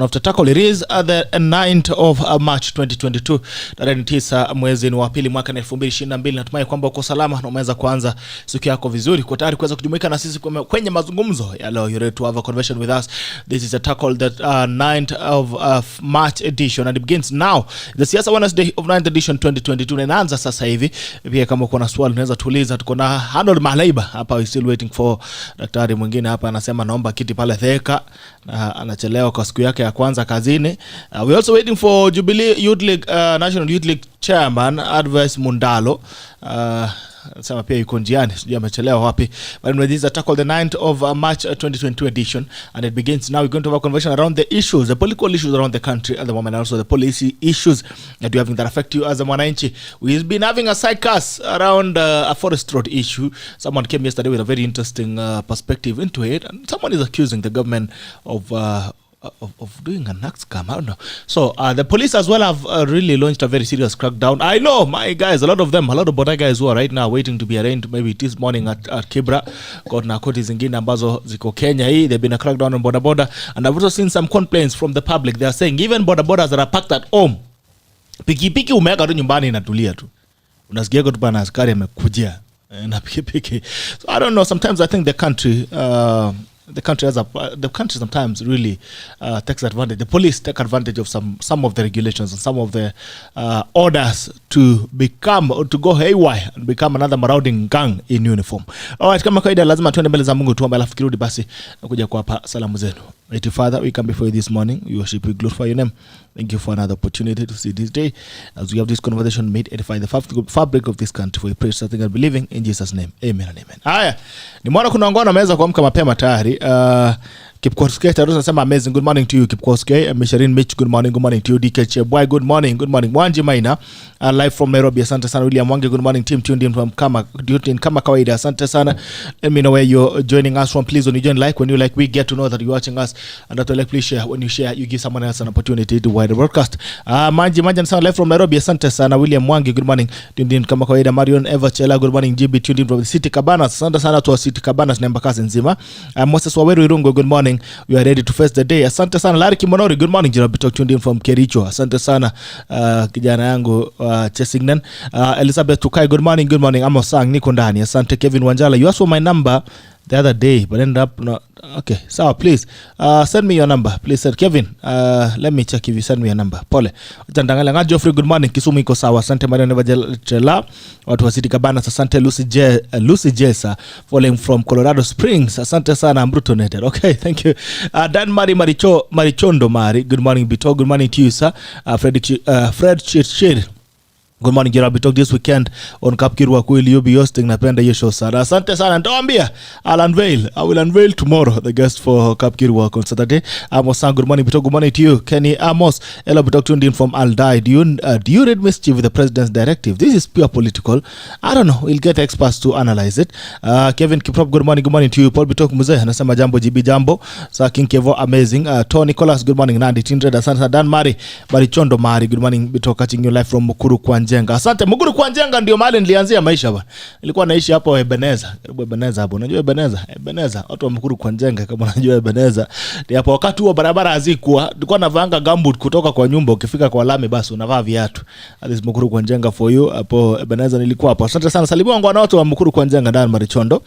of the tackle. It is the 9th of March 2022, tarehe 9 mwezi wa pili mwaka 2022. Natumai kwamba uko salama na umeweza kuanza siku yako vizuri. Kwa tayari kuweza kujumuika na sisi kwenye mazungumzo ya leo. You're ready to have a conversation with us. This is a tackle that 9th of March edition, and it begins now. The Siasa Wednesday of 9th edition 2022 inaanza sasa hivi. Pia kama uko na swali unaweza tuuliza. Tuko na ARNOLD MALIBA hapa, we still waiting for daktari mwingine hapa, anasema naomba kiti pale THIKA. Anachelewa kwa siku yake ya kwanza kazini. We also waiting for Jubilee Youth League, National Youth League Chairman Advice MUNDALO. Sema pia yuko njiani, sijui amechelewa wapi. But anyway, this is a tackle the 9th of March 2022 edition, and it begins now. We're going to have a conversation around the issues, the political issues around the country at the moment, and also the policy issues that you having that affect you as a mwananchi. We've been having a sidecast around a forest road issue. Someone came yesterday with a very interesting perspective into it, and someone is accusing the government of doing an axe scam. I don't know. So the police as well have really launched a very serious crackdown. I know, my guys, a lot of border guys who are right now waiting to be arraigned maybe this morning at Kibra. Got na koti zingine ambazo ziko Kenya hii. They've been a crackdown on border. And I've also seen some complaints from the public. They are saying even borders that are parked at home, pikipiki umeweka tu nyumbani inatulia tu, unasikia tu bana askari amekujia na pikipiki. So I don't know, sometimes I think the country sometimes really takes advantage. The police take advantage of some of the regulations and some of the orders to go haywire and become another marauding gang in uniform. Alright, kama kawaida lazima tuende mbele za Mungu tuombe, alafu kirudi basi nakuja kuwapa salamu zenu. Mighty Father, we come before you this morning. We worship you, glorify your name. Thank you for another opportunity to see this day. As we have this conversation, may it edify the fabric of this country. For we pray something and believing in Jesus' name. Amen and amen. Haya, ni mwana kuna ngona ameweza kuamka mapema tayari. Kipkoskei tarusa sema amazing. Good morning to you Kipkoskei. Misharin Mitch, good morning to you. DK Cheboy, good morning. Mwanji Maina, live from Nairobi. Asante sana. William Wange, good morning. Team tuned in from kama kawaida. Asante sana. Let me know where you're joining us from. Please, when you join, when you we get to know that you're watching us. And that please share. When you share, you give someone else an opportunity to wide broadcast. Manji sana, live from Nairobi. Asante sana. William Wange, good morning. Tuned in kama kawaida. Marion Everchela, good morning. GB tuned in from the City Cabanas. Asante sana to City Cabanas na Embakasi nzima. Moses Waweru Irungo, good morning. We are ready to face the day. Asante sana. Larry Kimonori, good morning. Jirabi talk tuned in from Kericho. Asante sana kijana yangu Chesignan. Elizabeth Tukai, good morning. Amo Sang, niko ndani. Asante. Kevin Wanjala, you asked for my number the other day but ended up not. Okay, so please send me your number, please sir. Kevin, let me check if you send me your number. Pole. Utandangala Geoffrey, good morning. Kisumu iko sawa. Asante. Marion Evachela, watu wa City Cabanas. Asante. Lucy Jessa following from Colorado Springs. Asante sana. Mbruto Neter. Okay, thank you. Dan Marichondo Mari, good morning Bito. Good morning to you sir. Fred Chirchir, good morning Jirabi talk this weekend on Kapkirwa Kweli. You'll be hosting, napenda hiyo show sana. Asante sana. Nitawaambia I will unveil tomorrow the guest for Kapkirwa on Saturday. Amos Sang, good morning. Good morning to you. Kenny Amos, hello, Bitok tuned in from Aldai. Do you read mischief with the president's directive? This is pure political. I don't know. We'll get experts to analyze it. Kevin Kiprop, good morning to you. Paul Bitok Muzee anasema jambo GB jambo. Sir King Kevo, amazing. Tony Nicholas, good morning. Nandi Tindred, asante. Dan Marichondo Mari, good morning. Bitok catching you live from Mukuru Kwanje. Asante. Muguru kwa Njenga ndio mahali nilianzia maisha bwana. Nilikuwa naishi hapo Ebeneza. Karibu Ebeneza hapo. Unajua Ebeneza. Watu wa Muguru kwa Njenga kama unajua Ebeneza. Ndio hapo wakati huo barabara hazikuwa. Nilikuwa navaanga gumboot kutoka kwa nyumba, ukifika kwa lami basi unavaa viatu. That is Muguru kwa Njenga for you. Hapo Ebeneza nilikuwa hapo. Asante sana. Salimu wangu na watu wa Muguru kwa Njenga ndani Marichondo.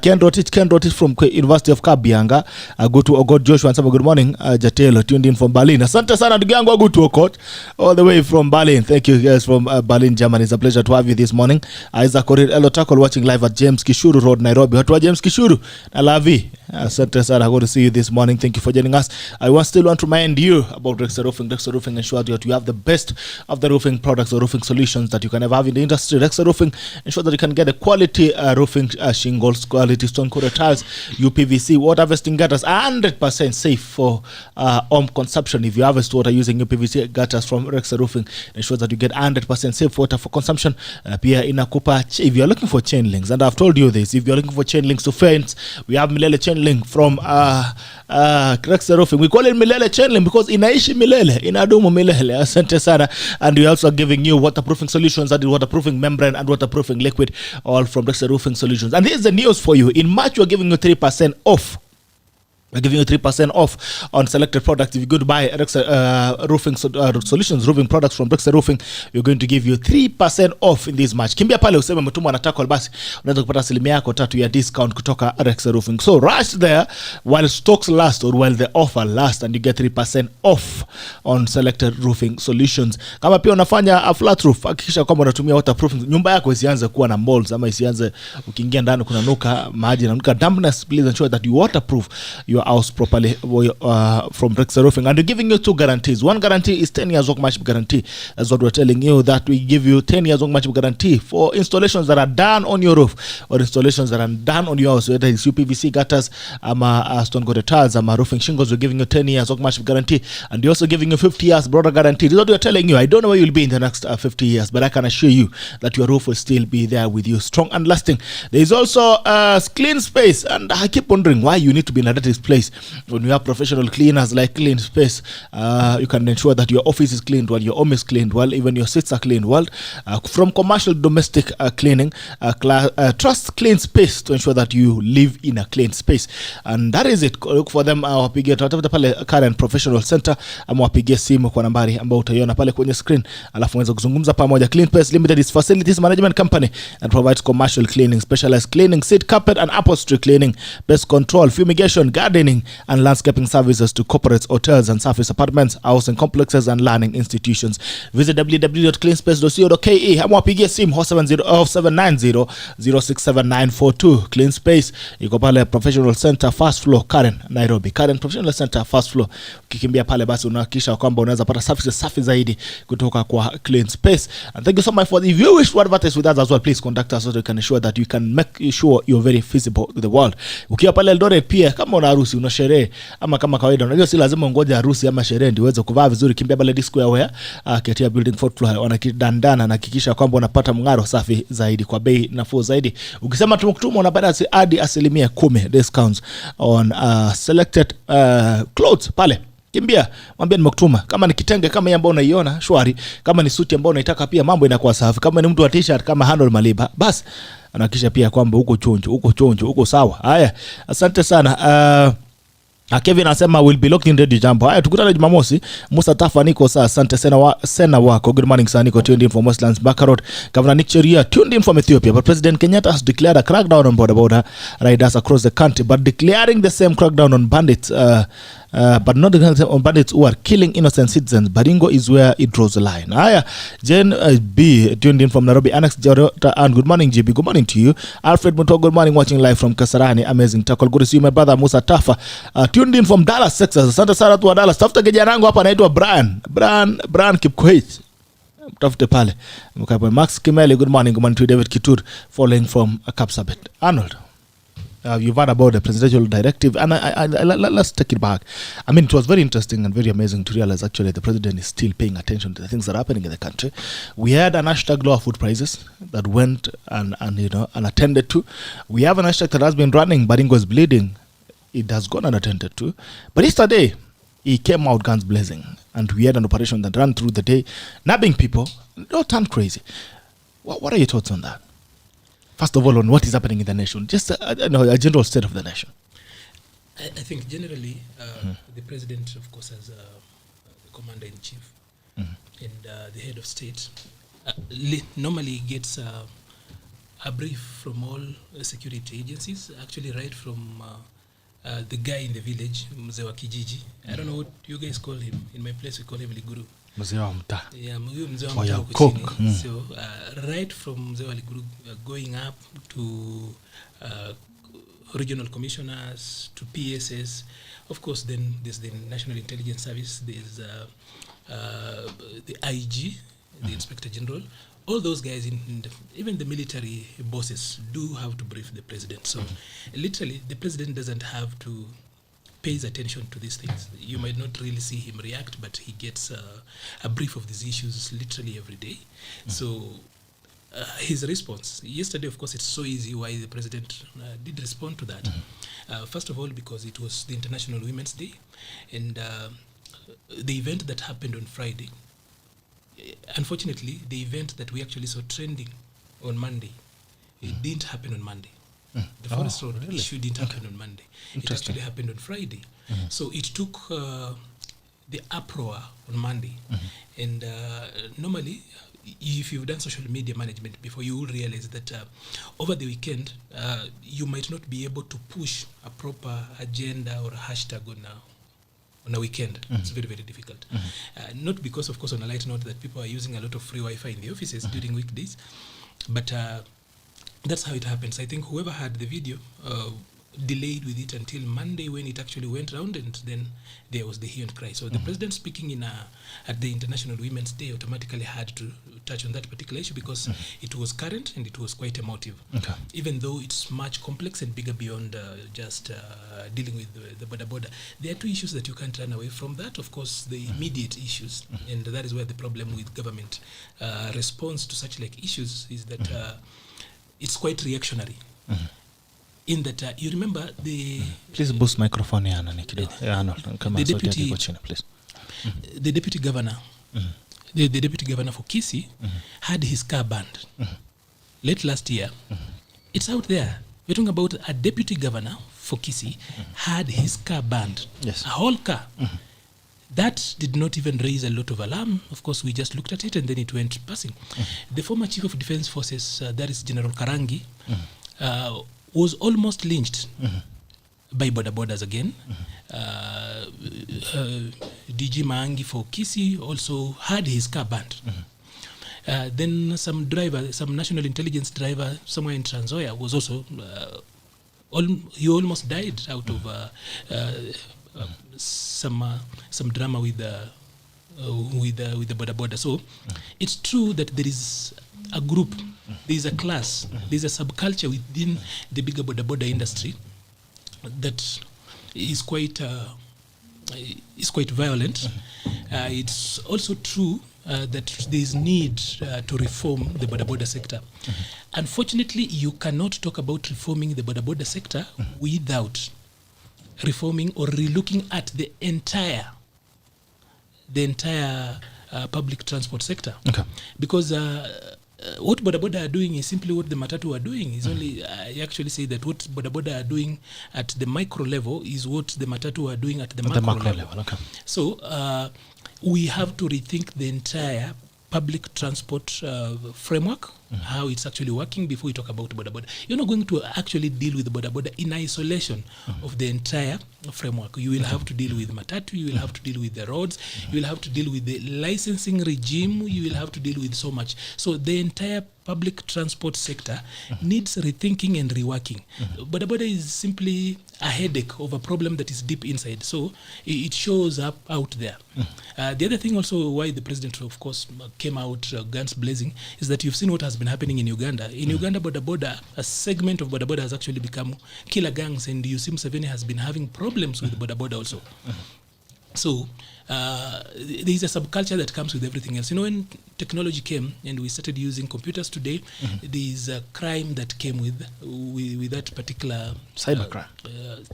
Ken Rotich from University of Kabianga. Go to Ogot Joshua and good morning. Jatelo tuned in from Berlin. Asante sana ndugu yangu go to Ogot all the way from Berlin. Thank you guys from Berlin, Germany. It's a pleasure to have you this morning. Isaac Korir Elo Tackle watching live at James Kishuru Road, Nairobi. Watu wa James Kishuru na Lavi. Asante sana. I'm going to see you this morning. Thank you for joining us. I still want to remind you about Rexer Roofing. Rexer Roofing ensure that you have the best of the roofing products or roofing solutions that you can ever have in the industry. Rexer Roofing ensure that you can get a quality roofing shingles, quality stone coated tiles, UPVC, water harvesting gutters, 100% safe for home consumption. If you harvest water using UPVC gutters from Rexer Roofing, ensure that you get 100% safe water for consumption. Pia inakupa, if you're looking for chain links, and I've told you this, if you're looking for chain links to fence, we have Milele chain link from Rexer Roofing. We call it Milele chain link because inaishi milele, inadumu milele. Asante sana. And we also giving you waterproofing solutions, that is waterproofing membrane and waterproofing liquid, all from Rexer Roofing Solutions. And here's the news for you. In March, we're giving you 3% off We're giving you 3% off on selected products. If you go to buy roofing solutions, roofing products from Rexa Roofing, we're going to give you 3% off in this match. Kimbia pale useme mtumwa anataka basi unaweza kupata asilimia yako 3 ya discount kutoka Rexa Roofing. So rush there while stocks last or while the offer lasts, and you get 3% off on selected roofing solutions. Kama pia unafanya a flat roof, hakikisha kwamba unatumia waterproofing. Nyumba yako isianze kuwa na molds ama isianze ukiingia ndani kuna nuka maji na nuka dampness. Please ensure that you waterproof your house properly from Rexa Roofing. And we're giving you 2 guarantees. One guarantee is 10 years workmanship guarantee. That's what we're telling you, that we give you 10 years workmanship guarantee for installations that are done on your roof or installations that are done on your house, whether it's UPVC gutters, stone coated tiles, roofing shingles. We're giving you 10 years workmanship guarantee, and we're also giving you 50 years broader guarantee. This is what we're telling you. I don't know where you'll be in the next 50 years, but I can assure you that your roof will still be there with you, strong and lasting. There is also clean space, and I keep wondering why you need to be in a dirty place. When you have professional cleaners like Clean Space, you can ensure that your office is cleaned well, your home is cleaned well, even your seats are cleaned well. From commercial domestic cleaning, trust Clean Space to ensure that you live in a clean space. And that is it. Look for them, wapigie tutafuta pale Karen Professional Center, ama wapigie simu kwa nambari ambayo utaiona pale kwenye screen, alafu unaweza kuzungumza pamoja. Clean Space Limited is facilities management company and provides commercial cleaning, specialized cleaning, seat, carpet and upholstery cleaning, pest control, fumigation, gardening and landscaping services to corporates, hotels and service apartments, housing complexes and learning institutions. Visit www.cleanspace.co.ke. Amwapigie simu 0790-067-942. Clean Space iko pale Professional Center first floor, Karen, Nairobi. Karen Professional Center first floor. Ukikimbia pale basi unahakikisha kwamba unaweza pata services safi zaidi kutoka kwa Clean Space. And thank you so much for if you wish to advertise with us as well, please contact us so we can ensure that you can make sure you're very visible to the world. Ukiwa pale Eldoret pia, kama una harusi, una sherehe, ama kama kawaida, unajua si lazima ungoje harusi ama sherehe ndio uweze kuvaa vizuri. Kimbia pale Disco Square, Ketia Building 4th floor, wanakidandana na hakikisha kwamba unapata mng'aro safi zaidi kwa bei nafuu zaidi. Ukisema tumkutumo unapata hadi 10% discounts on selected clothes pale. Kimbia, mwambie nimekutuma. Kama ni kitenge kama ambao unaiona, shwari. Kama ni suti ambao unaitaka pia mambo inakuwa safi. Kama ni mtu wa t-shirt kama ARNOLD MALIBA, basi anahakikisha pia kwamba uko chonjo, uko sawa. Haya, asante sana. Kevin anasema will be looking ready jambo. Haya, tukutane Jumamosi. Musa Tafa niko saa. Asante sena wako. Good morning sana, niko tuned in from Westlands Bakarot. Governor Nick Cheria tuned in from Ethiopia. But President Kenyatta has declared a crackdown on border riders across the country, but declaring the same crackdown on bandits but not on bandits who are killing innocent citizens. Baringo is where it draws the line. Haya, Jen B tuned in from Nairobi. Annex Jarota, and good morning GB. Good morning to you. Alfred Muto, good morning, watching live from Kasarani. Amazing tackle. Good to see you my brother Musa Tafa. Tuned in from Dallas, Texas. Asante sana tu wa Dallas. Tafuta kijana wangu hapa anaitwa Brian Kipkoech. Tafute pale. Max Kimeli, good morning. Good morning to David Kitur, following from Kapsabet. Arnold, you've heard about the presidential directive, and let's take it back. I mean, it was very interesting and very amazing to realize actually the president is still paying attention to the things that are happening in the country. We had an hashtag lower food prices that went and unattended to. We have an hashtag that has been running, Baringo is bleeding. It has gone unattended to. But yesterday, he came out guns blazing, and we had an operation that ran through the day, nabbing people. They all turned crazy. What are your thoughts on that? First of all, on what is happening in the nation, just a general state of the nation. I think generally, the president, of course, as the commander-in-chief and the head of state, normally gets a brief from all security agencies, actually right from the guy in the village, Mzee wa Kijiji. I don't know what you guys call him. In my place, we call him Liguru. Mzee wa Mta. Yeah, Mzee wa Mta kuchini. So, right from Mzee wa Liguru, going up to regional commissioners, to PSS. Of course, then there's the National Intelligence Service, there's the IG, the Inspector General. All those guys, even the military bosses, do have to brief the president. So, literally, the president doesn't have to pay attention to these things. You might not really see him react, but he gets a brief of these issues literally every day. So, his response yesterday, of course, it's so easy why the president did respond to that. First of all, because it was the International Women's Day, and the event that happened on Friday. Unfortunately, the event that we actually saw trending on Monday, it didn't happen on Monday. The forest road issue didn't happen on Monday. It actually happened on Friday. So it took the uproar on Monday. And normally, if you've done social media management before, you will realize that over the weekend, you might not be able to push a proper agenda or a hashtag on a weekend. It's very, very difficult. Not because, of course, on a light note, that people are using a lot of free Wi-Fi in the offices during weekdays, but that's how it happens. I think whoever had the video delayed with it until Monday when it actually went round, and then there was the hue and cry. So the president speaking at the International Women's Day automatically had to touch on that particular issue because it was current and it was quite emotive. Even though it's much complex and bigger beyond just dealing with the border. There are two issues that you can't run away from. That, of course, the immediate issues, and that is where the problem with government response to such like issues is that it's quite reactionary. In that you remember the please boost microphone the deputy please. The deputy governor the deputy governor for Kisii had his car banned late last year. It's out there. We're talking about a deputy governor for Kisii had his car banned. Yes. A whole car. That did not even raise a lot of alarm. Of course, we just looked at it and then it went passing. The former chief of defense forces, that is General Karangi, was almost lynched by border borders again. DG Maangi for Kisii also had his car banned. Then some national intelligence driver somewhere in Trans Nzoia was also, he almost died out of some drama with the border. So it's true that there is a group, there is a class, there is a subculture within the bigger border industry that is quite violent. It's also true that there is need to reform the border sector. Unfortunately, you cannot talk about reforming the border sector without reforming or relooking at the entire public transport sector. Because what boda are doing is simply what the matatu are doing. Is only I actually say that what boda are doing at the micro level is what the matatu are doing at the macro level. So we have to rethink the entire public transport framework, how it's actually working before we talk about boda. You're not going to actually deal with boda in isolation of the entire framework. You will have to deal with matatu, you will have to deal with the roads, you will have to deal with the licensing regime, you will have to deal with so much. So the entire public transport sector needs rethinking and reworking. Boda is simply a headache of a problem that is deep inside. So it shows up out there. The other thing also why the president, of course, came out guns blazing is that you've seen what has been happening in Uganda. In Uganda, boda, a segment of boda has actually become killer gangs, and you see Museveni has been having problems with boda also. So there is a subculture that comes with everything else. You know, when technology came and we started using computers today, there is a crime that came with that particular cybercrime.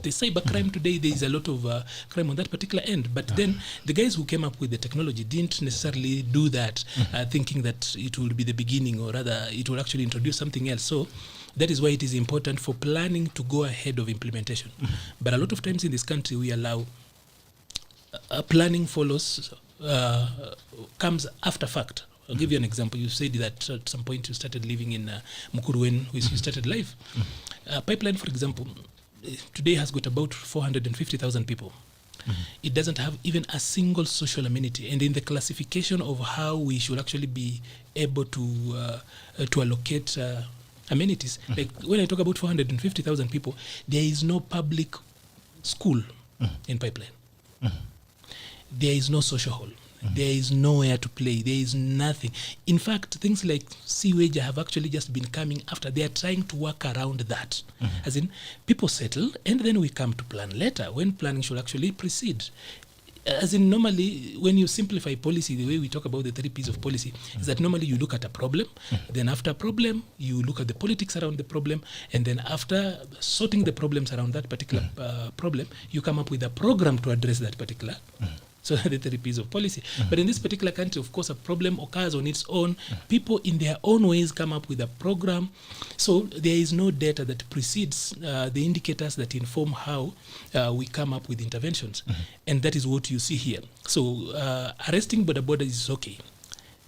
The cybercrime today, there is a lot of crime on that particular end. But then the guys who came up with the technology didn't necessarily do that, thinking that it will be the beginning, or rather it will actually introduce something else. So that is why it is important for planning to go ahead of implementation. But a lot of times in this country, we allow planning follows, comes after fact. I'll give you an example. You said that at some point you started living in Mukuru when you started life. Pipeline, for example, today has got about 450,000 people. It doesn't have even a single social amenity. And in the classification of how we should actually be able to allocate amenities, like when I talk about 450,000 people, there is no public school in Pipeline. There is no social hall. There is nowhere to play. There is nothing. In fact, things like sewage have actually just been coming after. They are trying to work around that. As in, people settle, and then we come to plan later, when planning should actually precede. As in, normally, when you simplify policy, the way we talk about the 3 P's of policy, is that normally you look at a problem, then after a problem, you look at the politics around the problem, and then after sorting the problems around that particular problem, you come up with a program to address that particular So the 3 P's of policy. But in this particular country, of course, a problem occurs on its own. People in their own ways come up with a program. So there is no data that precedes the indicators that inform how we come up with interventions. And that is what you see here. So arresting boda boda is okay.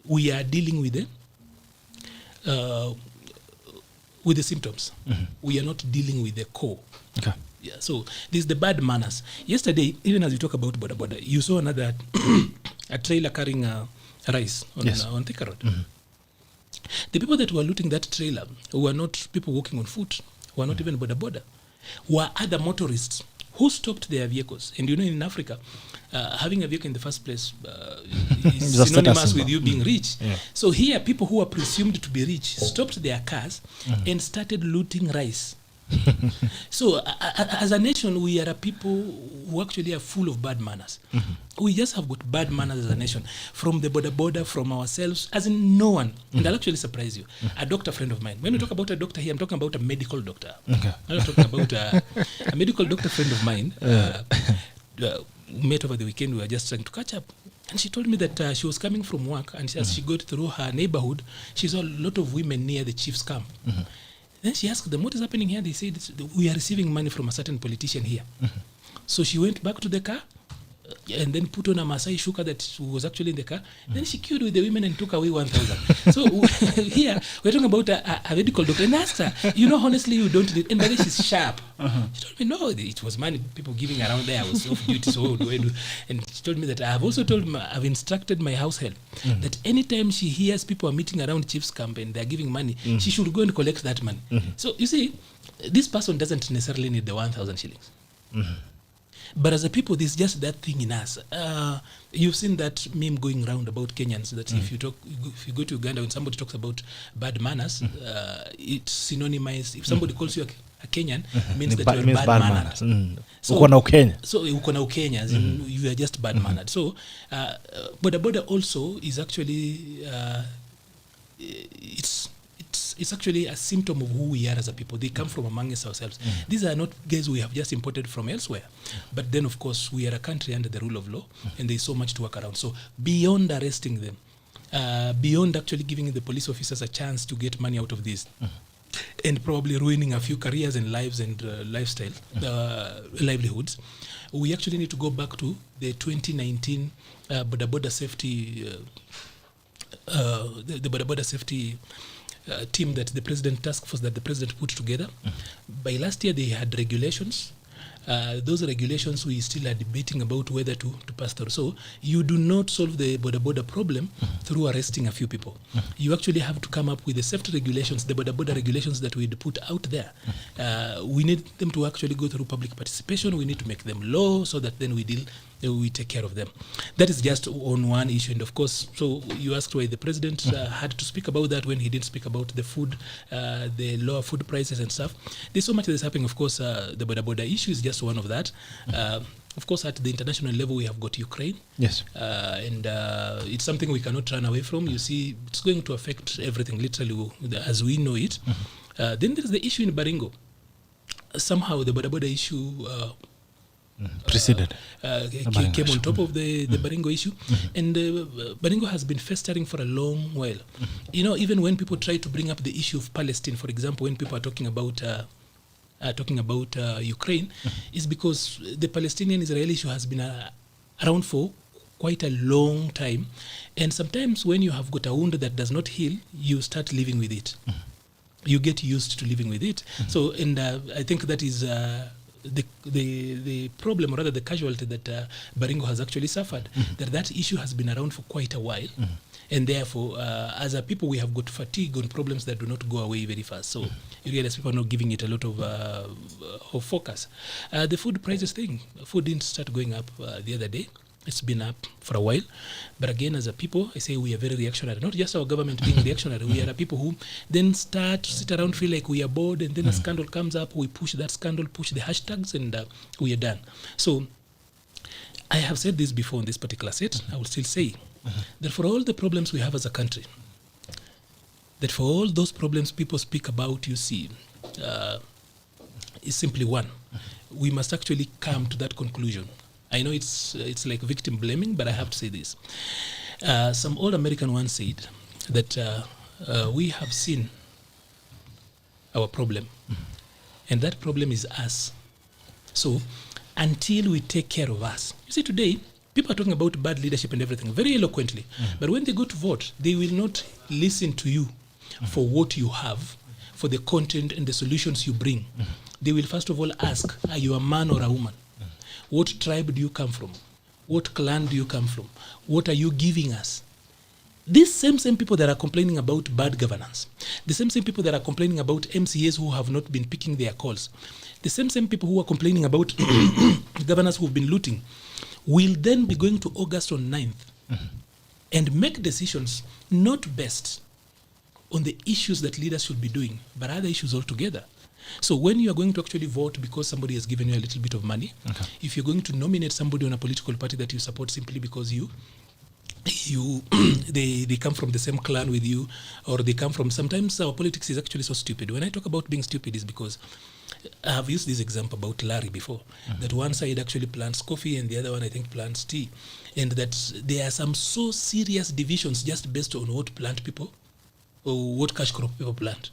We are dealing with the symptoms. We are not dealing with the core. Okay. Yeah, so this is the bad manners. Yesterday, even as we talk about boda boda, you saw another a trailer carrying rice on THIKA Road. The people that were looting that trailer were not people walking on foot, were not even boda boda, were other motorists who stopped their vehicles. And you know, in Africa, having a vehicle in the first place is synonymous with you being rich. Yeah. So here, people who are presumed to be rich stopped their cars and started looting rice. So as a nation, we are a people who actually are full of bad manners. We just have got bad manners as a nation, from the border, from ourselves, as in no one. And I'll actually surprise you. A doctor friend of mine, when we talk about a doctor here, I'm talking about a medical doctor. Okay. I'm not talking about a medical doctor friend of mine. Met over the weekend, we were just trying to catch up. And she told me that she was coming from work, and as she got through her neighborhood, she saw a lot of women near the chief's camp. Then she asked them, what is happening here? They said, we are receiving money from a certain politician here. So she went back to the car and then put on a Masai shuka that was actually in the car. Then she queued with the women and took away 1,000. So here, we're talking about a medical doctor. And asked her, honestly, you don't need. And by the way, she's sharp. She told me, no, it was money people giving around there. I was off duty, so what do I do? And she told me that I've also I've instructed my house help that anytime she hears people are meeting around Chief's camp and they're giving money, she should go and collect that money. So you see, this person doesn't necessarily need the 1,000 shillings. But as a people, there's just that thing in us. You've seen that meme going around about Kenyans that if you go to Uganda, when somebody talks about bad manners, it's synonymized. If somebody calls you a Kenyan, means that you're bad mannered. So uko na Ukenya. So uko na Ukenya, as in you are just bad mannered. So boda boda also is actually it's actually a symptom of who we are as a people. They come from amongst ourselves. These are not guys we have just imported from elsewhere. But then, of course, we are a country under the rule of law, and there's so much to work around. So beyond arresting them, beyond actually giving the police officers a chance to get money out of this, and probably ruining a few careers and lives and lifestyle, livelihoods, we actually need to go back to the 2019 boda safety, the boda safety team that the president task force that the president put together. By last year, they had regulations. Those regulations we still are debating about whether to pass through. So you do not solve the boda problem through arresting a few people. You actually have to come up with the safety regulations, the boda regulations that we'd put out there. We need them to actually go through public participation. We need to make them law so that then we take care of them. That is just on one issue. And of course, so you asked why the president had to speak about that when he didn't speak about the food, the lower food prices and stuff. There's so much that's happening. Of course, the boda issue is just one of that. Of course, at the international level, we have got Ukraine. Yes. And it's something we cannot run away from. You see, it's going to affect everything, literally, as we know it. Then there's the issue in Baringo. Somehow, the boda issue preceded came on top of the Baringo issue. And Baringo has been festering for a long while. Even when people try to bring up the issue of Palestine, for example, when people are talking about Ukraine, is because the Palestinian-Israeli issue has been around for quite a long time. And sometimes when you have got a wound that does not heal, you start living with it. You get used to living with it. So, and I think that is the problem, or rather the casualty that Baringo has actually suffered, that issue has been around for quite a while. And therefore, as a people, we have got fatigue on problems that do not go away very fast. So you realize people are not giving it a lot of focus. The food prices thing, food didn't start going up the other day. It's been up for a while. But again, as a people, I say we are very reactionary. Not just our government being reactionary. We are a people who then start to sit around, feel like we are bored, and then a scandal comes up, we push that scandal, push the hashtags, and we are done. So I have said this before in this particular set. I will still say that for all the problems we have as a country, that for all those problems people speak about, you see, is simply one. We must actually come to that conclusion I know it's like victim blaming, but I have to say this. Some old American once said that we have seen our problem, and that problem is us. So until we take care of us, you see, today people are talking about bad leadership and everything very eloquently, but when they go to vote, they will not listen to you for what you have, for the content and the solutions you bring. They will first of all ask, are you a man or a woman? What tribe do you come from? What clan do you come from? What are you giving us? These same people that are complaining about bad governance, the same people that are complaining about MCAs who have not been picking their calls, the same people who are complaining about governors who have been looting, will then be going to August on 9th and make decisions not based on the issues that leaders should be doing, but other issues altogether. So when you are going to actually vote because somebody has given you a little bit of money, if you're going to nominate somebody on a political party that you support simply because they come from the same clan with you, or they come from, sometimes our politics is actually so stupid. When I talk about being stupid, is because I have used this example about Larry before, that one side actually plants coffee and the other one I think plants tea, and that there are some so serious divisions just based on what plant people or what cash crop people plant.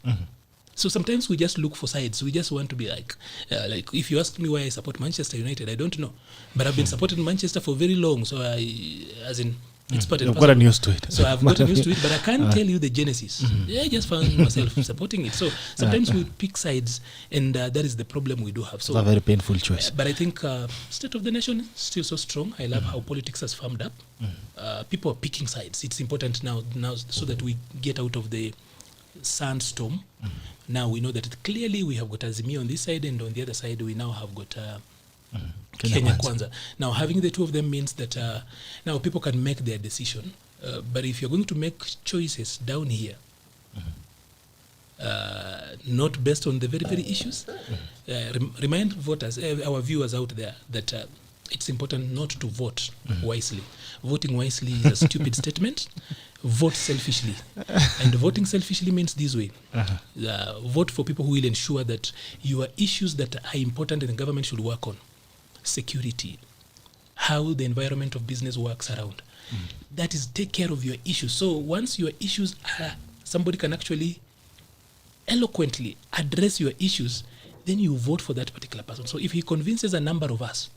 So sometimes we just look for sides. We just want to be like if you ask me why I support Manchester United, I don't know, but I've been supporting Manchester for very long. So it's part of it. You've gotten used to it. So I've gotten used to it, but I can't tell you the genesis. I just found myself supporting it. So sometimes we pick sides, and that is the problem we do have. So it's a very painful choice. But I think state of the nation is still so strong. I love how politics has firmed up. People are picking sides. It's important now so that we get out of the sandstorm. Now we know that clearly we have got Azimio on this side, and on the other side we now have got Kenya Kwanza. Now having the two of them means that now people can make their decision, but if you're going to make choices down here, not based on the very issues, remind voters, our viewers out there, that it's important not to vote wisely. Voting wisely is a stupid statement. Vote selfishly. And voting selfishly means this way. Vote for people who will ensure that your issues that are important and the government should work on, security, how the environment of business works around, that is, take care of your issues. So once your issues are, somebody can actually eloquently address your issues, then you vote for that particular person. So if he convinces a number of us,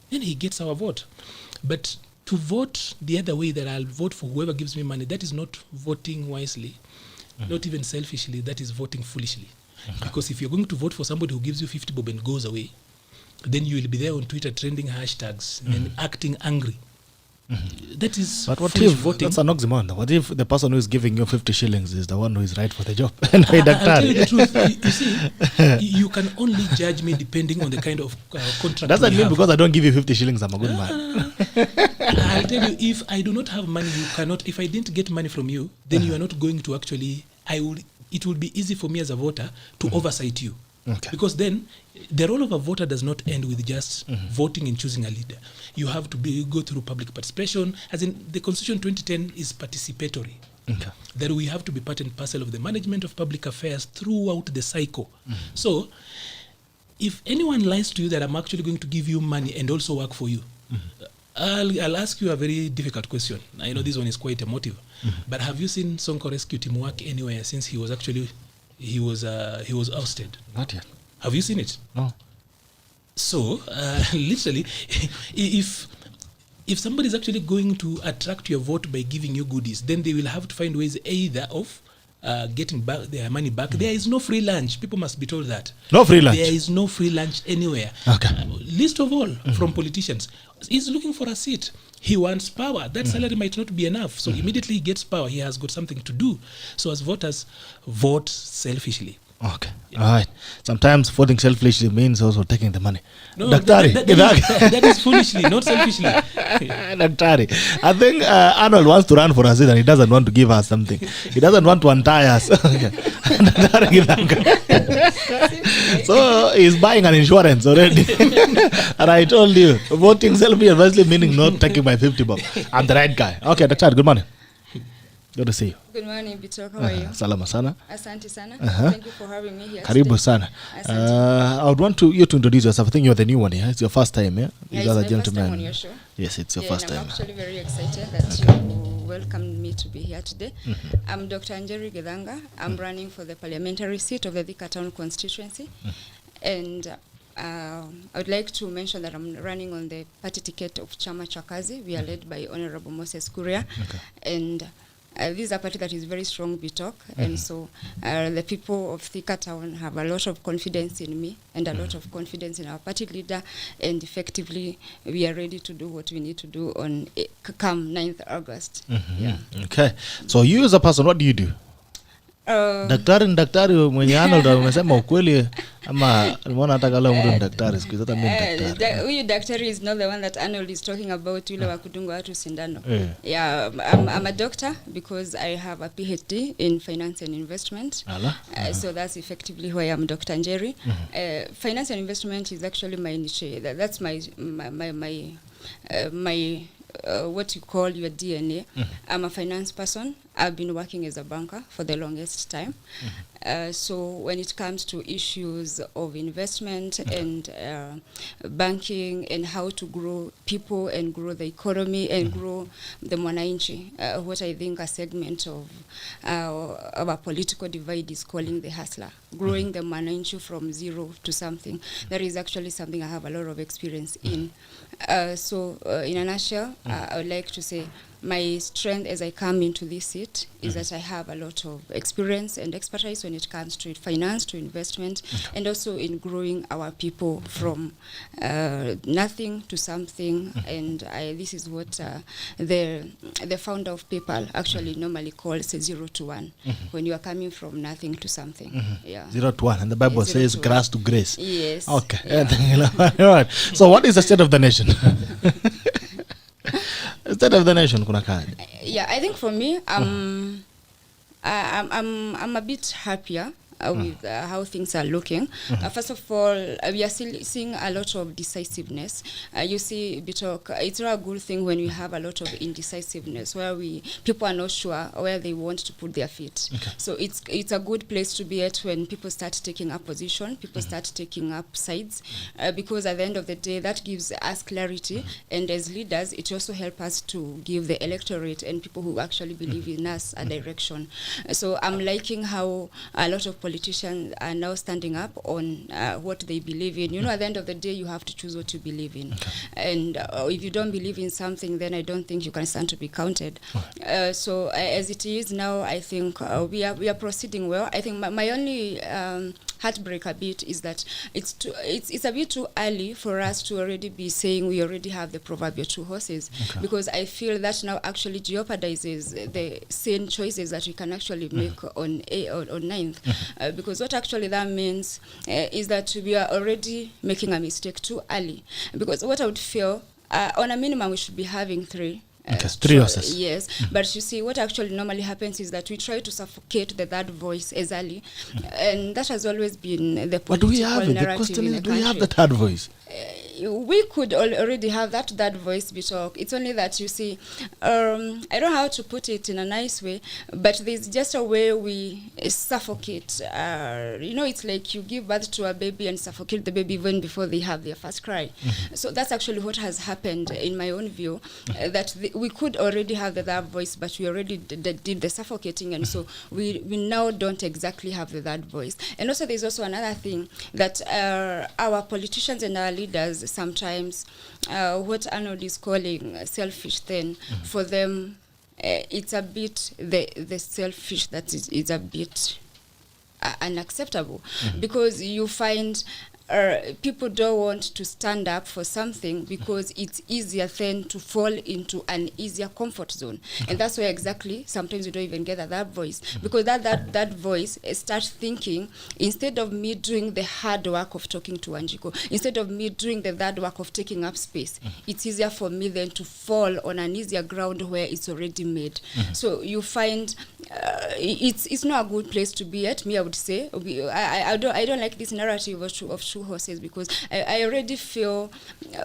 then he gets our vote. But to vote the other way, that I'll vote for whoever gives me money, that is not voting wisely, not even selfishly, that is voting foolishly. Because if you're going to vote for somebody who gives you 50 bob and goes away, then you will be there on Twitter trending hashtags and acting angry. That is But what foolish if voting. that's an oxymoron? What if the person who is giving you 50 shillings is the one who is right for the job? I'll tell you the truth. You see, you can only judge me depending on the kind of contract. Doesn't we mean have. because I don't give you 50 shillings, I'm a good man. I'll tell you, if I do not have money, you cannot. If I didn't get money from you, then you are not going to actually. It would be easy for me as a voter to oversight you. Okay. Because then the role of a voter does not end with just voting and choosing a leader. You have to go through public participation. As in, the Constitution 2010 is participatory. Okay. That we have to be part and parcel of the management of public affairs throughout the cycle. So if anyone lies to you that I'm actually going to give you money and also work for you, I'll ask you a very difficult question. I know this one is quite emotive, but have you seen Sonko rescue team work anywhere since he was ousted? Not yet. Have you seen it? No. So literally, if somebody is actually going to attract your vote by giving you goodies, then they will have to find ways either of getting back their money back. There is no free lunch. People must be told that. No free lunch. There is no free lunch anywhere. Okay. Least of all from politicians. He's looking for a seat. He wants power. That salary might not be enough. So immediately he gets power. He has got something to do. So as voters, vote selfishly. Okay. All right. Sometimes voting selfishly means also taking the money. No, Daktari. that is foolishly, not selfishly. Daktari. I think Arnold wants to run for us and he doesn't want to give us something. He doesn't want to untie us. Daktari Githunga. So he's buying an insurance already. And I told you, voting selfishly meaning not taking my 50 bob. I'm the right guy. Okay, Daktari, good morning. Good to see you. Good morning, Bitok. How are you? Salama sana. Asante sana. Thank you for having me here. Karibu sana. I would want you to introduce yourself. I think you're the new one here. It's your first time, yeah? Yeah, it's my first time on your show. Yes, it's your first time. I'm actually very excited that you welcomed me to be here today. I'm Dr. Anjeri GITHUNGA. I'm running for the parliamentary seat of the THIKA town constituency. And I would like to mention that I'm running on the party ticket of Chama Chakazi. We are led by Honorable Moses Kuria. And this is a party that is very strong, Bitok. And so the people of THIKA town have a lot of confidence in me and a lot of confidence in our party leader. And effectively, we are ready to do what we need to do on come 9th August. Yeah. Okay. So you as a person, what do you do? Daktari mwenye ARNOLD amesema ukweli ama mbona nataka leo mtu daktari siku zote mimi daktari. Huyu daktari is not the one that ARNOLD is talking about, yule wa kudunga watu sindano. Yeah, I'm a doctor because I have a PhD in finance and investment. So that's effectively why I'm Dr. Anjeri. Finance and investment is actually my niche. That's my what you call your DNA. I'm a finance person. I've been working as a banker for the longest time. So when it comes to issues of investment and banking and how to grow people and grow the economy and grow the mwananchi, what I think a segment of our political divide is calling the hustler, growing the mwananchi from zero to something. That is actually something I have a lot of experience in. So in a nutshell, I would like to say my strength as I come into this seat is that I have a lot of experience and expertise when it comes to finance, to investment, and also in growing our people from nothing to something. And this is what the founder of PayPal actually normally calls 0 to 1, when you are coming from nothing to something. Yeah. 0 to 1, and the Bible says grass to grace. Yes. Okay. Yeah. All right. So what is the state of the nation? State of the nation, kuna kaje? Yeah, I think for me, I'm a bit happier with how things are looking. First of all, we are still seeing a lot of decisiveness. You see, Bitok, it's not a good thing when we have a lot of indecisiveness, where people are not sure where they want to put their feet. So it's a good place to be at when people start taking up position, people start taking up sides, because at the end of the day, that gives us clarity. And as leaders, it also helps us to give the electorate and people who actually believe in us a direction. So I'm liking how a lot of politicians are now standing up on what they believe in. You know, at the end of the day, you have to choose what you believe in. And if you don't believe in something, then I don't think you can stand to be counted. So as it is now, I think we are proceeding well. I think my only heartbreak a bit is that it's a bit too early for us to already be saying we already have the proverbial 2 horses, because I feel that now actually jeopardizes the sane choices that we can actually make on 9th. Because what actually that means is that we are already making a mistake too early. Because what I would feel, on a minimum, we should be having 3. 3 horses. Yes, but you see, what actually normally happens is that we try to suffocate the third voice as early, and that has always been the political narrative. The question is, in the do we have the third voice? We could already have that voice, Bitok. It's only that, you see, I don't know how to put it in a nice way, but there's just a way we suffocate. You know, it's like you give birth to a baby and suffocate the baby even before they have their first cry. So that's actually what has happened, in my own view, that we could already have the third voice, but we already did the suffocating, and so we now don't exactly have the third voice. And also there's also another thing that our politicians and our leaders sometimes, what ARNOLD is calling selfish then, for them it's a bit, the selfish that is a bit unacceptable, because you find people don't want to stand up for something because it's easier then to fall into an easier comfort zone. And that's why exactly sometimes you don't even get that voice, because that voice starts thinking, instead of me doing the hard work of talking to Wanjiko, instead of me doing the hard work of taking up space, it's easier for me then to fall on an easier ground where it's already made. So you find it's not a good place to be at. Me, I would say. I don't like this narrative of two horses, because I already feel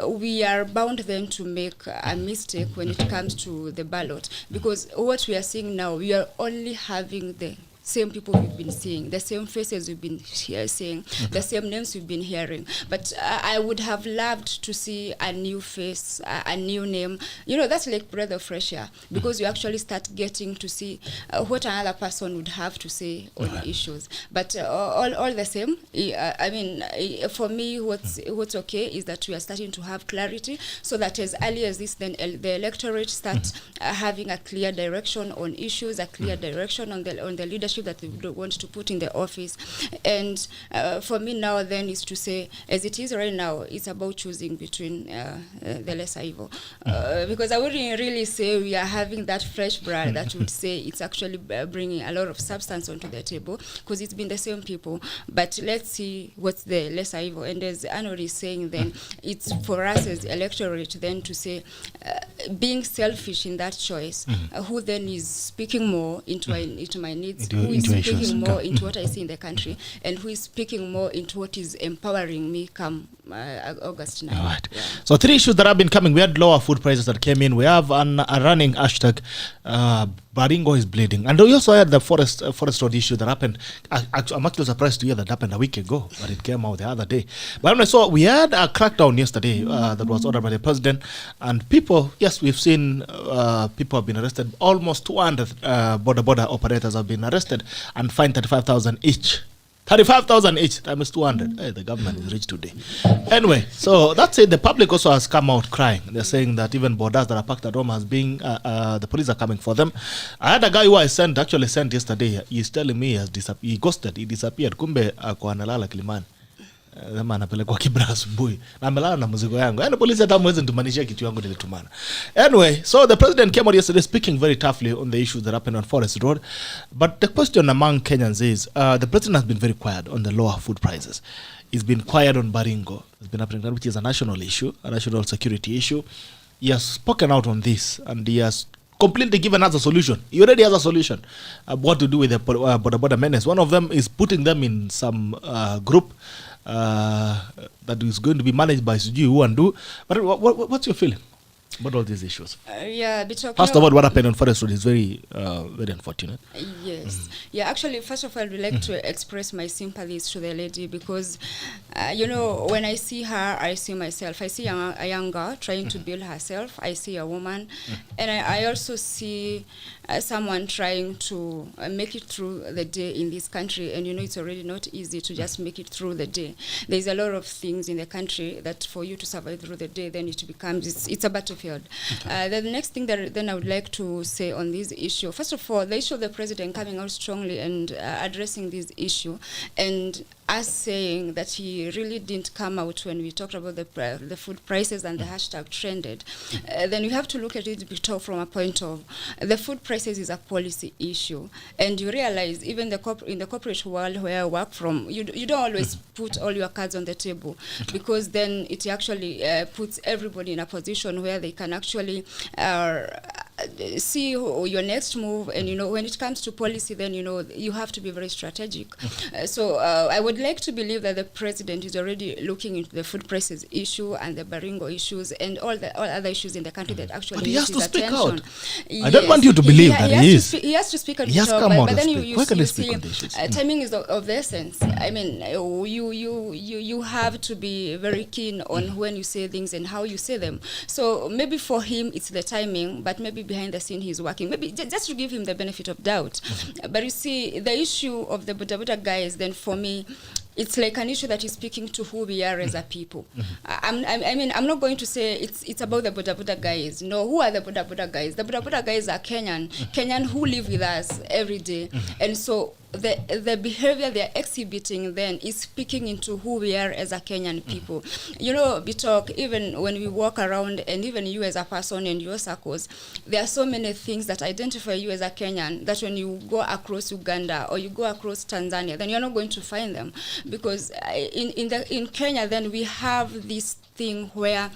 we are bound then to make a mistake when it comes to the ballot, because what we are seeing now, we are only having the same people we've been seeing, the same faces we've been seeing, the same names we've been hearing. But I would have loved to see a new face, a new name. You know, that's like breath of fresh air, because you actually start getting to see what another person would have to say on issues. But all the same, I mean, for me, what's okay is that we are starting to have clarity, so that as early as this, then the electorate starts having a clear direction on issues, a clear direction on the leadership that we want to put in the office. And for me now then is to say, as it is right now, it's about choosing between the lesser evil. Because I wouldn't really say we are having that fresh blood that would say it's actually bringing a lot of substance onto the table, because it's been the same people. But let's see what's the lesser evil. And as ARNOLD is saying, then it's for us as electorate then to say, being selfish in that choice, who then is speaking more into my needs, who is speaking more into what I see in the country, and who is speaking more into what is empowering me come August 9. All right. Yeah. So 3 issues that have been coming. We had lower food prices that came in. We have a running hashtag, Baringo is bleeding. And we also had the forest road issue that happened. I'm actually surprised to hear that happened a week ago, but it came out the other day. But anyway, so we had a crackdown yesterday that was ordered by the president. And people, yes, we've seen people have been arrested. Almost 200 border operators have been arrested and fined 35,000 each. 35,000 each times 200. Hey, the government is rich today. Anyway, so that's it. The public also has come out crying. They're saying that even borders that are packed at home has been, the police are coming for them. I had a guy who I actually sent yesterday. He's telling me he ghosted, he disappeared. Kumbe ako analala Kilimani. Zama anapelekwa Kibra asubuhi na amelala na mzigo yangu. Yaani polisi hata mwezi nitumanishia kitu yangu nilitumana. Anyway, so the president came out yesterday speaking very toughly on the issues that happened on Forest Road. But the question among Kenyans is, the president has been very quiet on the lower food prices. He's been quiet on Baringo. It's been happening, which is a national issue, a national security issue. He has spoken out on this, and he has completely given us a solution. He already has a solution what to do with the border menace. One of them is putting them in some group that is going to be managed by Suji who and do. But what's your feeling about all these issues? First of all, what happened on Forest Road is very unfortunate. Yes. Yeah, actually, first of all, I'd like to express my sympathies to the lady, because, you know, when I see her, I see myself. I see a young girl trying to build herself. I see a woman. And I also see someone trying to make it through the day in this country. And, you know, it's already not easy to just make it through the day. There's a lot of things in the country that for you to survive through the day, then it becomes, it's a battlefield. Okay. The next thing that then I would like to say on this issue, first of all, the issue of the president coming out strongly and addressing this issue, and us saying that he really didn't come out when we talked about the food prices and the hashtag trended, then you have to look at it from a point of the food prices is a policy issue. And you realize even in the corporate world where I work from, you don't always put all your cards on the table, because then it actually puts everybody in a position where they can actually see your next move. And, you know, when it comes to policy, then, you know, you have to be very strategic. So I would like to believe that the president is already looking into the food prices issue and the Baringo issues and all other issues in the country that actually he has to speak attention. out. Yes. I don't want you to believe that he is. He has to speak out. He has come out. But then you see, timing is of the essence. I mean, you have to be very keen on when you say things and how you say them. So maybe for him it's the timing, but maybe behind the scene he's working. Maybe just to give him the benefit of doubt. But you see, the issue of the Buddha guys, then for me, it's like an issue that is speaking to who we are as a people. I mean, I'm not going to say it's about the Buddha guys. No, who are the Buddha guys? The Buddha guys are Kenyan who live with us every day. And so the behavior they're exhibiting then is speaking into who we are as a Kenyan people. You know, Bitok, even when we walk around, and even you as a person in your circles, there are so many things that identify you as a Kenyan that when you go across Uganda or you go across Tanzania, then you're not going to find them. Because in Kenya, then we have this thing where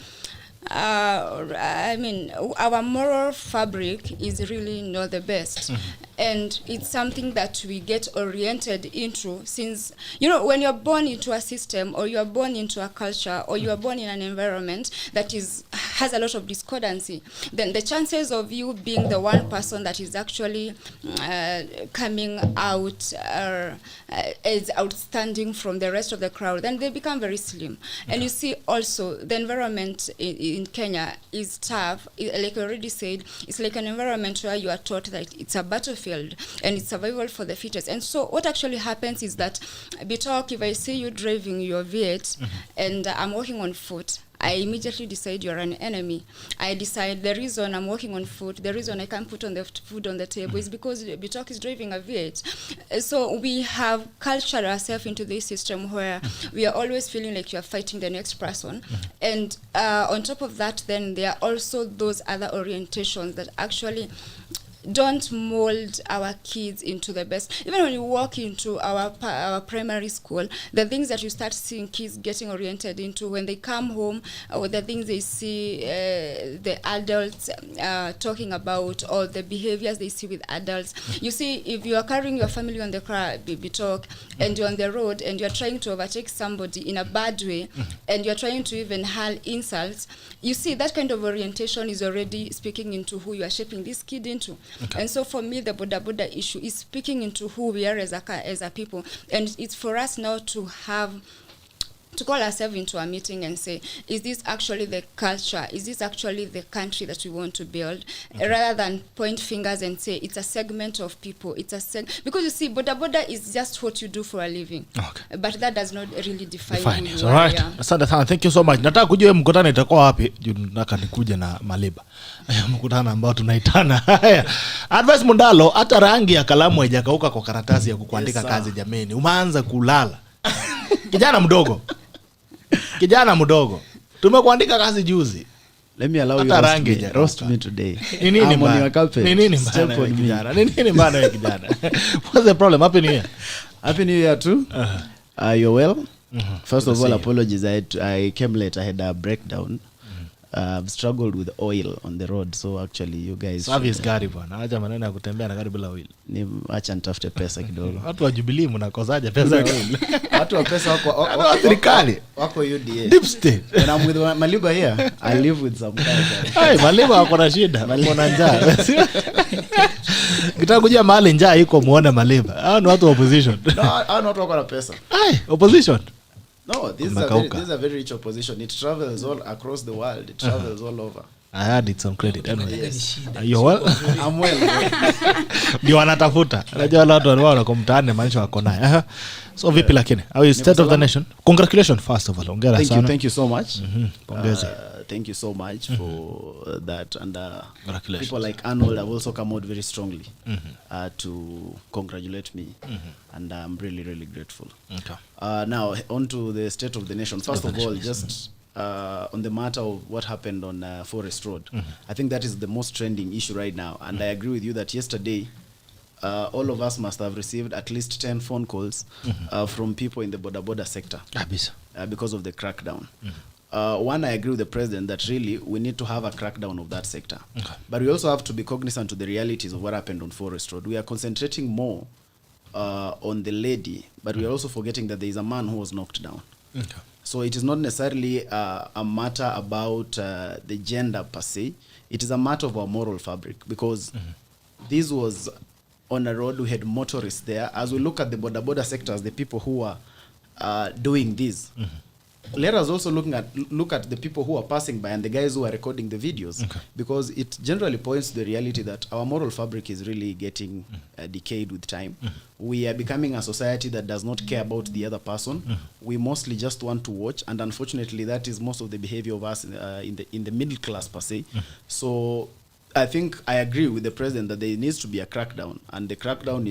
I mean, our moral fabric is really not the best. and it's something that we get oriented into since, you know, when you're born into a system, or you're born into a culture, or you are born in an environment that has a lot of discordancy, then the chances of you being the one person that is actually coming out as outstanding from the rest of the crowd, then they become very slim. And you see also the environment in Kenya is tough. Like I already said, it's like an environment where you are taught that it's a battlefield and it's survival for the fittest. And so what actually happens is that, Bitok, if I see you driving your V8 and I'm walking on foot, I immediately decide you're an enemy. I decide the reason I'm walking on foot, the reason I can't put on the food on the table is because Bitok is driving a V8. So we have cultured ourselves into this system where we are always feeling like you're fighting the next person. And on top of that, then there are also those other orientations that actually don't mold our kids into the best. Even when you walk into our primary school, the things that you start seeing kids getting oriented into when they come home, or the things they see the adults talking about, or the behaviors they see with adults. You see, if you are carrying your family on the car, Bitok, and you're on the road and you're trying to overtake somebody in a bad way, and you're trying to even hurl insults, you see that kind of orientation is already speaking into who you are shaping this kid into. Okay. And so for me, the boda issue is speaking into who we are as a people. And it's for us now to call ourselves into a meeting and say, is this actually the culture? Is this actually the country that we want to build? Rather than point fingers and say, it's a segment of people. Because you see, boda is just what you do for a living. Okay. But that does not really define who you are. All right. Asante sana. Thank you so much. Nataka kujua mkutano itakuwa wapi. Nataka nikuje na Maliba. Mkutano ambao tunaitana. Advice Mundalo, hata rangi ya kalamu haijakauka kwa karatasi ya kuandika kazi jameni. Umeanza kulala. Kijana mdogo. Tumekuandika kazi juzi. Let me allow you to roast me today. Nini mbana kijana? What's the problem? Happy New Year. Happy New Year too. You're well. First of all, apologies. I came late. I had a breakdown. I've struggled with oil on the road, so actually you guys service gari bwana. Acha maneno ya kutembea na gari bila oil. Ni acha nitafute pesa kidogo. Watu wa Jubilee mnakosaje pesa ya oil? Watu wa pesa wako serikali. Wako UDA. Deep state. When I'm with Maliba here, I live with some guys. Hey, Maliba wako na shida. Wako na njaa. Kitaka kujia mahali njaa iko muone Maliba. Hao ni watu wa opposition. No, hao ni watu wako na pesa. Hey, opposition. No, this is a very rich opposition. It travels all across the world. It travels all over. I had it some credit. Yes. You're well? I'm well. Ndio wanatafuta. Unajua watu wako mtaani maisha wako naye. So vipi lakini? How is state of the nation? Congratulations first of all. Hongera sana. Thank you so much. Pongezi. Thank you so much for that, and people like ARNOLD have also come out very strongly to congratulate me, and I'm really, really grateful. Okay. Now on to the state of the nation. First of all, just on the matter of what happened on Forest Road, I think that is the most trending issue right now, and I agree with you that yesterday all of us must have received at least 10 phone calls from people in the boda sector because of the crackdown. One, I agree with the president that really we need to have a crackdown of that sector. Okay. But we also have to be cognizant to the realities of what happened on Forest Road. We are concentrating more on the lady, but we are also forgetting that there is a man who was knocked down. Okay. So it is not necessarily a matter about the gender per se. It is a matter of our moral fabric, because this was on a road, we had motorists there. As we look at the boda sectors, the people who are doing this, let us also look at the people who are passing by and the guys who are recording the videos, because it generally points to the reality that our moral fabric is really getting decayed with time. We are becoming a society that does not care about the other person. We mostly just want to watch, and unfortunately that is most of the behavior of us in the middle class per se. So I think I agree with the president that there needs to be a crackdown, and the crackdown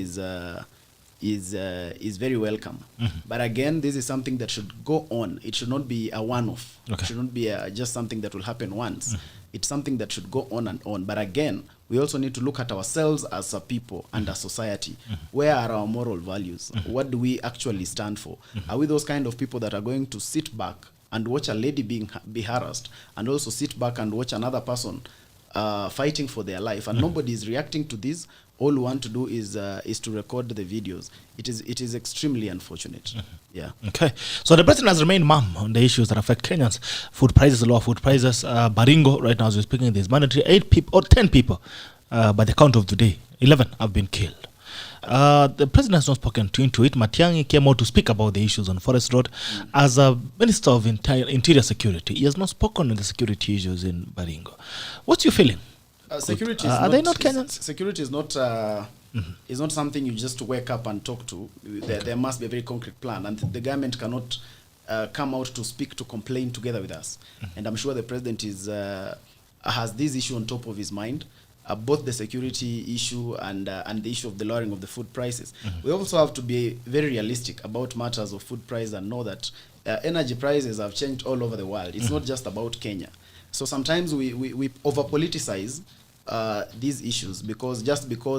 is very welcome. But again, this is something that should go on. It should not be a one-off. It should not be just something that will happen once. It's something that should go on and on. But again, we also need to look at ourselves as a people and a society. Where are our moral values? What do we actually stand for? Are we those kind of people that are going to sit back and watch a lady be harassed, and also sit back and watch another person fighting for their life, and nobody is reacting to this. All we want to do is to record the videos. It is extremely unfortunate. Yeah. Okay. So the president has remained mum on the issues that affect Kenyans. Food prices, lower food prices. Baringo, right now as we're speaking, there's mandatory 8 people or 10 people by the count of today. 11 have been killed. The president has not spoken into it. Matiang'i came out to speak about the issues on Forest Road. As a Minister of Interior Security, he has not spoken on the security issues in Baringo. What's your feeling? Security is are they not Kenyans? Security is not is not something you just wake up and talk to. There must be a very concrete plan, and the government cannot come out to speak, to complain together with us. And I'm sure the president has this issue on top of his mind, both the security issue and the issue of the lowering of the food prices. We also have to be very realistic about matters of food price and know that energy prices have changed all over the world. It's not just about Kenya. So sometimes we over-politicize these issues because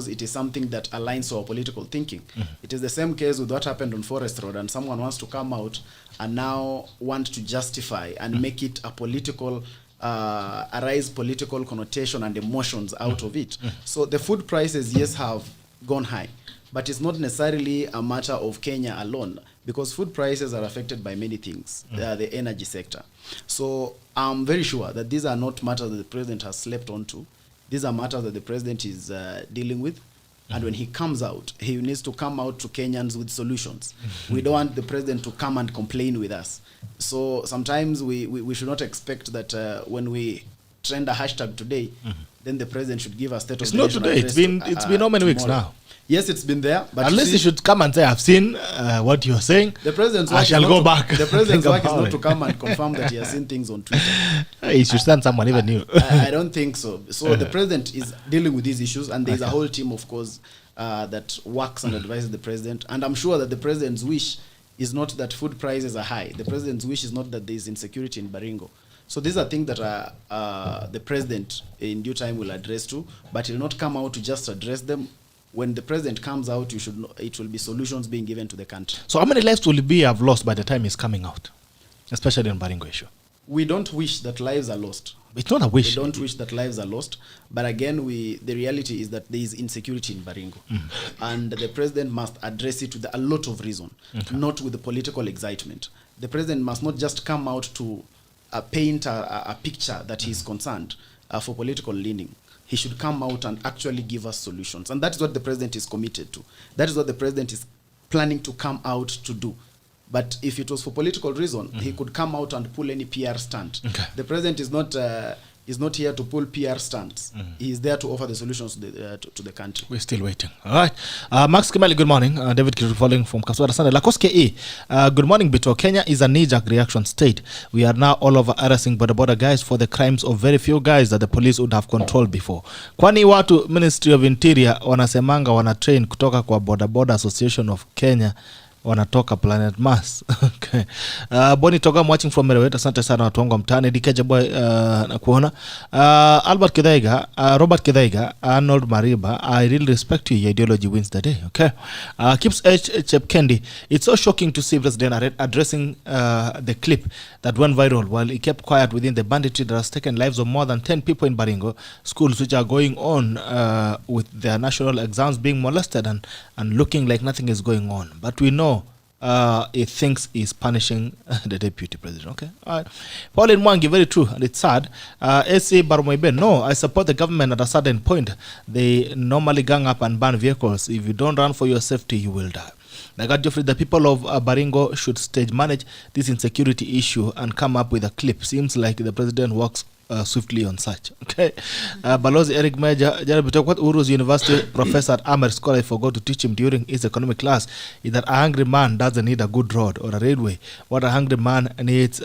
it is something that aligns to our political thinking. It is the same case with what happened on Forest Road, and someone wants to come out and now want to justify and make it a political arise political connotation and emotions out of it. So the food prices, yes, have gone high, but it's not necessarily a matter of Kenya alone, because food prices are affected by many things, the energy sector. So I'm very sure that these are not matters that the president has slept onto. These are matters that the president is dealing with. And when he comes out, he needs to come out to Kenyans with solutions. We don't want the president to come and complain with us. So sometimes we should not expect that when we trend a hashtag today, then the president should give a state of the nation. It's not today. It's been how many weeks now? Yes, it's been there. But at least he should come and say, I've seen what you're saying. The president's I shall go back. The president's work is not to come and confirm that he has seen things on Twitter. He should send someone even new. I don't think so. So the president is dealing with these issues, and there's a whole team, of course, that works and advises the president. And I'm sure that the president's wish is not that food prices are high. The president's wish is not that there is insecurity in Baringo. So these are things that the president in due time will address to, but he will not come out to just address them. When the president comes out, it will be solutions being given to the country. So how many lives will be have lost by the time he's coming out, especially in Baringo issue? We don't wish that lives are lost. It's not a wish. We don't wish that lives are lost. But again, the reality is that there is insecurity in Baringo. And the president must address it with a lot of reason, not with the political excitement. The president must not just come out to paint a picture that he is concerned for political leaning. He should come out and actually give us solutions. And that is what the president is committed to. That is what the president is planning to come out to do. But if it was for political reason, he could come out and pull any PR stunt. The president is not here to pull PR stunts. He is there to offer the solutions to the country. We're still waiting. All right. Max Kimeli, good morning. David Kiru following from Kaswara Sunday. Lakoske E, good morning, Bito. Kenya is a knee-jerk reaction state. We are now all over arresting border guys for the crimes of very few guys that the police would have controlled before. Kwani watu Ministry of Interior wanasemanga wanatrain kutoka kwa Border Association of Kenya wanatoka Planet Mars. Okay. Boni Toga, I'm watching from Merewet. Asante sana watu wangu mtaani. DK Boy na kuona. Albert Kithaiga, Robert Kithaiga, Arnold Mariba, I really respect you. Your ideology wins the day. Okay. Keeps H. Chepkendi. It's so shocking to see President addressing the clip that went viral while he kept quiet within the banditry that has taken lives of more than 10 people in Baringo. Schools which are going on with their national exams being molested and looking like nothing is going on. But we know he thinks he's punishing the deputy president. Okay. All right. Pauline Mwangi, very true, and it's sad. A.C. Barumoibe, no, I support the government at a certain point. They normally gang up and ban vehicles. If you don't run for your safety, you will die. Like Geoffrey, the people of Baringo should stage manage this insecurity issue and come up with a clip. Seems like the president works swiftly on such. Okay. Balozi Eric Major, what Uru's University professor at Amer Scholar forgot to teach him during his economic class is that a hungry man doesn't need a good road or a railway. What a hungry man needs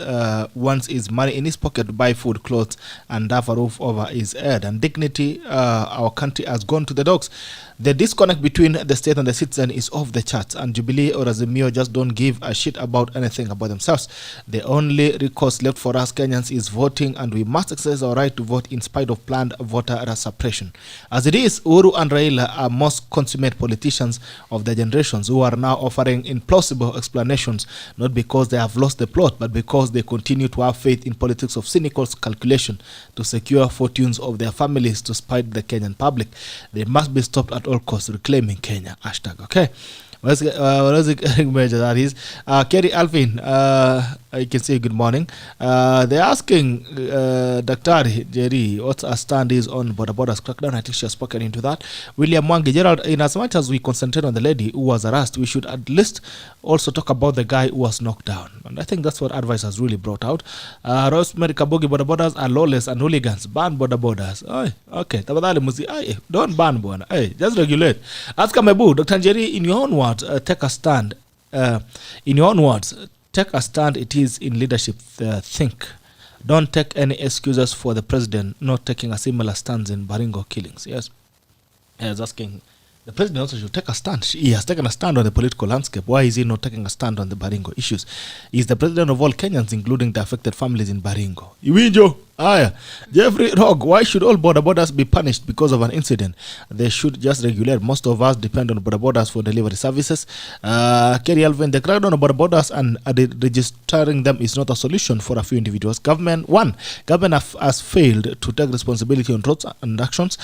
wants is money in his pocket to buy food, clothes, and have a roof over his head. And dignity, our country has gone to the dogs. The disconnect between the state and the citizen is off the charts, and Jubilee or Azimio just don't give a shit about anything about themselves. The only recourse left for us Kenyans is voting, and we must must exercise our right to vote in spite of planned voter suppression. As it is, Uhuru and Raila are most consummate politicians of their generations who are now offering implausible explanations, not because they have lost the plot, but because they continue to have faith in politics of cynical calculation to secure fortunes of their families to spite the Kenyan public. They must be stopped at all costs. Reclaiming Kenya. Hashtag. Okay. What is that is Kerry Alvin, I can say good morning. They're asking Dr. Njeri what our stand is on border borders crackdown. I think she has spoken into that. William Mwangi, Gerald, in as much as we concentrate on the lady who was arrested, we should at least also talk about the guy who was knocked down. And I think that's what advice has really brought out. Rosemary Kabogi, border borders are lawless and hooligans. Ban border borders. Okay, don't ban one. Just regulate. Ask Mebu, Dr. Anjeri, in your own words, take a stand. In your own words, take a stand. It is in leadership. Think. Don't take any excuses for the president not taking a similar stance in Baringo killings. Yes. I was asking, the president also should take a stand. He has taken a stand on the political landscape. Why is he not taking a stand on the Baringo issues? He's the president of all Kenyans, including the affected families in Baringo. Iwijo. Jeffrey Rog, why should all border borders be punished because of an incident? They should just regulate. Most of us depend on border borders for delivery services. Kerry Alvin, the crackdown on border borders and registering them is not a solution for a few individuals. Government has failed to take responsibility on roads and actions.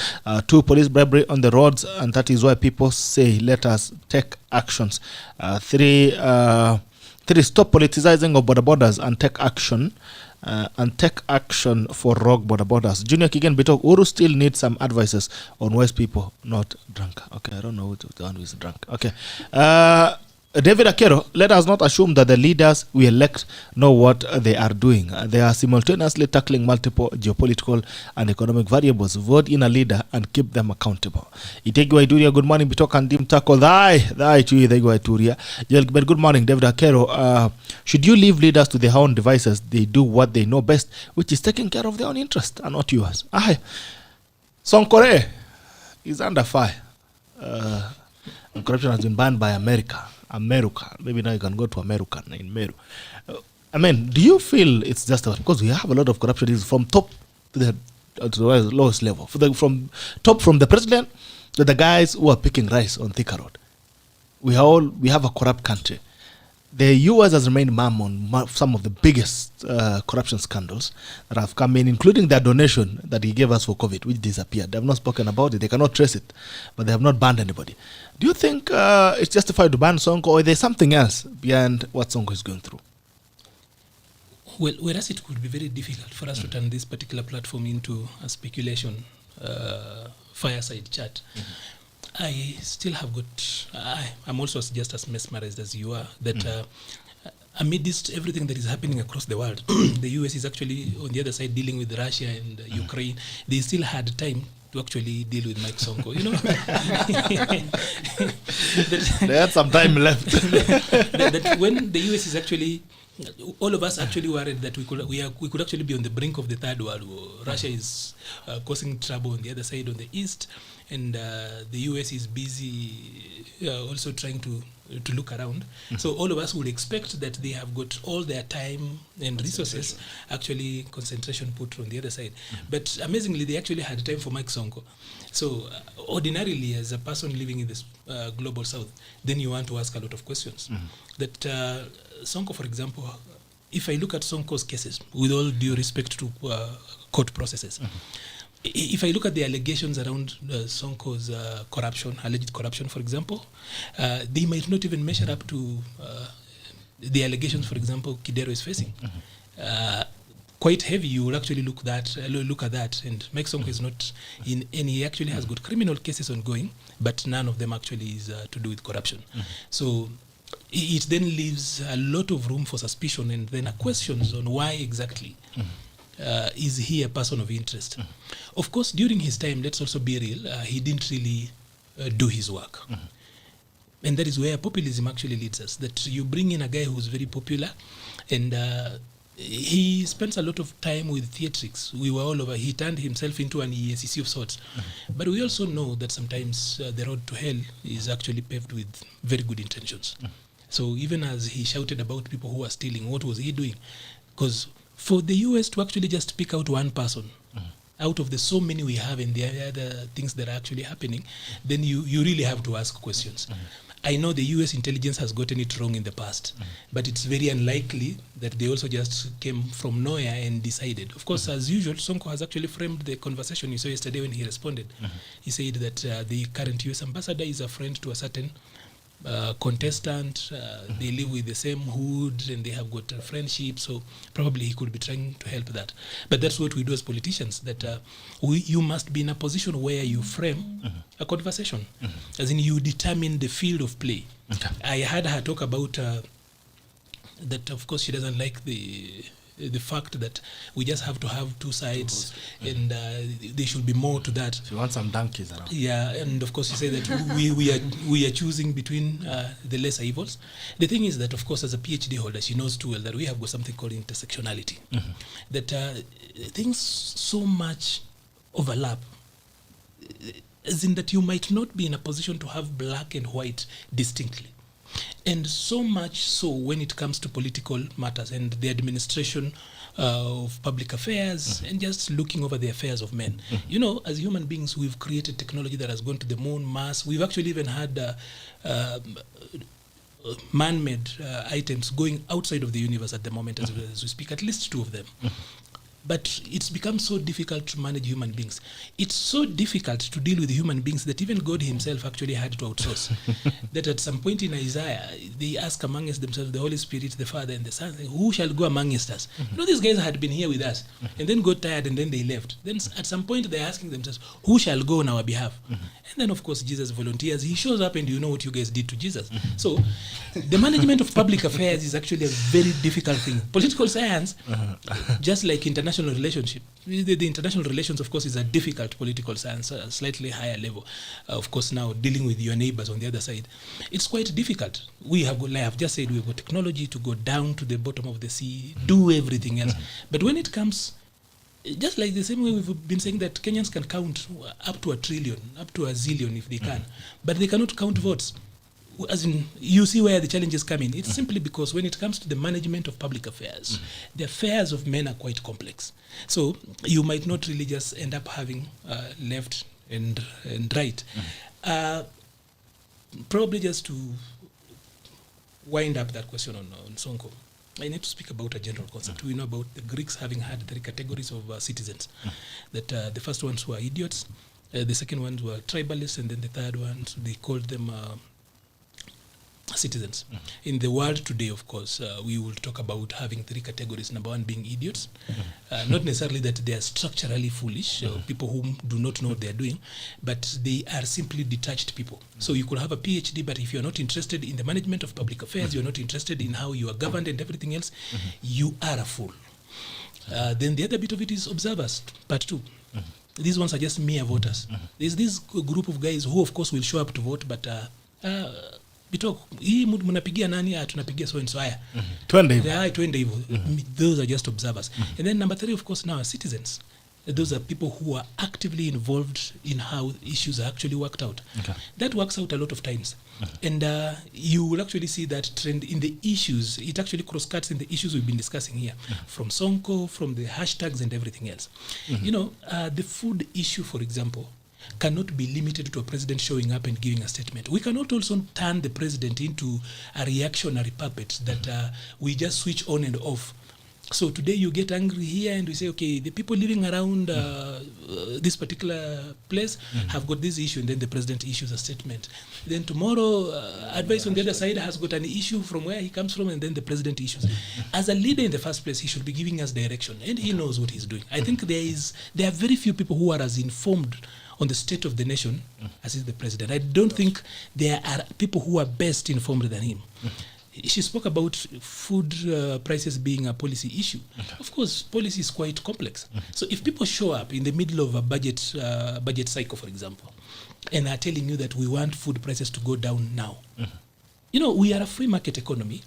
2, police bribery on the roads, and that is why people say let us take actions. 3, stop politicizing of border borders and take action. For rogue border borders. Junior Kigen Bitok, Uru still needs some advices on West people not drunk. Okay, I don't know the one who is drunk. Okay. David Akero, let us not assume that the leaders we elect know what they are doing. They are simultaneously tackling multiple geopolitical and economic variables. Vote in a leader and keep them accountable. Itego Iduria, good morning. Bitok and Dim Tackle. Good morning, David Akero. Should you leave leaders to their own devices? They do what they know best, which is taking care of their own interest and not yours. Sonko is under fire. And corruption has been banned by America. Maybe now you can go to America in Meru. Do you feel it's just because we have a lot of corruption is from top to the lowest level, from the president to the guys who are picking rice on THIKA road. We have a corrupt country. The US has remained mum on some of the biggest corruption scandals that have come in, including their donation that he gave us for COVID, which disappeared. They have not spoken about it. They cannot trace it, but they have not banned anybody. Do you think it's justified to ban Sonko, or there's something else beyond what Sonko is going through? Well, whereas it could be very difficult for us to turn this particular platform into a speculation fireside chat, I still have got, I'm also just as mesmerized as you are, that amidst everything that is happening across the world, the US is actually on the other side dealing with Russia and Ukraine. They still had time to actually deal with Mike Sonko, They had some time left. that when the US is actually, all of us actually worried that we could actually be on the brink of the third world war. Russia is causing trouble on the other side, on the east, and the US is busy also trying to look around. So all of us would expect that they have got all their time and resources, actually concentration put on the other side. But amazingly, they actually had time for Mike Sonko. So ordinarily, as a person living in this global south, then you want to ask a lot of questions. That Sonko, for example, if I look at Sonko's cases, with all due respect to court processes, if I look at the allegations around Sonko's alleged corruption, for example, they might not even measure up to the allegations, for example, Kidero is facing. Quite heavy. You will actually look at that, and Mike Sonko is not in any. He actually has got criminal cases ongoing, but none of them actually is to do with corruption. So it then leaves a lot of room for suspicion, and then questions on why exactly is he a person of interest. Of course, during his time, let's also be real, he didn't really do his work. And that is where populism actually leads us, that you bring in a guy who's very popular, and he spends a lot of time with theatrics. We were all over. He turned himself into an EACC of sorts. But we also know that sometimes the road to hell is actually paved with very good intentions. So even as he shouted about people who are stealing, what was he doing? Because for the US to actually just pick out one person out of the so many we have and the other things that are actually happening, then you really have to ask questions. I know the US intelligence has gotten it wrong in the past, but it's very unlikely that they also just came from nowhere and decided. Of course, as usual, Sonko has actually framed the conversation you saw yesterday when he responded. He said that the current US ambassador is a friend to a certain contestant. They live with the same hood and they have got a friendship, so probably he could be trying to help that. But that's what we do as politicians, that you must be in a position where you frame a conversation, as in you determine the field of play. I had her talk about that of course she doesn't like the fact that we just have to have two sides, and there should be more to that. She wants some donkeys around. Yeah, and of course you say that we are choosing between the lesser evils. The thing is that, of course, as a PhD holder, she knows too well that we have got something called intersectionality. That things so much overlap, as in that you might not be in a position to have black and white distinctly. And so much so when it comes to political matters and the administration of public affairs and just looking over the affairs of men. You know, as human beings, we've created technology that has gone to the moon, Mars. We've actually even had man-made items going outside of the universe at the moment as we speak, at least 2 of them. But it's become so difficult to manage human beings. It's so difficult to deal with human beings that even God himself actually had to outsource. That at some point in Isaiah, they ask amongst themselves, the Holy Spirit, the Father, and the Son, who shall go amongst us? You know, these guys had been here with us, and then got tired, and then they left. Then at some point, they're asking themselves, who shall go on our behalf? And then, of course, Jesus volunteers. He shows up, and you know what you guys did to Jesus. So the management of public affairs is actually a very difficult thing. Political science, just like international relationship, the international relations, of course, is a difficult political science, a slightly higher level. Of course, now dealing with your neighbors on the other side, it's quite difficult. We have got, like I've just said, we've got technology to go down to the bottom of the sea, do everything else. But when it comes, just like the same way we've been saying that Kenyans can count up to 1 trillion, up to 1 zillion if they can, but they cannot count votes. As in, you see where the challenges come in. It's simply because when it comes to the management of public affairs, the affairs of men are quite complex. So you might not really just end up having left and right. Probably just to wind up that question on Sonko, I need to speak about a general concept. We know about the Greeks having had 3 categories of citizens. That the first ones were idiots, the second ones were tribalists, and then the third ones, they called them citizens. In the world today, of course, we will talk about having 3 categories. Number 1 being idiots. Not necessarily that they are structurally foolish, people who do not know what they are doing, but they are simply detached people. So you could have a PhD, but if you're not interested in the management of public affairs, you're not interested in how you are governed and everything else, you are a fool. Then the other bit of it is observers, part 2. These ones are just mere voters. There's this group of guys who, of course, will show up to vote, but hii mnapigia nani? Tunapigia so and so. Haya, twende hivyo. Those are just observers. And then number 3, of course, now are citizens. Those are people who are actively involved in how issues are actually worked out. That works out a lot of times. And you will actually see that trend in the issues. It actually cross-cuts in the issues we've been discussing here, from Sonko, from the hashtags and everything else. You know, the food issue, for example, cannot be limited to a president showing up and giving a statement. We cannot also turn the president into a reactionary puppet that we just switch on and off. So today you get angry here and we say, okay, the people living around this particular place have got this issue, and then the president issues a statement. Then tomorrow, advice on the other side has got an issue from where he comes from, and then the president issues. As a leader in the first place, he should be giving us direction, and he knows what he's doing. I think there are very few people who are as informed on the state of the nation as is the president. I don't think there are people who are best informed than him. She spoke about food prices being a policy issue. Of course, policy is quite complex. So if people show up in the middle of a budget cycle, for example, and are telling you that we want food prices to go down now, you know, we are a free market economy,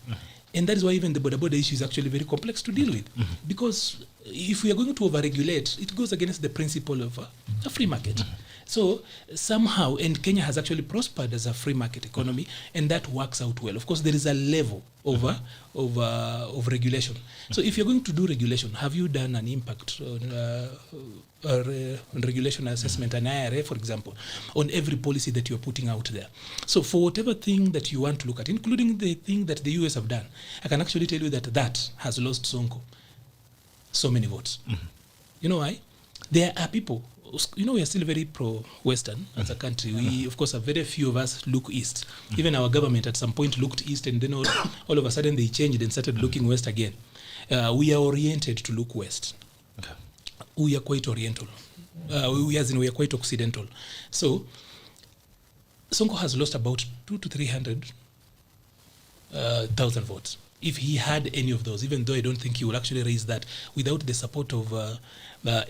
and that is why even the border issue is actually very complex to deal with. Because if we are going to overregulate, it goes against the principle of a free market. So somehow, and Kenya has actually prospered as a free market economy, and that works out well. Of course, there is a level of regulation. So if you're going to do regulation, have you done an impact on regulation assessment, an IRA, for example, on every policy that you're putting out there? So for whatever thing that you want to look at, including the thing that the US have done, I can actually tell you that has lost Sonko so many votes. You know why? There are people, we are still very pro-Western as a country. We, of course, very few of us look east. Even our government at some point looked east, and then all of a sudden they changed and started looking west again. We are oriented to look west. Okay. We are quite oriental. We are quite occidental. So Sonko has lost about 200,000 to 300,000 votes. If he had any of those, even though I don't think he will actually raise that without the support of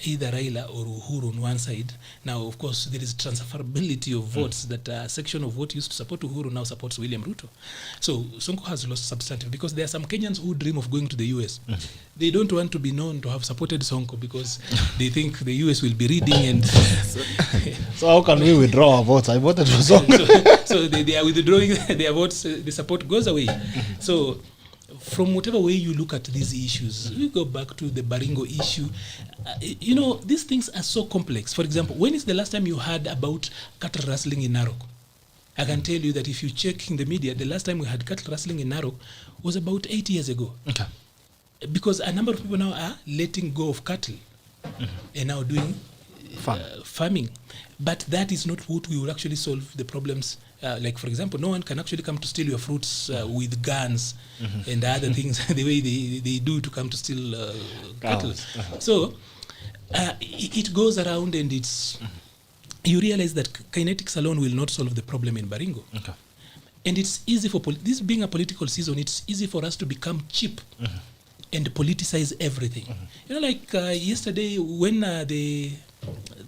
either Raila or Uhuru on one side. Now, of course, there is transferability of votes that a section of what used to support Uhuru now supports William Ruto. So Sonko has lost substantive because there are some Kenyans who dream of going to the US. They don't want to be known to have supported Sonko because they think the US will be reading and... So how can we withdraw our votes? I voted for Sonko. So they are withdrawing their votes, the support goes away. So from whatever way you look at these issues, we go back to the Baringo issue. These things are so complex. For example, when is the last time you heard about cattle rustling in Narok? I can tell you that if you check in the media, the last time we had cattle rustling in Narok was about 8 years ago. Okay. Because a number of people now are letting go of cattle and now doing farming. But that is not what we will actually solve the problems. Like, for example, no one can actually come to steal your fruits with guns and other things, the way they do to come to steal cattle. So it goes around, and you realize that kinetics alone will not solve the problem in Baringo. Okay. And it's easy for this being a political season, it's easy for us to become cheap and politicize everything. Like yesterday when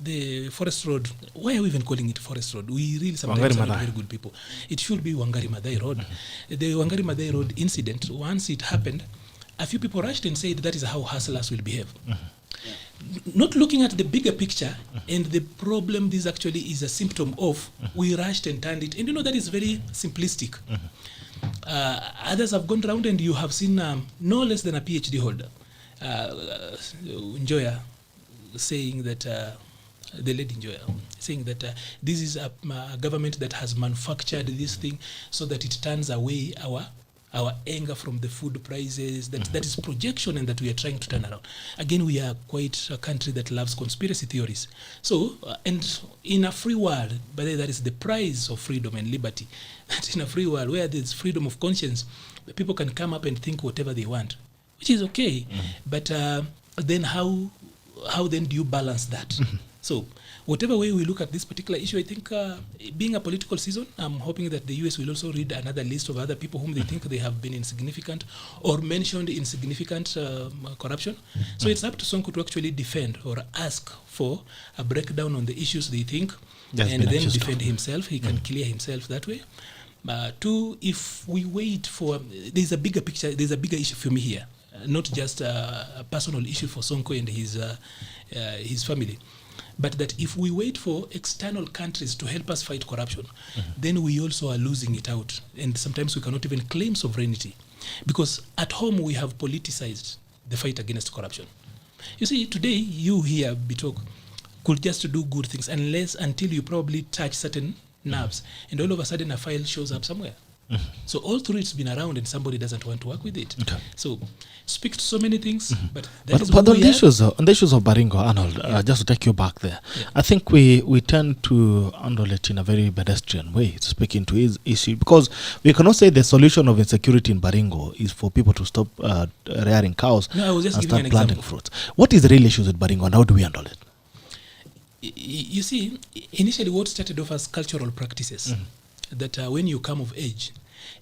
the forest road, why are we even calling it forest road? We really sometimes are not very good people. It should be Wangari Maathai Road. The Wangari Maathai Road incident, once it happened, a few people rushed and said that is how hustlers will behave. Not looking at the bigger picture and the problem this actually is a symptom of, we rushed and turned it. And that is very simplistic. Others have gone around, and you have seen no less than a PhD holder, Njoya, saying that the lady Njoya saying that this is a government that has manufactured this thing so that it turns away our anger from the food prices, that is projection, and that we are trying to turn around. Again, we are quite a country that loves conspiracy theories. So, and in a free world, but that is the price of freedom and liberty, that in a free world where there's freedom of conscience, people can come up and think whatever they want, which is okay. But then how then do you balance that? So whatever way we look at this particular issue, I think being a political season, I'm hoping that the US will also read another list of other people whom they think they have been insignificant or mentioned insignificant corruption. So it's up to Sonko to actually defend or ask for a breakdown on the issues they think, and then defend himself. He can clear himself that way. Two, if we wait for, there's a bigger picture, there's a bigger issue for me here. Not just a personal issue for Sonko and his family, but that if we wait for external countries to help us fight corruption, then we also are losing it out. And sometimes we cannot even claim sovereignty, because at home we have politicized the fight against corruption. You see, today you here, Bitok, could just do good things until you probably touch certain nerves, and all of a sudden a file shows up somewhere. So all through it's been around, and somebody doesn't want to work with it. Okay. So speak to so many things, but on the issues of Baringo, Arnold, just to take you back there, I think we tend to handle it in a very pedestrian way, speaking to his issue, because we cannot say the solution of insecurity in Baringo is for people to stop rearing cows and start planting fruits. What is the real issue with Baringo, and how do we handle it? You see, initially what started off as cultural practices, that when you come of age,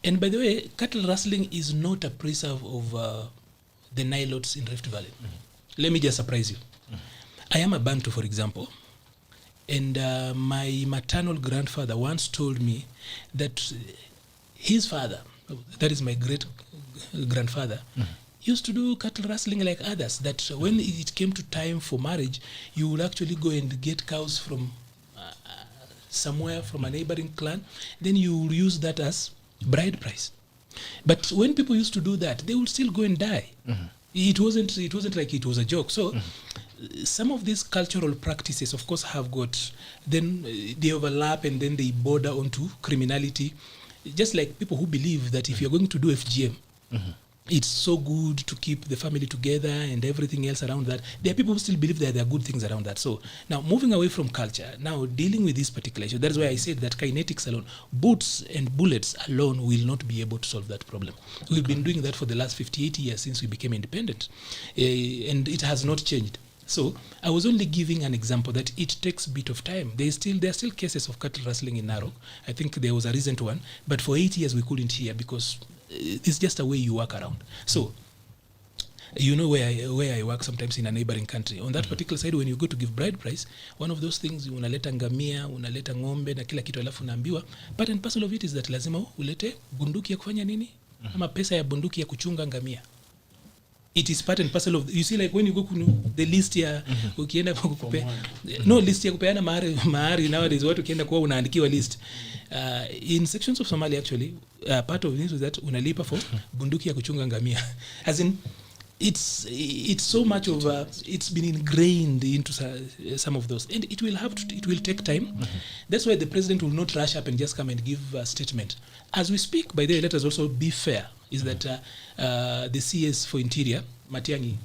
and by the way, cattle rustling is not a preserve of the Nilotes in Rift Valley. Let me just surprise you. I am a Bantu, for example, and my maternal grandfather once told me that his father, that is my great grandfather, used to do cattle rustling like others, that when it came to time for marriage, you would actually go and get cows from somewhere from a neighboring clan, then you will use that as bride price. But when people used to do that, they would still go and die. It wasn't like it was a joke. So some of these cultural practices, of course, have got, then they overlap and then they border onto criminality. Just like people who believe that if you're going to do FGM, it's so good to keep the family together and everything else around that. There are people who still believe that there are good things around that. So now moving away from culture, now dealing with this particular issue, that's why I said that kinetics alone, boots and bullets alone will not be able to solve that problem. We've been doing that for the last 58 years since we became independent, and it has not changed. So I was only giving an example that it takes a bit of time. There are still cases of cattle rustling in Narok. I think there was a recent one, but for 8 years we couldn't hear because it's just a way you work around. So you know where I work sometimes in a neighboring country. On that particular side, when you go to give bride price, one of those things, unaleta ngamia, unaleta ng'ombe na kila kitu, alafu unaambiwa part and parcel of it is that lazima ulete bunduki ya kufanya nini, ama pesa ya bunduki ya kuchunga ngamia. It is part and parcel of, you see, like when you go to the list ya ukienda kukupe, no list ya kupeana mahari nowadays watu ukienda kuwa unaandikiwa list. In sections of Somalia actually, part of this is that unalipa for bunduki ya kuchunga ngamia. As in, it's so much of it's been ingrained into some of those, and it will take time. That's why the president will not rush up and just come and give a statement. As we speak, by the way, let us also be fair, is that the CS for Interior, Matiang'i,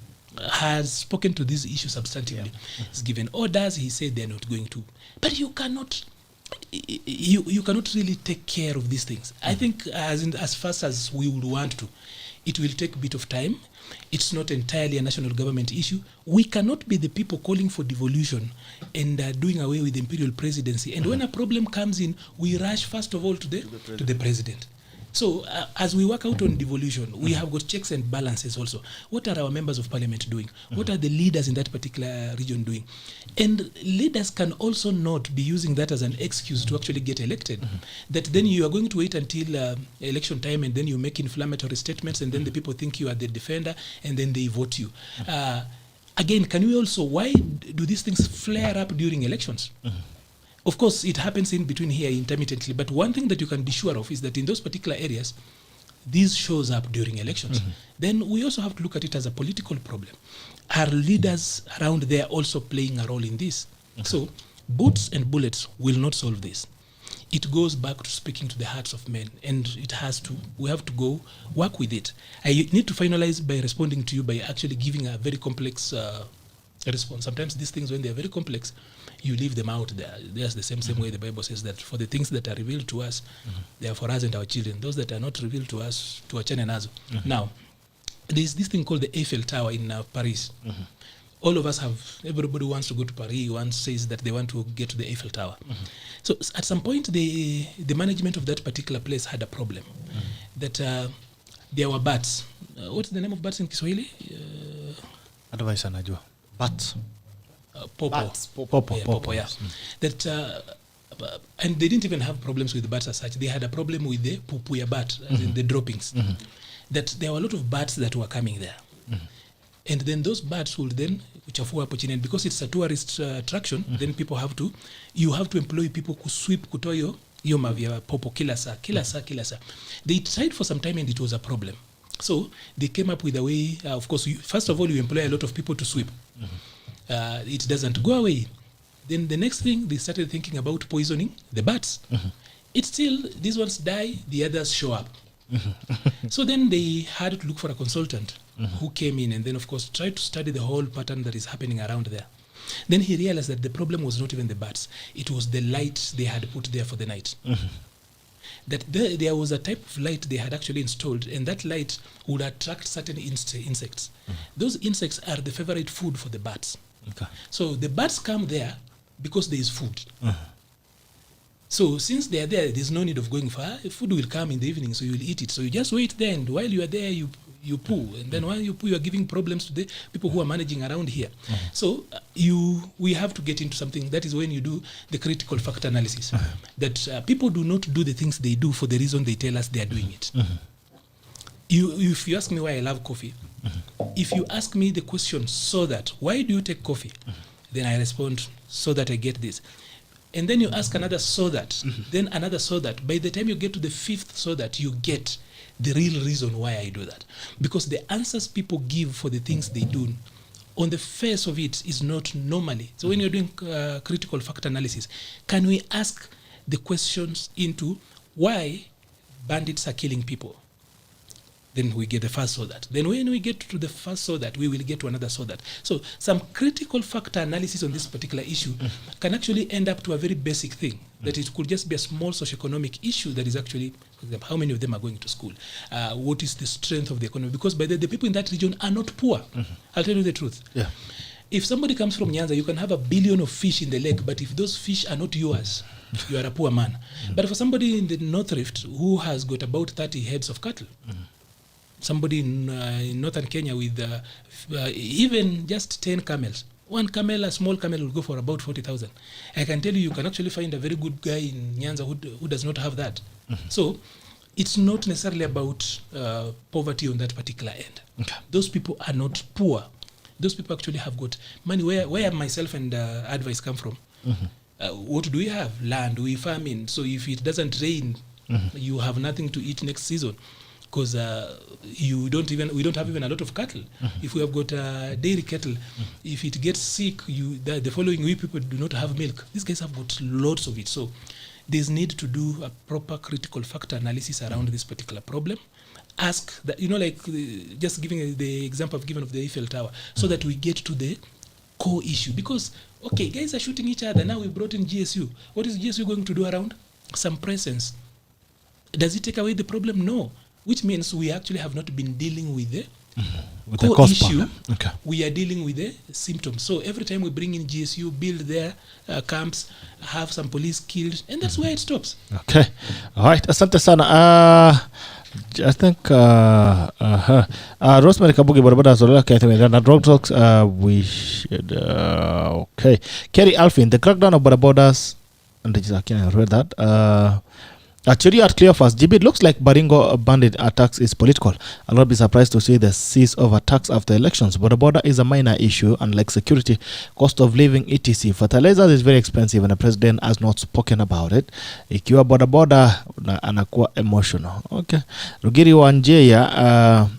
has spoken to this issue substantively. He's given orders. He said they're not going to, but you cannot really take care of these things. I think as fast as we would want to, it will take a bit of time. It's not entirely a national government issue. We cannot be the people calling for devolution and doing away with the imperial presidency. And when a problem comes in, we rush first of all to the president. So as we work out on devolution, we have got checks and balances also. What are our members of parliament doing? What are the leaders in that particular region doing? And leaders can also not be using that as an excuse to actually get elected. That then you are going to wait until election time and then you make inflammatory statements and then the people think you are the defender and then they vote you. Again, can we also, why do these things flare up during elections? Of course, it happens in between here intermittently, but one thing that you can be sure of is that in those particular areas, this shows up during elections. Then we also have to look at it as a political problem. Are leaders around there also playing a role in this? So boots and bullets will not solve this. It goes back to speaking to the hearts of men, and we have to go work with it. I need to finalize by responding to you by actually giving a very complex response. Sometimes these things, when they're very complex, you leave them out there. There's the same way the Bible says that for the things that are revealed to us, they are for us and our children. Those that are not revealed to us, to achane nazo. Now, there's this thing called the Eiffel Tower in Paris. All of us everybody wants to go to Paris, one says that they want to get to the Eiffel Tower. So at some point, the management of that particular place had a problem. That there were bats. What's the name of bats in Kiswahili? Otherwise, anajua. Bats. Popo, yeah. That and they didn't even have problems with the bats as such. They had a problem with the pupuya bat, as in the droppings. That there were a lot of bats that were coming there, and then those bats would then kuchafua hapo chini, and because it's a tourist attraction, then you have to employ people who sweep kutoa hiyo mavia popo kila saa. They tried for some time and it was a problem. So they came up with a way. Of course, first of all, you employ a lot of people to sweep. It doesn't go away. Then the next thing, they started thinking about poisoning the bats. It's still, these ones die, the others show up. So then they had to look for a consultant who came in and then, of course, tried to study the whole pattern that is happening around there. Then he realized that the problem was not even the bats. It was the light they had put there for the night. That there was a type of light they had actually installed, and that light would attract certain insects. Those insects are the favorite food for the bats. Okay. So the bats come there because there is food. So since they are there, there's no need of going far. Food will come in the evening, so you will eat it. So you just wait there, and while you are there, you poo. And then while you poo, you are giving problems to the people who are managing around here. So we have to get into something. That is when you do the critical factor analysis. That people do not do the things they do for the reason they tell us they are doing it. If you ask me why I love coffee, if you ask me the question, so that, why do you take coffee? Then I respond, so that I get this. and then you ask another so that, then another so that. By the time you get to the fifth so that, you get the real reason why I do that. Because the answers people give for the things they do, on the face of it, is not normally. So when you're doing critical factor analysis, can we ask the questions into why bandits are killing people? Then we get the first so that. Then when we get to the first so that, we will get to another so that. So some critical factor analysis on this particular issue can actually end up to a very basic thing, that it could just be a small socioeconomic issue that is actually, for example, how many of them are going to school? What is the strength of the economy? Because by the people in that region are not poor. I'll tell you the truth. Yeah. If somebody comes from Nyanza, you can have 1 billion of fish in the lake, but if those fish are not yours, you are a poor man. But for somebody in the North Rift who has got about 30 heads of cattle, somebody in northern Kenya with even just 10 camels. One camel, a small camel, will go for about 40,000. I can tell you can actually find a very good guy in Nyanza who does not have that. So it's not necessarily about poverty on that particular end. Okay. Those people are not poor. Those people actually have got money. Where myself and advice come from? What do we have? Land. We farm in. So if it doesn't rain, you have nothing to eat next season. Because we don't have even a lot of cattle. If we have got dairy cattle, if it gets sick, the following week people do not have milk. These guys have got lots of it. So there's need to do a proper critical factor analysis around this particular problem. Ask that, just giving the example I've given of the Eiffel Tower, so that we get to the core issue. Because, okay, guys are shooting each other. Now we brought in GSU. What is GSU going to do around? Some presence. Does it take away the problem? No. Which means we actually have not been dealing with the core issue. Okay. We are dealing with the symptoms. So every time we bring in GSU, build their camps, have some police killed, and that's where it stops. Okay. All right. Asante sana. I think Rosemary Kabugi Barabada Zola Kathy Drug Talks. We should okay. Kerry Alfin, the crackdown of Barabodas, and I read that. Actually, at clear fast, GB, it looks like Baringo bandit attacks is political. I'll not be surprised to see the cease of attacks after elections. But the border is a minor issue, unlike security, cost of living, etc. Fertilizer is very expensive, and the president has not spoken about it. Ikiwa border anakuwa emotional. Okay. Rugiri Wanjeya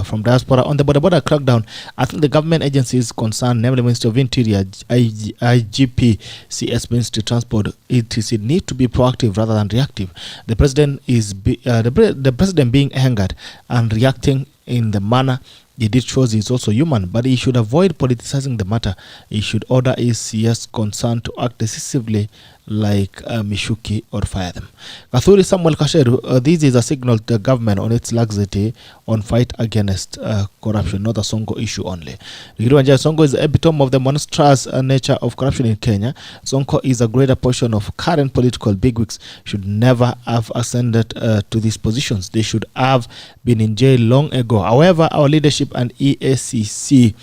from diaspora on the border crackdown. I think the government agencies concerned, namely Ministry of Interior, IGP, CS, Ministry of Transport, etc., need to be proactive rather than reactive. The president is the president being angered and reacting in the manner he did shows he's also human, but he should avoid politicizing the matter. He should order his CS concerned to act decisively like Mishuki or fire them. Gathuri Samuel Kasheru, this is a signal to the government on its laxity on fight against corruption, not a Sonko issue only. Sonko is the epitome of the monstrous nature of corruption in Kenya. Sonko is a greater portion of current political bigwigs should never have ascended to these positions. They should have been in jail long ago. However, our leadership and EACC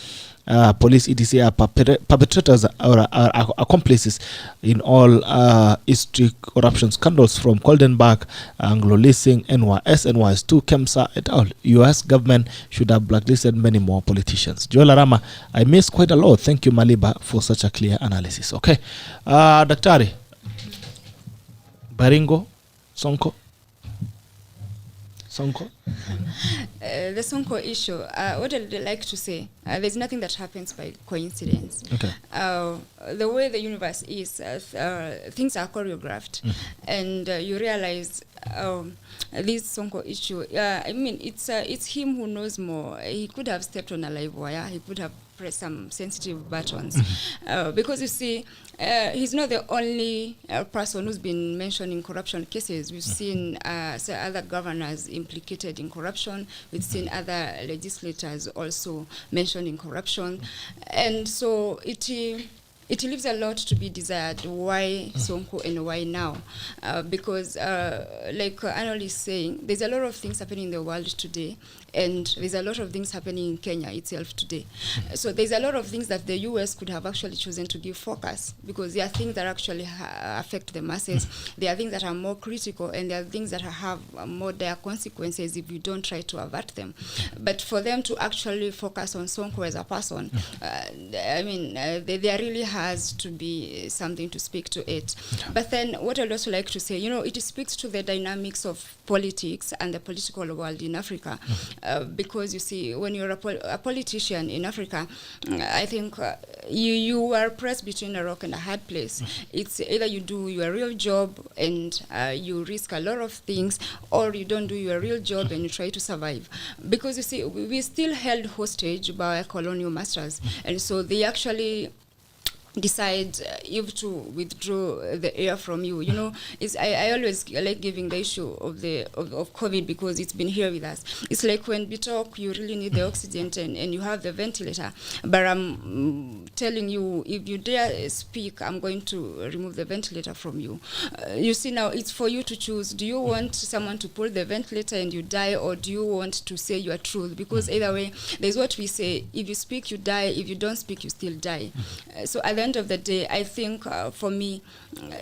police etc. are perpetrators or are accomplices in all history corruption scandals from Goldenberg, Anglo-Leasing, NYS, NYS2, KEMSA et al. US government should have blacklisted many more politicians. Joel Arama, I missed quite a lot. Thank you, Maliba, for such a clear analysis. Okay. Daktari, Baringo, Sonko. The Sonko issue, what I'd like to say, there's nothing that happens by coincidence. Okay. The way the universe is, things are choreographed, and you realize this Sonko issue, I mean, it's him who knows more. He could have stepped on a live wire. He could have pressed some sensitive buttons. Because you see, he's not the only person who's been mentioning corruption cases. We've seen other governors implicated in corruption. We've seen other legislators also mentioning corruption. And so it leaves a lot to be desired. Why Sonko and why now? Because like ARNOLD is saying, there's a lot of things happening in the world today, and there's a lot of things happening in Kenya itself today. So there's a lot of things that the US could have actually chosen to give focus, because there are things that actually affect the masses. There are things that are more critical, and there are things that have more dire consequences if you don't try to avert them. But for them to actually focus on Sonko as a person, I mean, they are really has to be something to speak to it. But then what I'd also like to say, it speaks to the dynamics of politics and the political world in Africa. Because you see, when you're a politician in Africa, I think you are pressed between a rock and a hard place. It's either you do your real job and you risk a lot of things, or you don't do your real job and you try to survive. Because you see, we still held hostage by colonial masters, and so they actually decide if to withdraw the air from you. I always like giving the issue of COVID, because it's been here with us. It's like when we talk, you really need the oxygen and you have the ventilator, but I'm telling you, if you dare speak, I'm going to remove the ventilator from you. You see, now it's for you to choose. Do you want someone to pull the ventilator and you die, or do you want to say your truth? Because either way, there's what we say: if you speak, you die; if you don't speak, you still die. So at the end of the day, I think for me,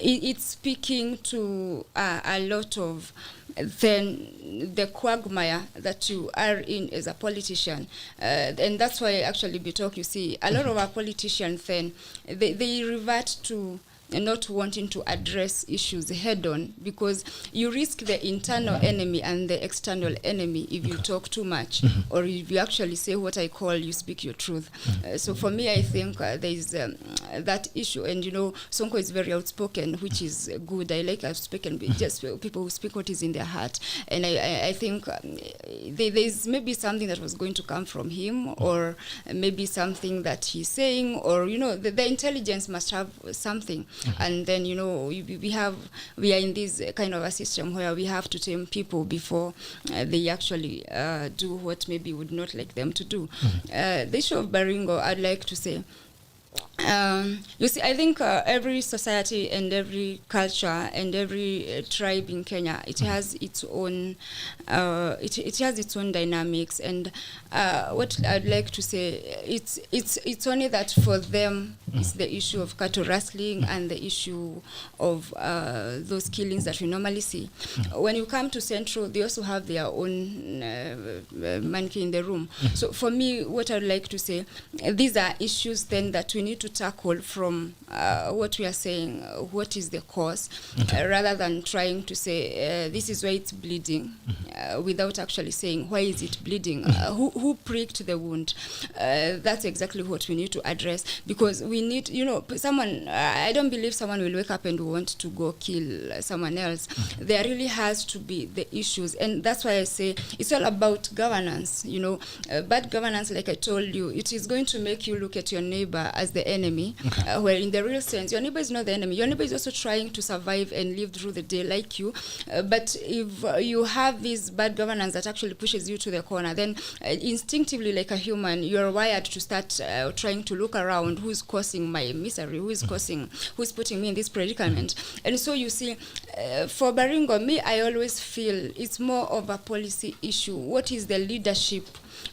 it's speaking to a lot of then the quagmire that you are in as a politician. And that's why actually Bitok, you see, a lot of our politicians then, they revert to not wanting to address issues head on, because you risk the internal enemy and the external enemy if you talk too much, or if you actually say what I call you speak your truth. So for me, I think there is that issue, and Sonko is very outspoken, which is good. I like outspoken, just people who speak what is in their heart, and I think there is maybe something that was going to come from him, or maybe something that he's saying, or the intelligence must have something. And then we are in this kind of a system where we have to tame people before they actually do what maybe would not like them to do. The issue of Baringo, I'd like to say, you see, I think every society and every culture and every tribe in Kenya, it has its own it has its own dynamics, and what I'd like to say, it's only that for them it's the issue of cattle rustling and the issue of those killings that we normally see. When you come to Central, they also have their own monkey in the room. So for me, what I'd like to say, these are issues then that we need to tackle from what we are saying, what is the cause, rather than trying to say this is why it's bleeding, without actually saying why is it bleeding, who pricked the wound. That's exactly what we need to address, because we need, someone, I don't believe someone will wake up and want to go kill someone else. There really has to be the issues, and that's why I say it's all about governance. Bad governance, like I told you, it is going to make you look at your neighbor as the enemy, where in the real sense, your neighbor is not the enemy. Your neighbor is also trying to survive and live through the day like you. But if you have this bad governance that actually pushes you to the corner, then instinctively, like a human, you're wired to start trying to look around who's causing my misery, who's putting me in this predicament. And so you see, for Baringo, me, I always feel it's more of a policy issue. What is the leadership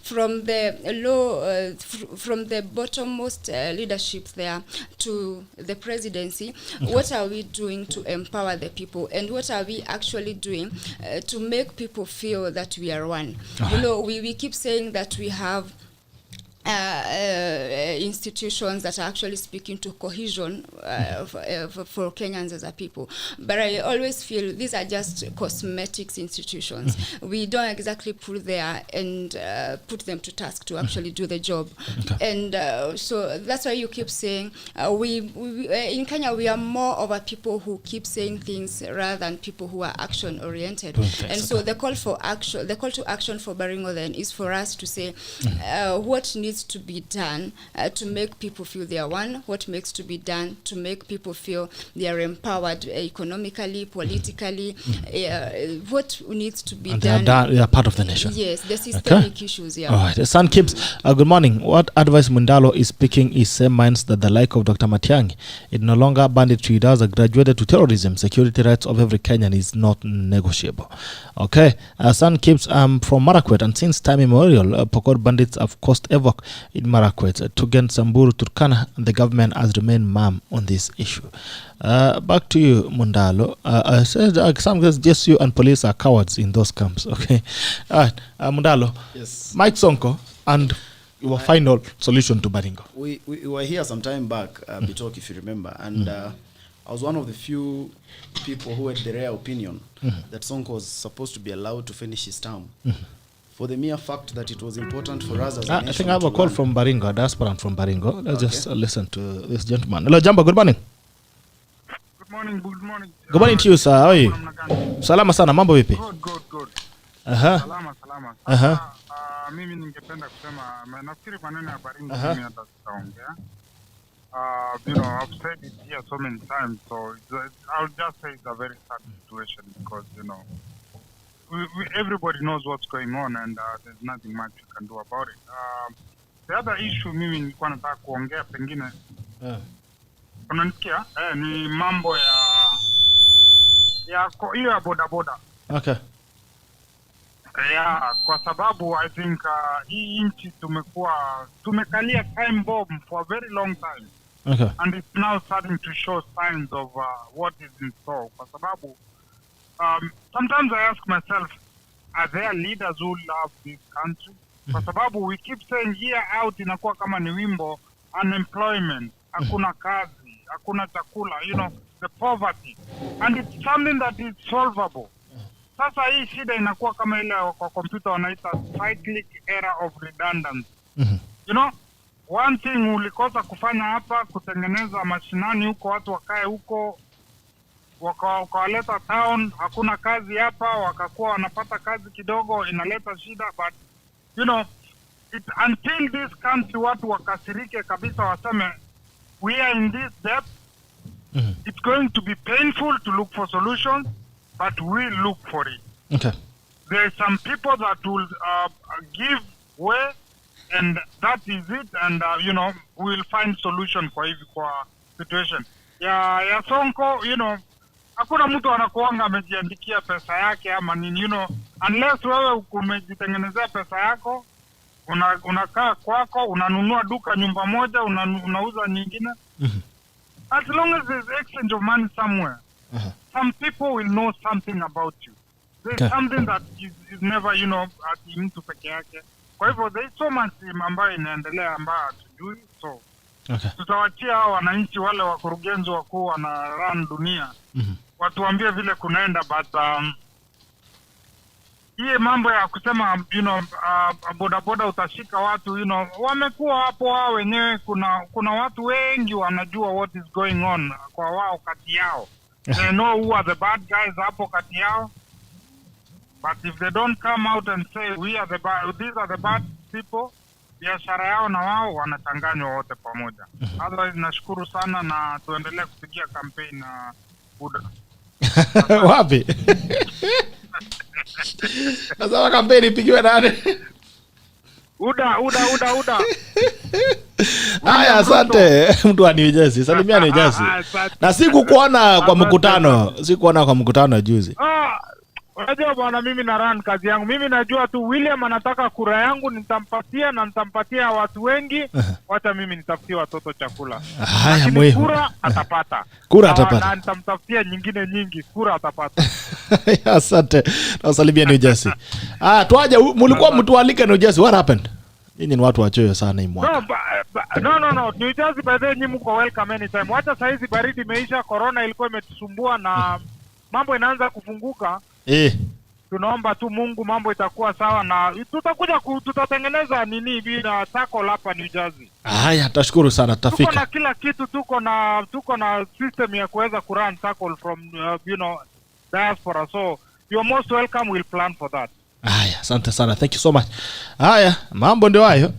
from the low, from the bottommost leadership there to the presidency? What are we doing to empower the people, and what are we actually doing to make people feel that we are one? We keep saying that we have institutions that are actually speaking to cohesion for Kenyans as a people. But I always feel these are just cosmetics institutions. We don't exactly put there and put them to task to actually do the job. And so that's why you keep saying, we in Kenya, we are more of a people who keep saying things rather than people who are action-oriented. And so the call for action, the call to action for Baringo then is for us to say what needs to be done to make people feel they are one, what makes to be done to make people feel they are empowered economically, politically, what needs to be done. They are part of the nation. Yes, the systemic issues. Yeah. All right. The Sun keeps. Good morning. What advice Mundalo is speaking is same minds that the like of Dr. Matiang'i. It no longer banditry. It has graduated to terrorism. Security rights of every Kenyan is not negotiable. Okay. Sun keeps from Marakwet, and since time immemorial, Pokot bandits have caused havoc in Marakwet, Tugen, Samburu, Turkana, and the government has remained mum on this issue. Back to you, Mundalo. Some guys, just you and police are cowards in those camps. Okay. All right. Mundalo. Yes. Mike Sonko and your final solution to Baringo? We were here some time back, Bitok, if you remember, and I was one of the few people who had the rare opinion that Sonko was supposed to be allowed to finish his term. For the mere fact that it was important for us as a nation. I think I have a call from Baringo, an aspirant from Baringo. Let's just listen to this gentleman. Hello, Jamba, good morning. Good morning, good morning. Good morning to you, sir. How are you? Salama sana, mambo vipi? Good. Salama. Mimi ningependa kusema, nafikiri maneno ya Baringo mimi hata sitaongea. You know, I've said it here so many times, so I'll just say it's a very sad situation because, you know, everybody knows what's going on and there's nothing much you can do about it. The other issue mimi nilikuwa nataka kuongea pengine unanisikia ni mambo ya boda. Okay. Yeah, kwa sababu I think hii nchi tumekalia time bomb for a very long time. Okay. And it's now starting to show signs of what is in store. Kwa sababu sometimes I ask myself, are there leaders who love this country? Kwa sababu we keep saying year out inakuwa kama ni wimbo, unemployment, hakuna kazi, hakuna chakula, you know, the poverty. And it's something that is solvable. Sasa hii shida inakuwa kama ile kwa computer wanaita cyclic era of redundancy. You know, one thing ulikosa kufanya hapa, kutengeneza mashinani huko, watu wakae huko, wakawaleta town, hakuna kazi hapa, wakakuwa wanapata kazi kidogo, inaleta shida. But you know, until this country watu wakasirike kabisa waseme we are in this debt, it's going to be painful to look for solutions, but we'll look for it. Okay. There are some people that will give way, and that is it, and you know, we'll find solution kwa situation. Ya Sonko, you know, hakuna mtu anakuanga amejiandikia pesa yake ama nini, you know, unless wewe umejitengenezea pesa yako, unakaa kwako, unanunua duka nyumba moja, unauza nyingine. As long as there's exchange of money somewhere, some people will know something about you. There's something that is never, you know, ati mtu peke yake. Kwa hivyo there's so much ambayo inaendelea ambayo hatujui, so tutawachia hao wananchi wale wakurugenzi wakuu wana run dunia watuambie vile kunaenda. But hii mambo ya kusema, you know, bodaboda utashika watu, you know, wamekuwa hapo wao wenyewe. Kuna watu wengi wanajua what is going on kwa wao kati yao. They know who are the bad guys hapo kati yao. But if they don't come out and say these are the bad people, biashara yao na wao wanachanganywa wote pamoja. Otherwise, nashukuru sana na tuendelee kupigia campaign na Buda. Wapi? Sasa campaign ipigiwe nani? Uda. Haya, asante mtu wa New Jersey. Salimia New Jersey. Na sikukuona kwa mkutano juzi. Unajua bwana, mimi na run kazi yangu. Mimi najua tu William anataka kura yangu, nitampatia watu wengi. Wacha mimi nitafutie watoto chakula. Haya, muhimu. Kura atapata. Na nitamtafutia nyingine nyingi, kura atapata. Asante. Nasalimia New Jersey. Tuaje, mlikuwa mtualike New Jersey, what happened? Nyinyi ni watu wachoyo sana hii mwaka. No. New Jersey by the way, nyinyi mko welcome anytime. Wacha saa hizi baridi imeisha, corona ilikuwa imetusumbua na mambo inaanza kufunguka. Tunaomba tu Mungu mambo itakuwa sawa na tutatengeneza nini hivi na tackle hapa New Jersey. Haya, tashukuru sana, tutafika. Tuko na kila kitu, tuko na system ya kuweza kurun tackle from you know, diaspora, so you're most welcome, we'll plan for that. Haya, asante sana, thank you so much. Haya, mambo ndio hayo.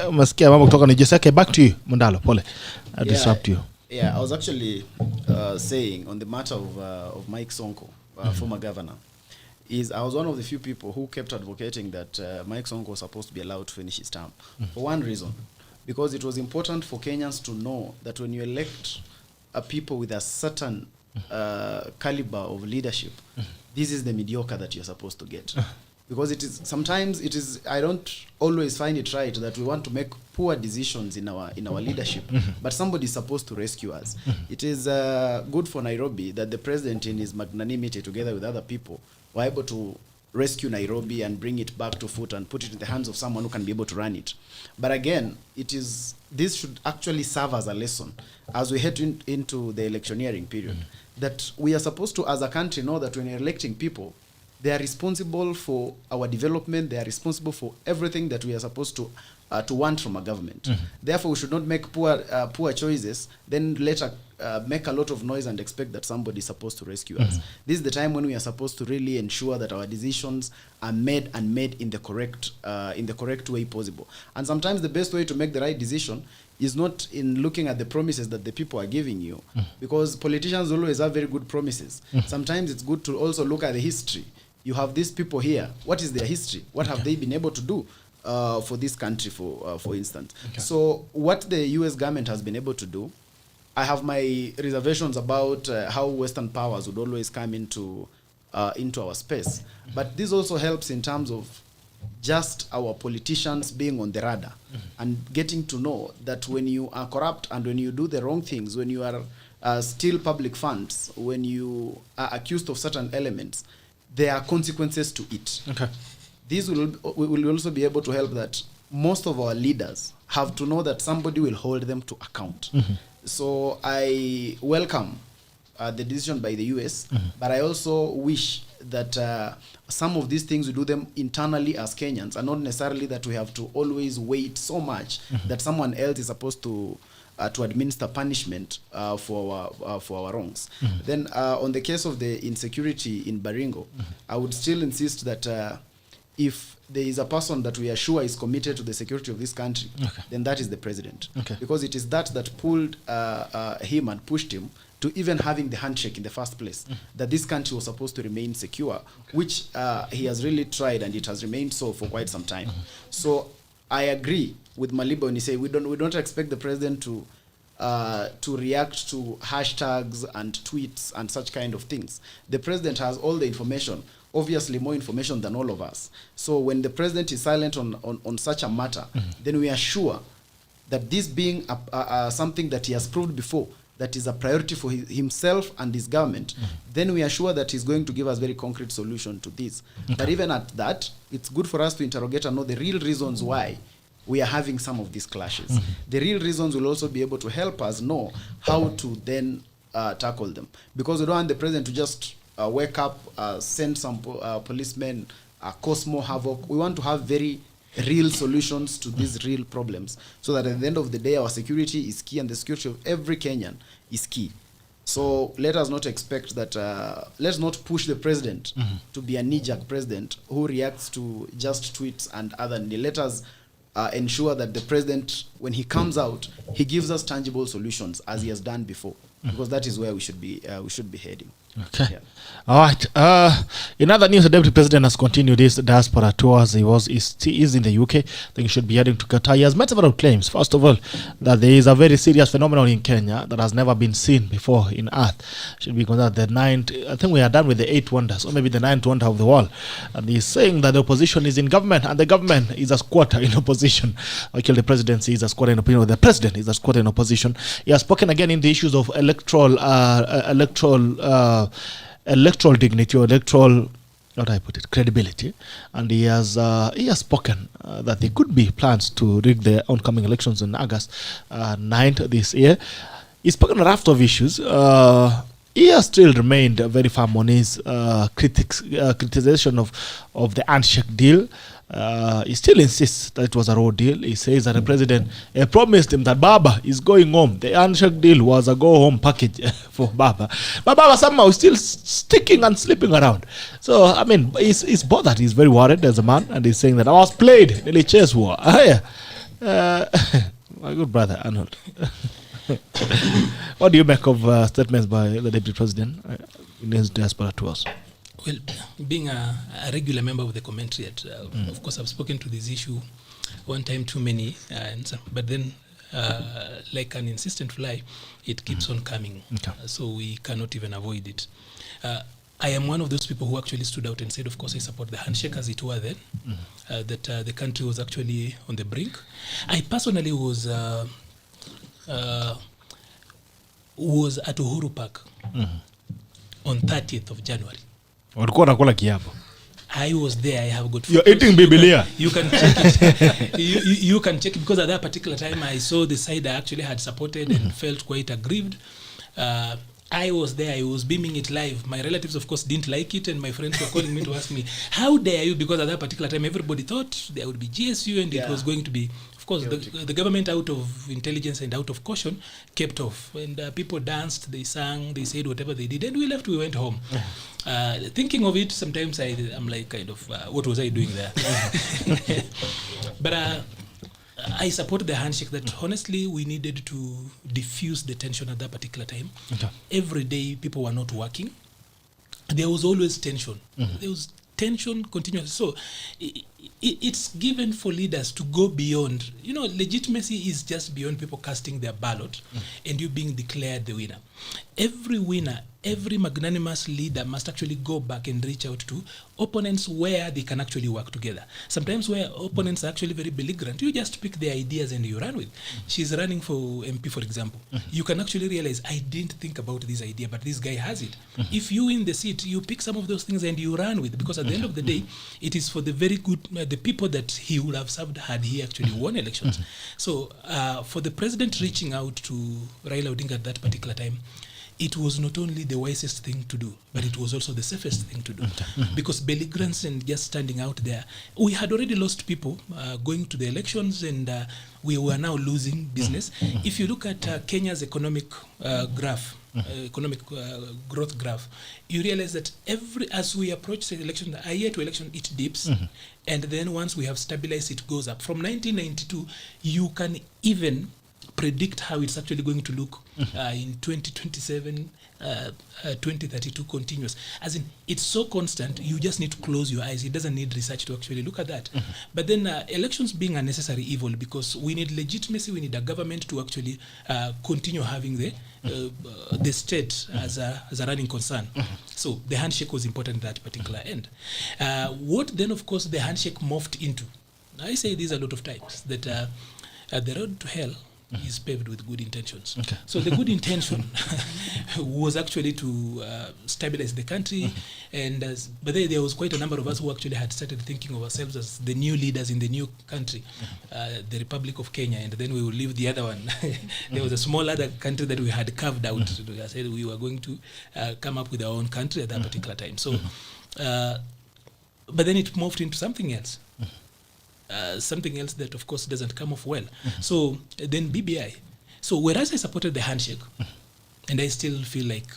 Umesikia mambo kutoka New Jersey. Okay, back to you Mundalo, pole. I disrupt you. Yeah, I was actually saying on the matter of Mike Sonko, former governor, I was one of the few people who kept advocating that Mike Sonko was supposed to be allowed to finish his term. For one reason, because it was important for Kenyans to know that when you elect a people with a certain caliber of leadership, this is the mediocre that you're supposed to get. Because sometimes I don't always find it right that we want to make poor decisions in our leadership, but somebody is supposed to rescue us. It is good for Nairobi that the president in his magnanimity together with other people were able to rescue Nairobi and bring it back to foot and put it in the hands of someone who can be able to run it. But again, this should actually serve as a lesson as we head into the electioneering period, that we are supposed to, as a country, know that when you're electing people, they are responsible for our development. They are responsible for everything that we are supposed to want from a government. Therefore, we should not make poor choices, then later make a lot of noise and expect that somebody is supposed to rescue us. This is the time when we are supposed to really ensure that our decisions are made in the correct way possible. And sometimes the best way to make the right decision is not in looking at the promises that the people are giving you, because politicians always have very good promises. Sometimes it's good to also look at the history. You have these people here. What is their history? What have they been able to do for this country, for instance? So what the US government has been able to do, I have my reservations about how Western powers would always come into our space. But this also helps in terms of just our politicians being on the radar and getting to know that when you are corrupt and when you do the wrong things, when you are steal public funds, when you are accused of certain elements, there are consequences to it. This will also be able to help that most of our leaders have to know that somebody will hold them to account. So I welcome the decision by the US, but I also wish that some of these things we do them internally as Kenyans, and not necessarily that we have to always wait so much that someone else is supposed to administer punishment for our wrongs. Then on the case of the insecurity in Baringo, I would still insist that if there is a person that we are sure is committed to the security of this country, then that is the president. Because it is that pulled him and pushed him to even having the handshake in the first place, that this country was supposed to remain secure, which he has really tried, and it has remained so for quite some time. So I agree with MALIBA when he say we don't expect the president to react to hashtags and tweets and such kind of things. The president has all the information, obviously more information than all of us. So when the president is silent on such a matter, then we are sure that this being something that he has proved before, that is a priority for himself and his government, then we are sure that he's going to give us very concrete solution to this. But even at that, it's good for us to interrogate and know the real reasons why we are having some of these clashes. The real reasons will also be able to help us know how to then tackle them. Because we don't want the president to just wake up, send some policemen, cause more havoc. We want to have very real solutions to these real problems, so that at the end of the day, our security is key and the security of every Kenyan is key. So let us not expect that, let's not push the president to be a knee-jerk president who reacts to just tweets and other. Let us ensure that the president, when he comes out, he gives us tangible solutions as he has done before, because that is where we should be heading. Okay. Yeah. All right. In other news, the Deputy President has continued his diaspora tours. He is in the UK. I think he should be heading to Qatar. He has made several claims. First of all, that there is a very serious phenomenon in Kenya that has never been seen before in Earth. Should be considered the ninth. I think we are done with the 8 wonders, or maybe the 9th wonder of the world. And he's saying that the opposition is in government, and the government is a squatter in opposition. Actually, the presidency is a squatter in opinion. The president is a squatter in opposition. He has spoken again in the issues of electoral dignity, or credibility, and he has spoken that there could be plans to rig the oncoming elections on August 9th this year. He's spoken a raft of issues. He has still remained very firm on his criticization of the handshake deal. He still insists that it was a raw deal. He says that the president promised him that Baba is going home. The handshake deal was a go-home package for Baba. But Baba somehow is still sticking and sleeping around. So, I mean, he's bothered. He's very worried as a man, and he's saying that I was played in the chess war. My good brother, Arnold. What do you make of statements by the Deputy President in his diaspora tours? Well, being a regular member of the commentariat, of course, I've spoken to this issue one time too many, but then, like an insistent fly, it keeps on coming. So we cannot even avoid it. I am one of those people who actually stood out and said, of course, I support the handshake as it were then, that the country was actually on the brink. I personally was at Uhuru Park on 30th of January. Walikuwa nakula kiapo. I was there. I have got. You're eating Jubilee. You can check it. you can check it, because at that particular time I saw the side I actually had supported and felt quite aggrieved. I was there. I was beaming it live. My relatives, of course, didn't like it, and my friends were calling me to ask me, "How dare you?" Because at that particular time, everybody thought there would be GSU, and it was going to be. Of course, the government, out of intelligence and out of caution, kept off. And people danced, they sang, they said whatever they did, and we left, we went home. Thinking of it, sometimes I'm like, kind of, what was I doing there? But I support the handshake that honestly we needed to diffuse the tension at that particular time. Every day people were not working. There was always tension. There was tension continuous. So it's given for leaders to go beyond. Legitimacy is just beyond people casting their ballot and you being declared the winner. Every winner, every magnanimous leader must actually go back and reach out to opponents where they can actually work together. Sometimes where opponents are actually very belligerent, you just pick their ideas and you run with. She's running for MP, for example. You can actually realize, I didn't think about this idea, but this guy has it. If you in the seat, you pick some of those things and you run with, because at the end of the day, it is for the very good, the people that he would have served had he actually won elections. So for the president reaching out to Raila Odinga at that particular time, it was not only the wisest thing to do, but it was also the safest thing to do. Because belligerence and just standing out there, we had already lost people going to the elections, and we were now losing business. If you look at Kenya's economic graph, economic growth graph, you realize that as we approach the election, a year to election, it dips. And then once we have stabilized, it goes up. From 1992, you can even predict how it's actually going to look in 2027, 2032 continuous. As in, it's so constant, you just need to close your eyes. It doesn't need research to actually look at that. But then elections being a necessary evil, because we need legitimacy, we need a government to actually continue having the state as a running concern. So the handshake was important at that particular end. What then, of course, the handshake morphed into, I say this a lot of times, that the road to hell is paved with good intentions. So the good intention was actually to stabilize the country, and but there was quite a number of us who actually had started thinking of ourselves as the new leaders in the new country, the Republic of Kenya, and then we will leave the other one. There was a small other country that we had carved out. I said we were going to come up with our own country at that particular time. So, but then it morphed into something else. Something else that, of course, doesn't come off well. So then BBI. So whereas I supported the handshake, and I still feel like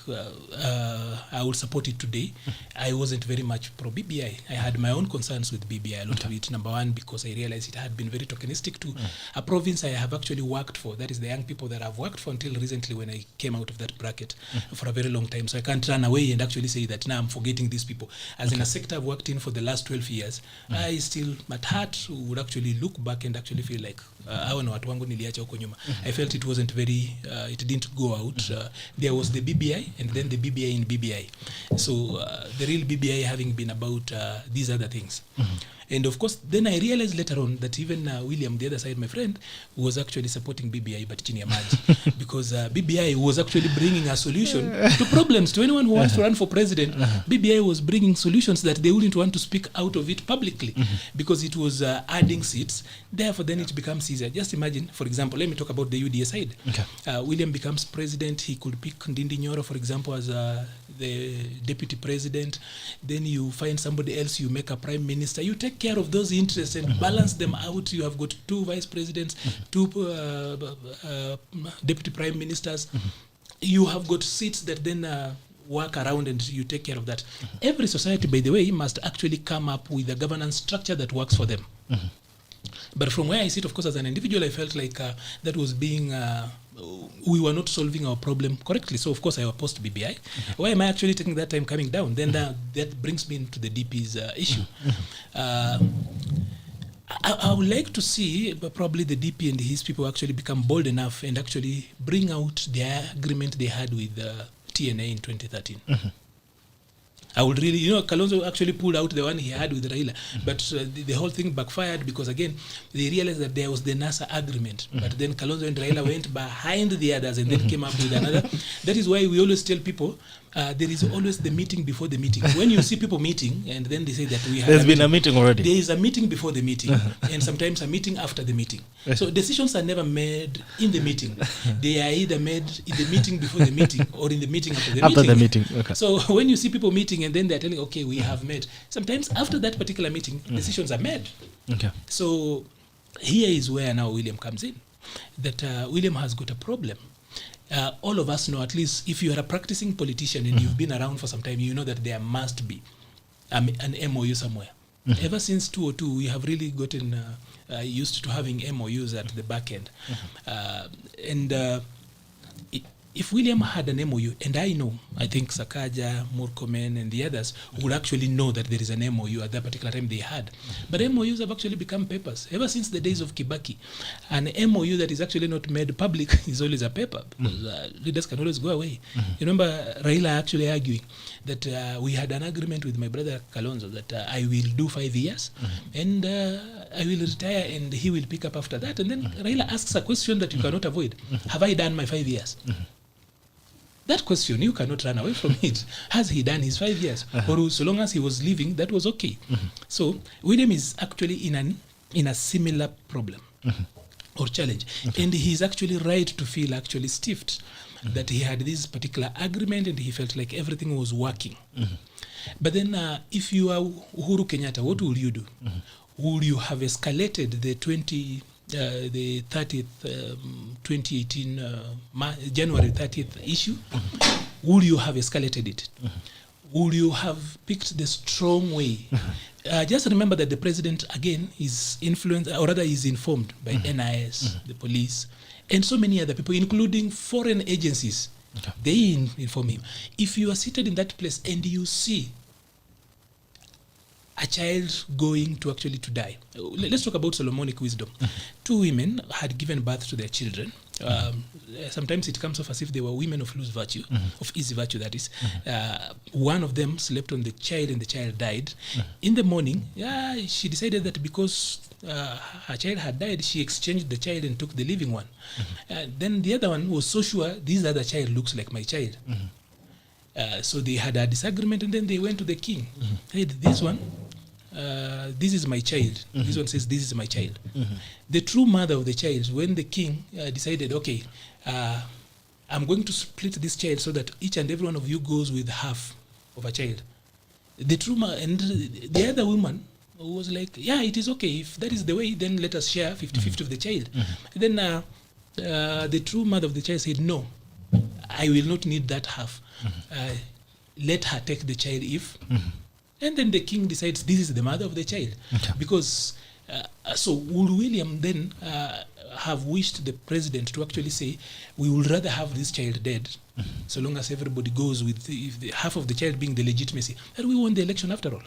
I will support it today, I wasn't very much pro BBI. I had my own concerns with BBI, a lot of it. Number one, because I realized it had been very tokenistic to a province I have actually worked for. That is the young people that I've worked for until recently, when I came out of that bracket for a very long time. So I can't run away and actually say that now I'm forgetting these people. As in a sector I've worked in for the last 12 years, I still, at heart, would actually look back and actually feel like, I felt it wasn't very, it didn't go out. There was the BBI and then the BBI in BBI. So the real BBI having been about these other things. And of course, then I realized later on that even William, the other side, my friend, was actually supporting BBI, but chini ya maji. Because BBI was actually bringing a solution to problems. To anyone who wants to run for president, BBI was bringing solutions that they wouldn't want to speak out of it publicly, because it was adding seats. Therefore, then it becomes easier. Just imagine, for example, let me talk about the UDA side. William becomes president. He could pick Ndindi Nyoro, for example, as the deputy president. Then you find somebody else, you make a prime minister. You take care of those interests and balance them out. You have got 2 vice presidents, 2 deputy prime ministers. You have got seats that then work around, and you take care of that. Every society, by the way, must actually come up with a governance structure that works for them. But from where I sit, of course, as an individual, I felt like that was being, we were not solving our problem correctly. So, of course, I opposed BBI. Why am I actually taking that time coming down? Then that brings me into the DP's issue. I would like to see probably the DP and his people actually become bold enough and actually bring out their agreement they had with TNA in 2013. I would really, Kalonzo actually pulled out the one he had with Raila, but the whole thing backfired because, again, they realized that there was the NASA agreement, but then Kalonzo and Raila went behind the others and then came up with another. That is why we always tell people, there is always the meeting before the meeting. When you see people meeting and then they say that we have There's been a meeting already. There is a meeting before the meeting and sometimes a meeting after the meeting. So decisions are never made in the meeting. They are either made in the meeting before the meeting or in the meeting after the meeting. After the meeting, okay. So when you see people meeting and then they're telling, okay, we have met. Sometimes after that particular meeting, decisions are made. Okay. So here is where now William comes in. That William has got a problem. All of us know, at least if you are a practicing politician and you've been around for some time, you know that there must be an MOU somewhere. Ever since 2002, we have really gotten used to having MOUs at the back end. If William had an MOU, and I think Sakaja, Murkomen, and the others would actually know that there is an MOU at that particular time they had. But MOUs have actually become papers. Ever since the days of Kibaki, an MOU that is actually not made public is always a paper, because leaders can always go away. You remember Raila actually arguing that we had an agreement with my brother Kalonzo that I will do 5 years, and I will retire, and he will pick up after that. And then Raila asks a question that you cannot avoid. Have I done my 5 years? That question, you cannot run away from it. Has he done his 5 years? Or so long as he was living, that was okay. So William is actually in a similar problem or challenge. And he's actually right to feel actually stiffed that he had this particular agreement and he felt like everything was working. But then if you are Uhuru Kenyatta, what will you do? Will you have escalated the 30th 2018 January 30th issue? Would you have escalated it? Would you have picked the strong way? Just remember that the president again is influenced, or rather is informed by NIS, the police, and so many other people, including foreign agencies. They inform him. If you are seated in that place and you see a child going to actually to die. Let's talk about Solomonic wisdom. 2 women had given birth to their children. Sometimes it comes off as if they were women of loose virtue, of easy virtue, that is. One of them slept on the child and the child died. In the morning, she decided that because her child had died, she exchanged the child and took the living one. Then the other one was so sure, this other child looks like my child. So they had a disagreement, and then they went to the king. Said, this one, this is my child. This one says, this is my child. The true mother of the child, when the king decided, okay, I'm going to split this child so that each and every one of you goes with half of a child. The true mother, and the other woman was like, yeah, it is okay. If that is the way, then let us share 50-50 of the child. And then the true mother of the child said, no, I will not need that half. Let her take the child if. And then the king decides this is the mother of the child. Because, so would William then have wished the president to actually say, we would rather have this child dead, so long as everybody goes with half of the child being the legitimacy, that we won the election after all.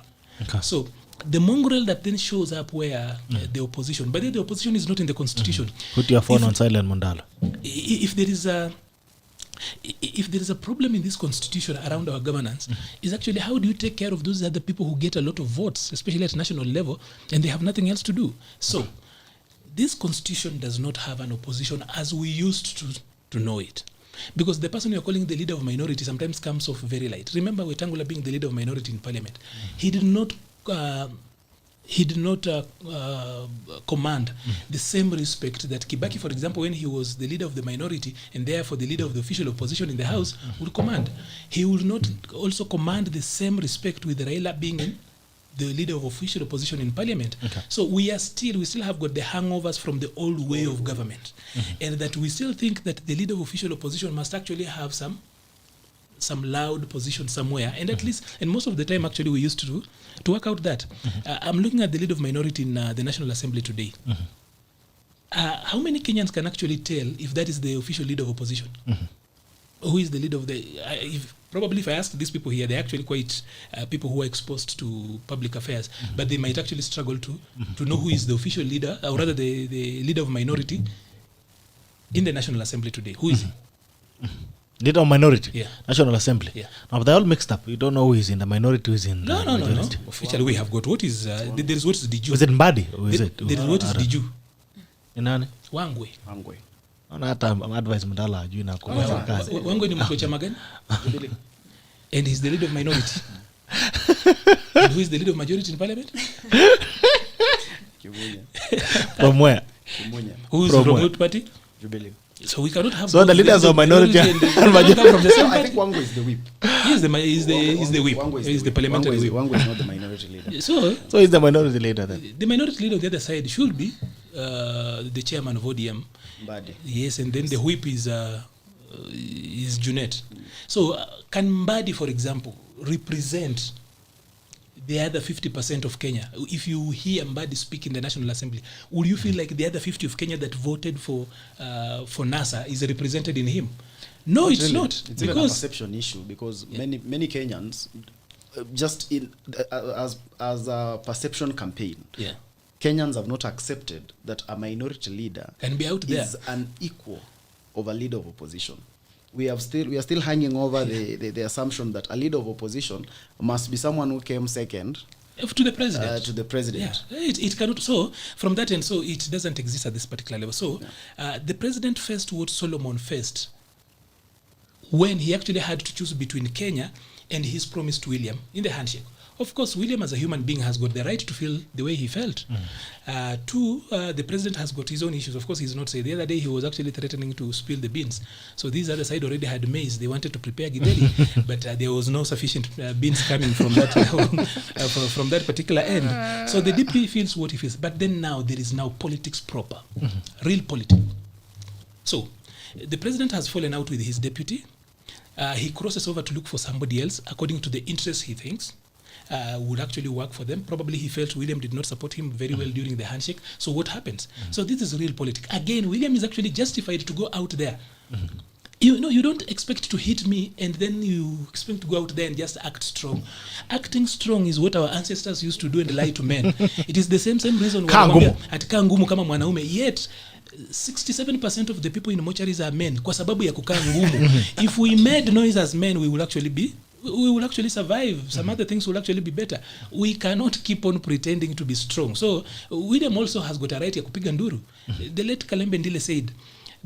So the mongrel that then shows up where the opposition, but then the opposition is not in the constitution. Put your phone on silent, Mundalo. If there is a problem in this constitution around our governance, is actually how do you take care of those other people who get a lot of votes, especially at national level, and they have nothing else to do. So this constitution does not have an opposition as we used to know it. Because the person you're calling the leader of minority sometimes comes off very light. Remember Wetangula being the leader of minority in parliament. He did not command the same respect that Kibaki, for example, when he was the leader of the minority and therefore the leader of the official opposition in the House, would command. He would not also command the same respect with Raila being the leader of official opposition in parliament. So we still have got the hangovers from the old way of government, and that we still think that the leader of official opposition must actually have some loud position somewhere, and at least, and most of the time actually we used to work out that. I'm looking at the leader of minority in the National Assembly today. How many Kenyans can actually tell if that is the official leader of opposition? Who is the leader of the... Probably if I ask these people here, they're actually quite people who are exposed to public affairs, but they might actually struggle to know who is the official leader, or rather the leader of minority in the National Assembly today. Who is he? Leader of minority? Yeah. National Assembly? Yeah. Now, they're all mixed up. You don't know who is in the minority, who is in the majority. No. Officially, we have got what is... there is what is Diju. Is it Mbadi? Or is it? There is what is Diju. Inani? Wangwe. Hata advice Mundala ajui na kwa kazi. Wangwe ni mtu wa chama gani? Jubilee. and he's the leader of minority. And who is the leader of majority in parliament? From where? Who is From from where? what party? Jubilee. So we cannot have So both the leaders of minority and and majority come from the same I party. think Wango is the whip. He's the whip. Wango is He's the parliamentary whip. Wango is not the minority leader. So So he's the minority leader then. the minority leader on the other side should be the chairman of ODM. Mbadi. Yes, and then the whip is Junet. So can Mbadi, for example, represent the other 50% of Kenya? If you hear Mbadi speak in the National Assembly, will you feel like the other 50 of Kenya that voted for NASA is represented in him? No, it's Really, not. It's even a perception issue because many Kenyans, just in as a perception campaign, Kenyans have not accepted that a minority leader can be out there is an equal of a leader of opposition. We are still hanging over the assumption that a leader of opposition must be someone who came second to the president. To the president. Yeah, it cannot. So from that end, so it doesn't exist at this particular level. So the president faced what Solomon faced when he actually had to choose between Kenya and his promise to William in the handshake. Of course, William as a human being has got the right to feel the way he felt. Two, the president has got his own issues. Of course, he's not saying. The other day, he was actually threatening to spill the beans. So these other side already had maize. They wanted to prepare githeri, but there was no sufficient beans coming from that from that particular end. So the DP feels what he feels. But then now, there is now politics proper, real politics. So the president has fallen out with his deputy. He crosses over to look for somebody else according to the interests he thinks would actually work for them. Probably he felt William did not support him very well during the handshake. So what happens? So this is real politics. Again, William is actually justified to go out there. You know, you don't expect to hit me and then you expect to go out there and just act strong. Acting strong is what our ancestors used to do and lie to men. It is the same reason why atikaa ngumu kama mwanaume, yet 67% of the people in mortuaries are men kwa sababu ya kukaa ngumu. If we made noise as men, we will actually survive. Some other things will actually be better. We cannot keep on pretending to be strong. So William also has got a right ya kupiga nduru. The late Kalembe Ndile said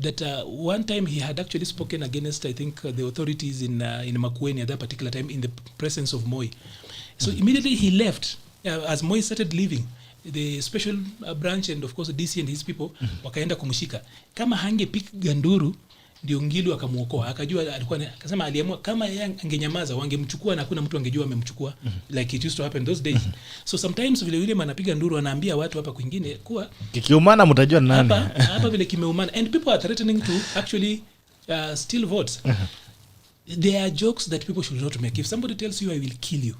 that one time he had actually spoken against, I think, the authorities in Makueni at that particular time in the presence of Moi. So immediately he left. As Moi started leaving, the special branch and of course DC and his people wakaenda kumshika. Kama hangepiga nduru ndio Ngilu akamuokoa. Akajua alikuwa akasema aliamua kama yeye angenyamaza wangemchukua na hakuna mtu angejua amemchukua, like it used to happen those days. So sometimes vile yule anapiga nduru anaambia watu hapa kwingine kuwa kikiumana mtajua nani. Hapa vile kimeumana and people are threatening to actually steal votes. There are jokes that people should not make. If somebody tells you I will kill you,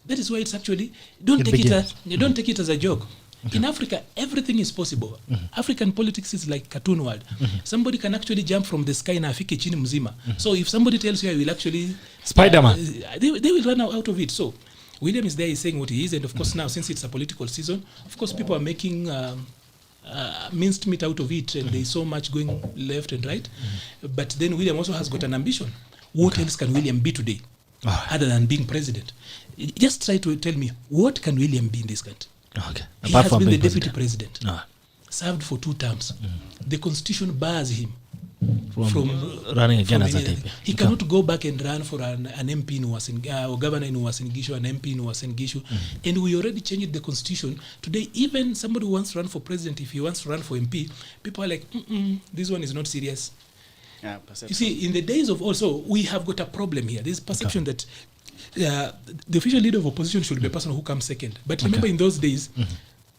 that is why it's actually don't take it as a joke. In Africa, everything is possible. African politics is like cartoon world. Somebody can actually jump from the sky na afike chini mzima. So if somebody tells you I will actually Spider-Man, they will run out of it. So William is there, is saying what he is, and of course now since it's a political season, of course people are making minced meat out of it, and there is so much going left and right. But then William also has got an ambition. What else can William be today other than being president? Just try to tell me, what can William be in this country? Okay. He has been the deputy president, served for 2 terms. The constitution bars him from running again as a deputy. He cannot go back and run for an MP in or governor in Uasin Gishu, an MP in Uasin Gishu. And we already changed the constitution. Today, even somebody who wants to run for president, if he wants to run for MP, people are like, this one is not serious. You see, in the days of also, we have got a problem here. There's perception that the official leader of opposition should be a person who comes second. But remember, in those days,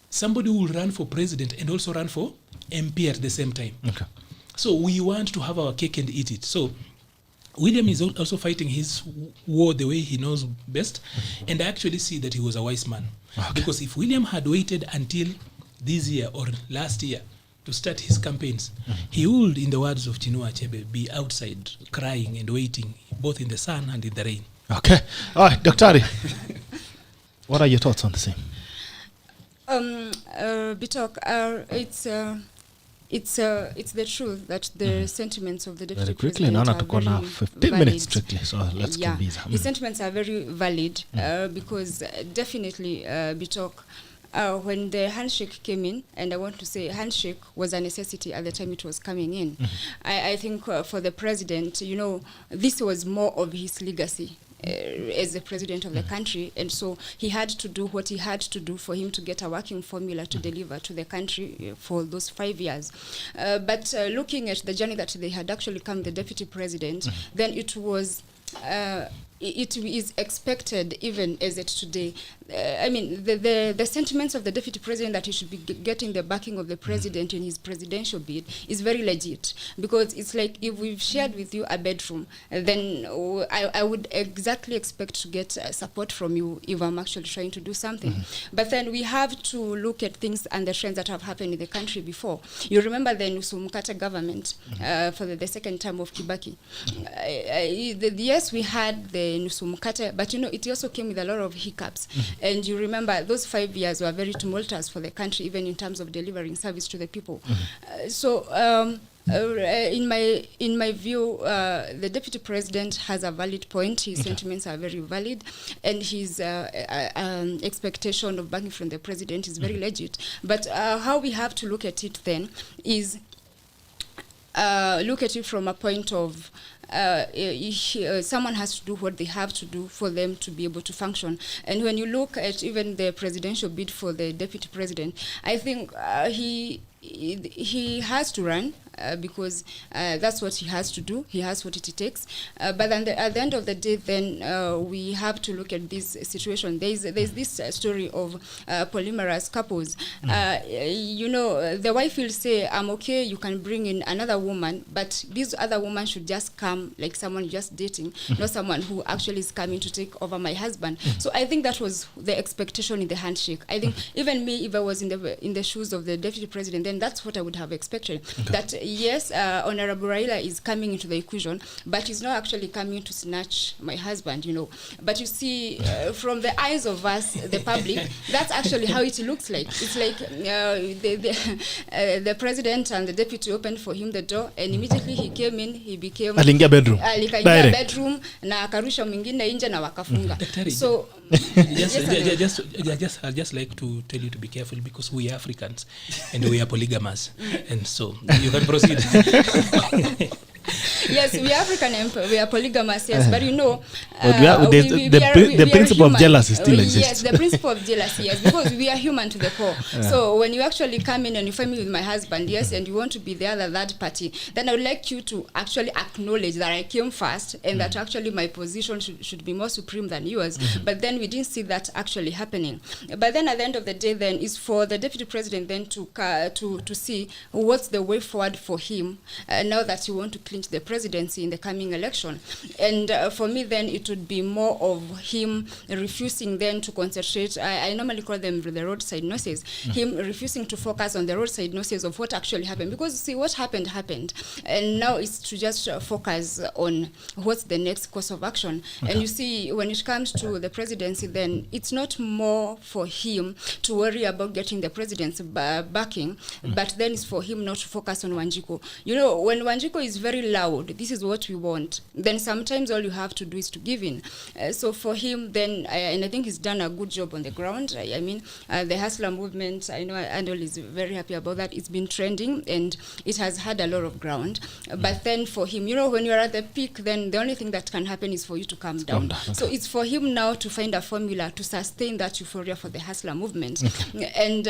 somebody will run for president and also run for MP at the same time. So we want to have our cake and eat it. So William is also fighting his war the way he knows best. And I actually see that he was a wise man. Because if William had waited until this year or last year to start his campaigns, he would, in the words of Chinua Achebe, be outside crying and waiting, both in the sun and in the rain. Okay. All right, Dr. What are your thoughts on the same? Bitok, it's the truth that the sentiments of the deputy president are very 15 minutes strictly, so let's keep busy. The sentiments are very valid because definitely, Bitok, when the handshake came in, and I want to say handshake was a necessity at the time it was coming in. I think for the president, this was more of his legacy. as the president of the country, and so he had to do what he had to do for him to get a working formula to deliver to the country for those 5 years. But looking at the journey that they had actually come the deputy president, then it was it is expected, even as it today. I mean, the sentiments of the deputy president that he should be getting the backing of the president in his presidential bid is very legit, because it's like, if we've shared with you a bedroom, then I would exactly expect to get support from you if I'm actually trying to do something. But then we have to look at things and the trends that have happened in the country before. You remember the Nusumkata government for the second term of Kibaki. Yes, we had the Nusumkata, but you know, it also came with a lot of hiccups. And you remember those 5 years were very tumultuous for the country, even in terms of delivering service to the people. In my view, the deputy president has a valid point. His sentiments are very valid, and his expectation of backing from the president is very legit. But how we have to look at it then is look at it from a point of someone has to do what they have to do for them to be able to function. And when you look at even the presidential bid for the deputy president, I think he has to run because that's what he has to do. He has what it takes. But then at the end of the day, then we have to look at this situation. There's this story of polyamorous couples. You know, the wife will say, I'm okay, you can bring in another woman, but this other woman should just come like someone just dating, not someone who actually is coming to take over my husband. So I think that was the expectation in the handshake. I think even me, if I was in the shoes of the deputy president, then that's what I would have expected. That yes, Honorable Raila is coming into the equation, but he's not actually coming to snatch my husband, you know. But you see, from the eyes of us, the public, that's actually how it looks like. It's like the president and the deputy opened for him the door, and immediately he came in, he became aliingia bedroom, bedroom na akarusha mwingine nje na wakafunga. So I'd just like to tell you to be careful, because we are Africans and we are polygamous, and so you can proceed. Yes, we are African and we are polygamous, yes, but you know, the principle of jealousy still exists. Yes, the principle of jealousy, yes, because we are human to the core. So when you actually come in and you find me with my husband, yes, and you want to be the other third party, then I would like you to actually acknowledge that I came first, and that actually my position should be more supreme than yours. But then we didn't see that actually happening. But then at the end of the day, then is for the deputy president then to see what's the way forward for him now that you want to clinch the presidency in the coming election. And for me then it would be more of him refusing then to concentrate, I normally call them the roadside nurses, him refusing to focus on the roadside nurses of what actually happened, because see, what happened, and now it's to just focus on what's the next course of action. And you see, when it comes to the presidency, then it's not more for him to worry about getting the president's backing, but then it's for him not to focus on Wanjiku. You know, when Wanjiku is very loud, this is what we want, then sometimes all you have to do is to give in. So for him then, and I think he's done a good job on the ground. I mean, the hustler movement, I know ARNOLD is very happy about that. It's been trending and it has had a lot of ground. But then for him, you know, when you're at the peak, then the only thing that can happen is for you to come down. Okay. So it's for him now to find a formula to sustain that euphoria for the hustler movement. And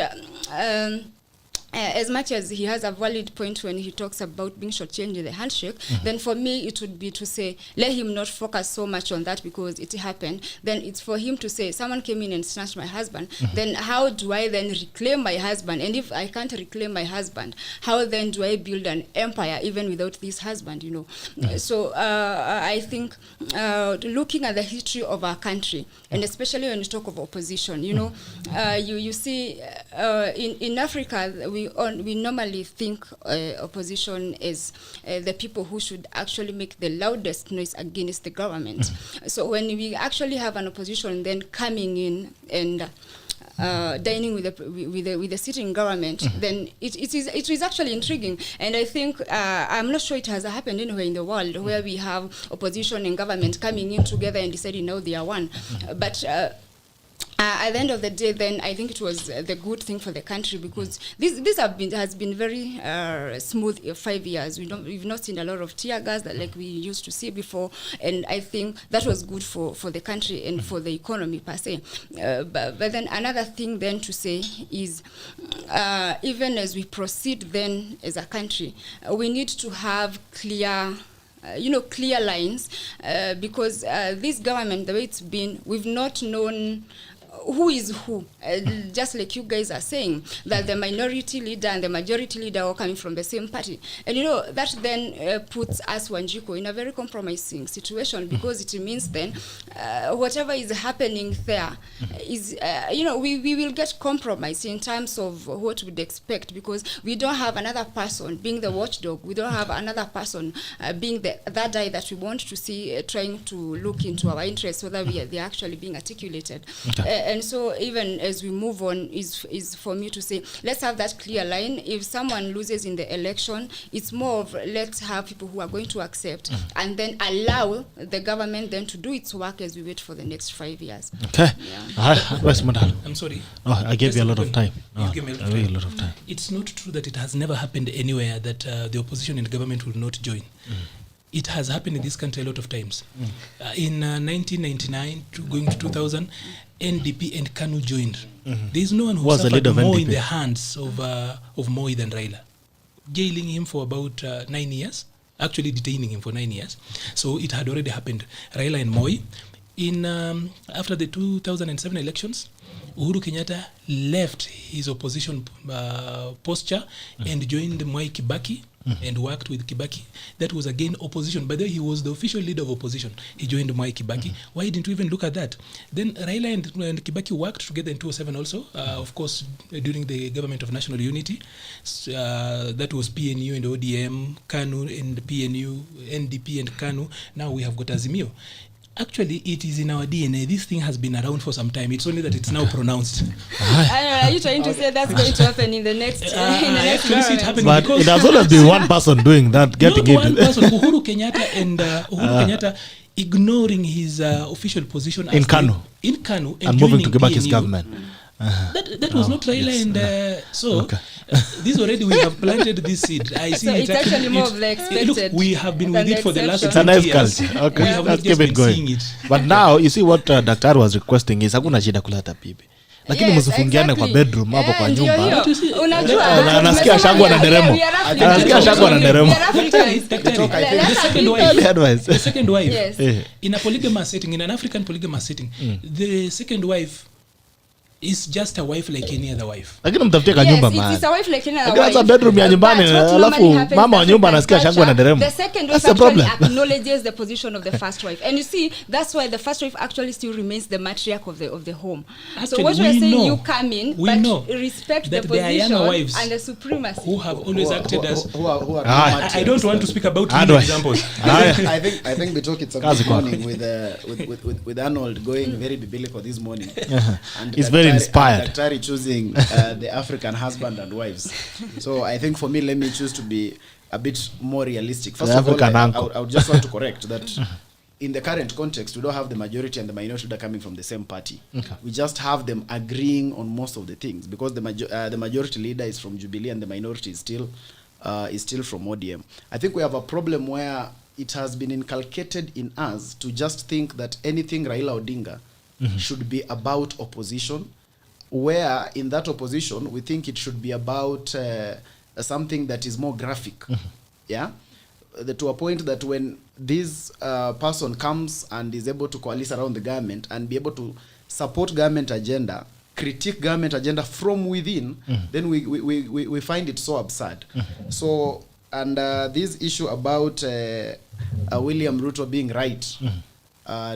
as much as he has a valid point when he talks about being shortchanged in the handshake, then for me it would be to say, let him not focus so much on that because it happened. Then it's for him to say, someone came in and snatched my husband. Then how do I then reclaim my husband? And if I can't reclaim my husband, how then do I build an empire even without this husband, you know? So I think looking at the history of our country, and especially when you talk of opposition, you know, you see in Africa, we normally think opposition is the people who should actually make the loudest noise against the government. So when we actually have an opposition then coming in and dining with the sitting government, then it is actually intriguing. And I think I'm not sure it has happened anywhere in the world where we have opposition and government coming in together and deciding now they are one. But at the end of the day, then I think it was the good thing for the country, because this has been very smooth 5 years. We've not seen a lot of tear gas that like we used to see before, and I think that was good for the country and for the economy per se. But then another thing then to say is, even as we proceed then as a country, we need to have clear lines, because this government, the way it's been, we've not known who is who. Just like you guys are saying, that the minority leader and the majority leader are coming from the same party. And that then puts us, Wanjiku, in a very compromising situation, because it means then whatever is happening there is, we will get compromised in terms of what we'd expect, because we don't have another person being the watchdog. We don't have another person being that eye that we want to see trying to look into our interests, whether they're actually being articulated. And so even as we move on, is for me to say, let's have that clear line. If someone loses in the election, it's more of let's have people who are going to accept and then allow the government then to do its work as we wait for the next 5 years. Okay. Where's Mundalo? I'm sorry. Oh, I gave you a lot of time. You gave me a lot of time. It's not true that it has never happened anywhere that the opposition and government will not join. It has happened in this country a lot of times. In 1999 going to 2000, NDP and KANU joined. There is no one who suffered more in the hands of Moi than Raila. Jailing him for about 9 years, actually detaining him for 9 years. So it had already happened. Raila and Moi. After the 2007 elections, Uhuru Kenyatta left his opposition posture and joined Mwai Kibaki and worked with Kibaki. That was again opposition. By the way, he was the official leader of opposition. He joined Mwai Kibaki. Why didn't we even look at that? Then Raila and Kibaki worked together in 2007 also, of course, during the government of national unity. That was PNU and ODM, KANU and PNU, NDP and KANU. Now we have got Azimio. Actually, it is in our DNA. This thing has been around for some time. It's only that it's now pronounced. Are you trying to say that's going to happen in the next? But it has always been one person doing that, getting not one person. Uhuru Kenyatta and Kenyatta ignoring his official position in KANU, and moving to Kibaki's government. That was not Raila and this already we have planted this seed. I see so it's actually more of the expected. Look, we have been with it for the last 20 years. It's a nice culture. Okay, we have let's just keep it going. It. But now you see what Daktari was requesting is hakuna shida kuleta bibi. Lakini msifungiane kwa bedroom hapo kwa nyumba. Unajua anasikia shangwa na nderemo. Anasikia shangwa na nderemo. The second wife yes. In a polygamous setting, in an African polygamous setting, the second wife is just a wife like any other wife. Lakini mtafutie kwa nyumba mahali. Yes, it's a wife like any other wife. Sasa bedroom ya nyumbani alafu mama wa nyumba anasikia shangwa na deremo. The second wife actually acknowledges the position of the first wife. And you see, that's why the first wife actually still remains the matriarch of the home. Actually, so what we're saying, you come in, but respect the position and the supremacy. Who have always acted as... I don't want to speak about real examples. I think we talked it this morning with Arnold going very biblical this morning. And it's very inspired. Daktari choosing the African husband and wives. So I think for me, let me choose to be a bit more realistic. First of all, I would just want to correct that in the current context, we don't have the majority and the minority that are coming from the same party. Okay. We just have them agreeing on most of the things because the majority leader is from Jubilee and the minority is still from ODM. I think we have a problem where it has been inculcated in us to just think that anything Raila Odinga should be about opposition, where in that opposition we think it should be about something that is more graphic. Yeah, to a point that when this person comes and is able to coalesce around the government and be able to support government agenda, critique government agenda from within, then we find it so absurd. So, and this issue about William Ruto being right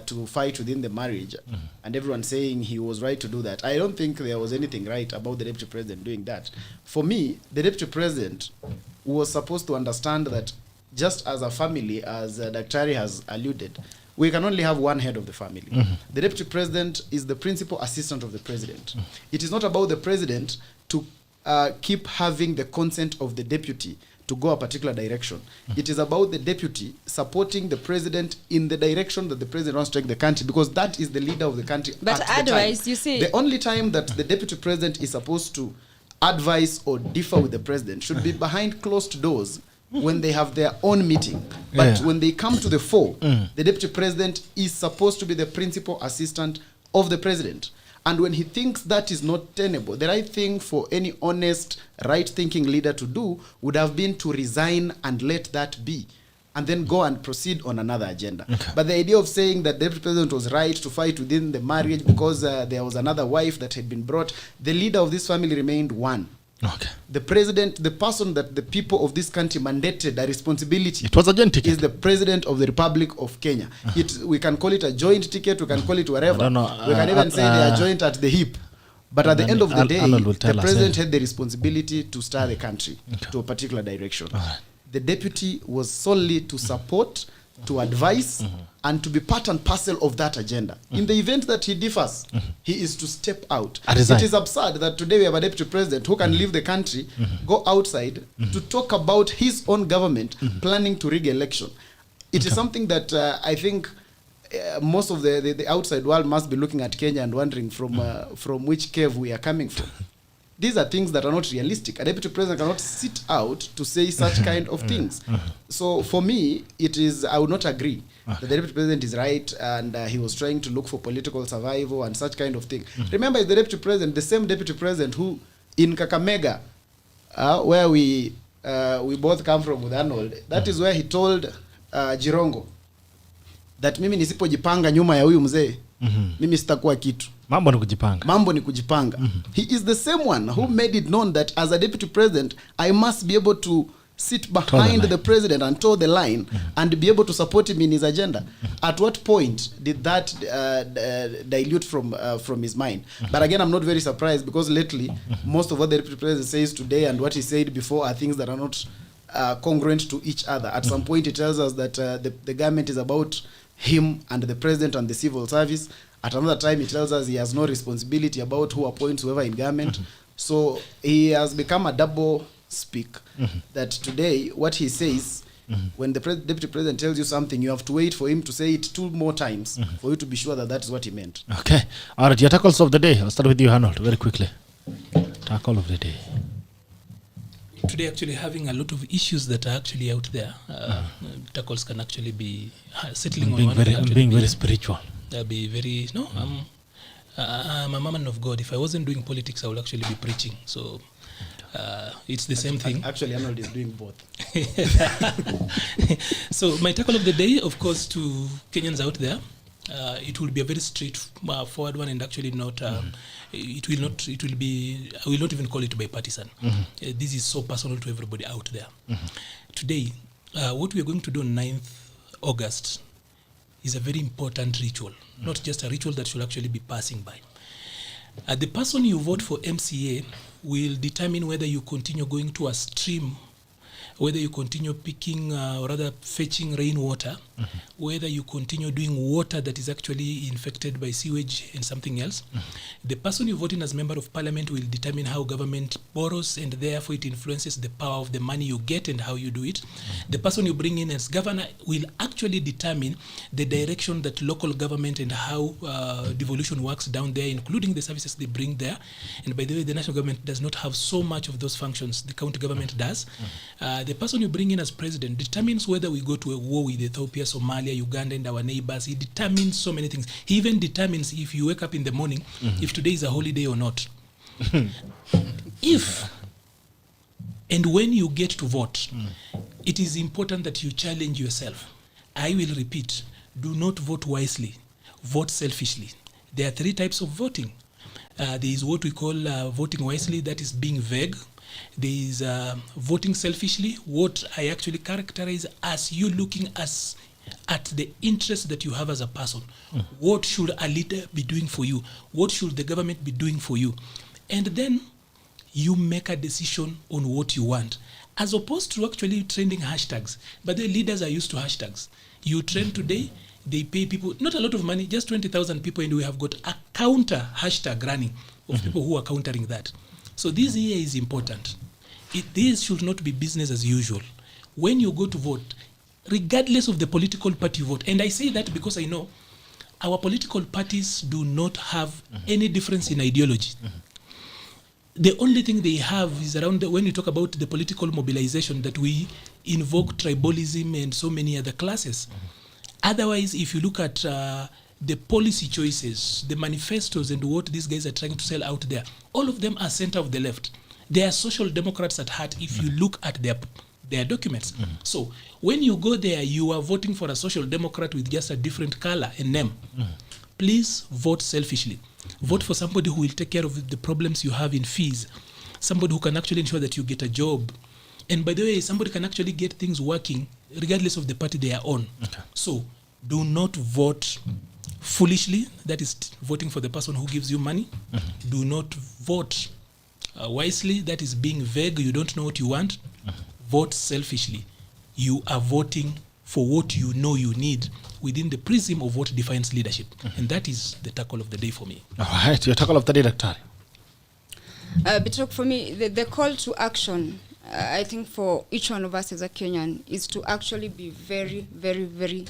to fight within the marriage, and everyone saying he was right to do that. I don't think there was anything right about the deputy president doing that. For me, the deputy president was supposed to understand that just as a family, as Daktari has alluded, we can only have one head of the family. The deputy president is the principal assistant of the president. It is not about the president to keep having the consent of the deputy to go a particular direction. It is about the deputy supporting the president in the direction that the president wants to take the country, because that is the leader of the country. But otherwise, you see, the only time that the deputy president is supposed to advise or differ with the president should be behind closed doors when they have their own meeting. But when they come to the fore, the deputy president is supposed to be the principal assistant of the president. And when he thinks that is not tenable, the right thing for any honest, right-thinking leader to do would have been to resign and let that be, and then go and proceed on another agenda. But the idea of saying that the deputy president was right to fight within the marriage because there was another wife that had been brought, the leader of this family remained one. The president, the person that the people of this country mandated a responsibility, it was a joint ticket, is the president of the Republic of Kenya. We can call it a joint ticket, we can call it whatever. We can even say they are joint at the hip. But at the end of the day, the president had the responsibility to steer the country to a particular direction. The deputy was solely to support, to advise, and to be part and parcel of that agenda. In the event that he differs, he is to step out. It is absurd that today we have a deputy president who can leave the country, go outside to talk about his own government planning to rig election. It is something that I think most of the outside world must be looking at Kenya and wondering from which cave we are coming from. These are things that are not realistic. A deputy president cannot sit out to say such kind of things. So for me, I would not agree that the deputy president is right and he was trying to look for political survival and such kind of thing. Remember, it's the deputy president, the same deputy president who in Kakamega, where we both come from with Arnold, that is where he told Jirongo that mimi nisipojipanga nyuma ya huyu mzee, mimi sitakuwa kitu. Mambo ni kujipanga. He is the same one who made it known that as a deputy president, I must be able to sit behind the president and toe the line and be able to support him in his agenda. At what point did that dilute from his mind? But again, I'm not very surprised, because lately, most of what the deputy president says today and what he said before are things that are not congruent to each other. At some point, he tells us that the government is about him and the president and the civil service. At another time, he tells us he has no responsibility about who appoints whoever in government. So he has become a double speak. That today, what he says, when the deputy president tells you something, you have to wait for him to say it 2 more times for you to be sure that that is what he meant. Okay. All right, your tackles of the day. I'll start with you, Arnold, very quickly. Tackle of the day. Today, actually having a lot of issues that are actually out there. Tackles can actually be settling on one. Being very spiritual. I'll be very, I'm a man of God. If I wasn't doing politics, I would actually be preaching. So it's the same thing. Actually, Arnold is doing both. So my tackle of the day, of course, to Kenyans out there, it will be a very straightforward one, and actually not, I will not even call it bipartisan. This is so personal to everybody out there. Today, what we are going to do on 9th August is a very important ritual, not just a ritual that should actually be passing by. The person you vote for MCA will determine whether you continue going to a stream, whether you continue picking or rather fetching rainwater, whether you continue doing water that is actually infected by sewage and something else. The person you vote in as member of parliament will determine how government borrows, and therefore it influences the power of the money you get and how you do it. The person you bring in as governor will actually determine the direction that local government and how devolution works down there, including the services they bring there. And by the way, the national government does not have so much of those functions. The county government does. The person you bring in as president determines whether we go to a war with Ethiopia, Somalia, Uganda, and our neighbors. He determines so many things. He even determines if you wake up in the morning, if today is a holiday or not. If and when you get to vote, it is important that you challenge yourself. I will repeat, do not vote wisely, vote selfishly. There are 3 types of voting. There is what we call voting wisely, that is being vague. There is voting selfishly, what I actually characterize as you looking at the interest that you have as a person. What should a leader be doing for you? What should the government be doing for you? And then you make a decision on what you want, as opposed to actually trending hashtags. But the leaders are used to hashtags. You trend today, they pay people, not a lot of money, just 20,000 people, and we have got a counter hashtag running of people who are countering that. So this year is important. this should not be business as usual. When you go to vote, regardless of the political party you vote, and I say that because I know our political parties do not have any difference in ideology. The only thing they have is around when you talk about the political mobilization that we invoke tribalism and so many other classes. Otherwise, if you look at the policy choices, the manifestos and what these guys are trying to sell out there, all of them are center of the left. They are social democrats at heart if you look at their documents. So when you go there, you are voting for a social democrat with just a different color and name. Please vote selfishly. Vote for somebody who will take care of the problems you have in fees, somebody who can actually ensure that you get a job. And by the way, somebody can actually get things working regardless of the party they are on. Okay. So do not vote foolishly, that is voting for the person who gives you money. Do not vote wisely, that is being vague, you don't know what you want. Vote selfishly. You are voting for what you know you need within the prism of what defines leadership. And that is the tackle of the day for me. All right, your tackle of the day, Dr. But for me, the call to action, I think for each one of us as a Kenyan, is to actually be very, very, very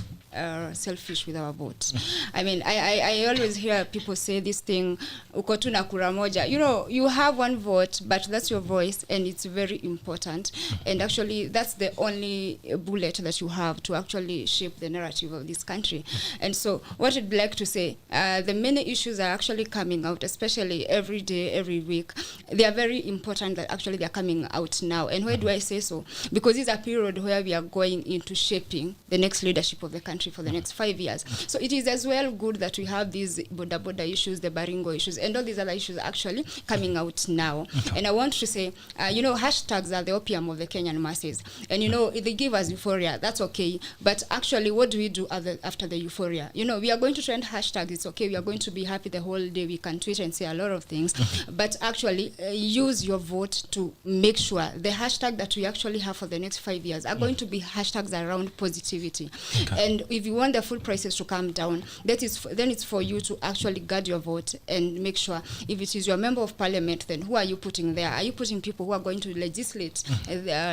selfish with our vote. I mean, I always hear people say this thing, uko tu na kura moja. You know, you have one vote, but that's your voice, and it's very important. And actually, that's the only bullet that you have to actually shape the narrative of this country. And so, what I'd like to say, the many issues are actually coming out, especially every day, every week. They are very important that actually they are coming out now. And why do I say so? Because it's a period where we are going into shaping the next leadership of the country for the next 5 years. So it is as well good that we have these border issues, the Baringo issues, and all these other issues actually coming out now. And I want to say, you know, hashtags are the opium of the Kenyan masses. And, you know, they give us euphoria, that's okay. But actually, what do we do after the euphoria? You know, we are going to trend hashtags, it's okay. We are going to be happy the whole day. We can tweet and say a lot of things. But actually, use your vote to make sure the hashtag that we actually have for the next 5 years are going to be hashtags around positivity. And if you want the food prices to come down, then it's for you to actually guard your vote and make sure if it is your member of parliament, then who are you putting there? Are you putting people who are going to legislate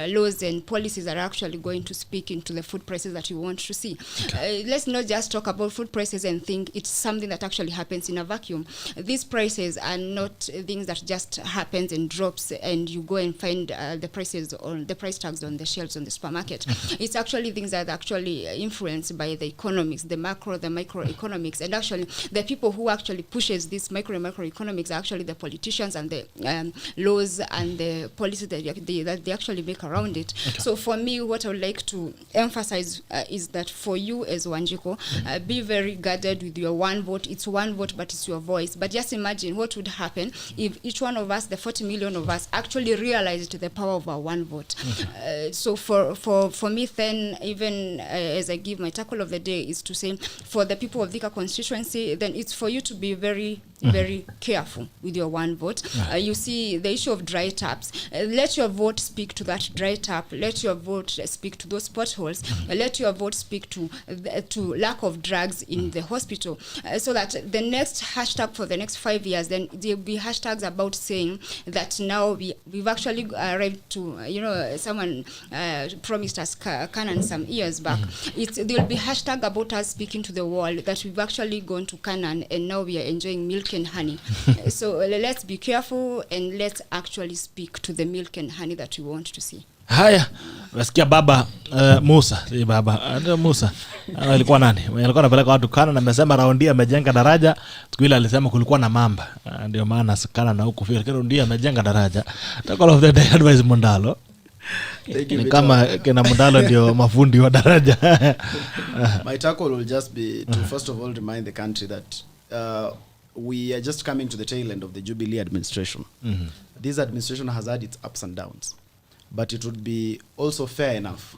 laws and policies that are actually going to speak into the food prices that you want to see? Let's not just talk about food prices and think it's something that actually happens in a vacuum. These prices are not things that just happens and drops and you go and find the prices or the price tags on the shelves on the supermarket. It's actually things that are actually influenced by the economics, the macro, the microeconomics, and actually the people who actually pushes this microeconomics are actually the politicians and the laws and the policies that they actually make around it. So for me, what I would like to emphasize is that for you as Wanjiko, be very guarded with your one vote. It's one vote, but it's your voice. But just imagine what would happen if each one of us, the 40 million of us, actually realized the power of our one vote. So for me, then, even as I give my tackle of the day, is to say for the people of THIKA constituency, then it's for you to be very, very careful with your one vote. You see the issue of dry taps. Let your vote speak to that dry tap. Let your vote speak to those potholes. Let your vote speak to lack of drugs in the hospital. So that the next hashtag for the next 5 years, then there'll be hashtags about saying that now we've actually arrived to, you know, someone promised us Canaan some years back. There'll be hashtag about us speaking to the world that we've actually gone to Canaan and now we are enjoying milk and honey. So let's be careful and let's actually speak to the milk and honey that we want to see. Haya, nasikia baba Musa, Musa alikuwa nani? Alikuwa anapeleka watu Kana na amesema raundi amejenga daraja. Siku ile alisema kulikuwa na mamba. Ndio maana sikana na huko fika raundi amejenga daraja. Tackle of the day advice Mundalo. Ni kama kina Mundalo ndio mafundi wa daraja. My tackle will just be to first of all remind the country that we are just coming to the tail end of the Jubilee administration. This administration has had its ups and downs. But it would be also fair enough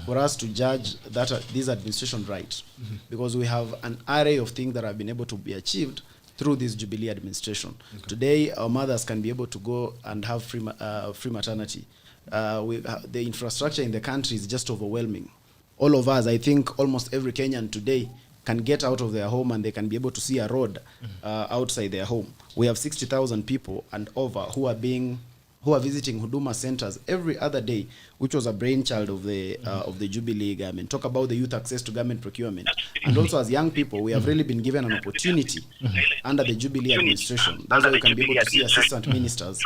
for us to judge that this administration right, because we have an array of things that have been able to be achieved through this Jubilee administration. Today, our mothers can be able to go and have free maternity. The infrastructure in the country is just overwhelming. All of us, I think almost every Kenyan today can get out of their home and they can be able to see a road outside their home. We have 60,000 people and over who are being who are visiting Huduma centers every other day, which was a brainchild of the Jubilee government. Talk about the youth access to government procurement. And also as young people, we have really been given an opportunity under the Jubilee administration. That's why you can be able to see assistant ministers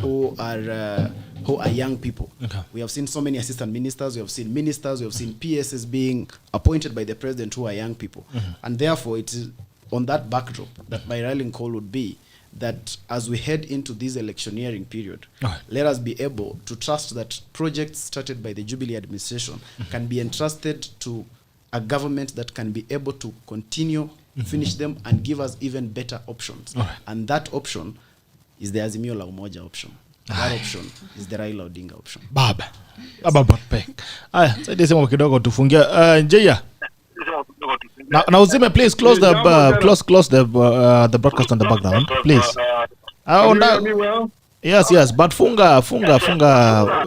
who are young people. Okay. We have seen so many assistant ministers, we have seen ministers, we have seen PSs being appointed by the president who are young people. And therefore, it is on that backdrop that my rallying call would be that as we head into this electioneering period, let us be able to trust that projects started by the Jubilee administration can be entrusted to a government that can be able to continue, finish them, and give us even better options. And that option is the Azimio la Umoja option. That option is the Raila Odinga option. Baba Botpek. Aya, sasa sema kidogo tufungia. Njeri. Now Zime, please close the the broadcast on the background, please. Yes, but funga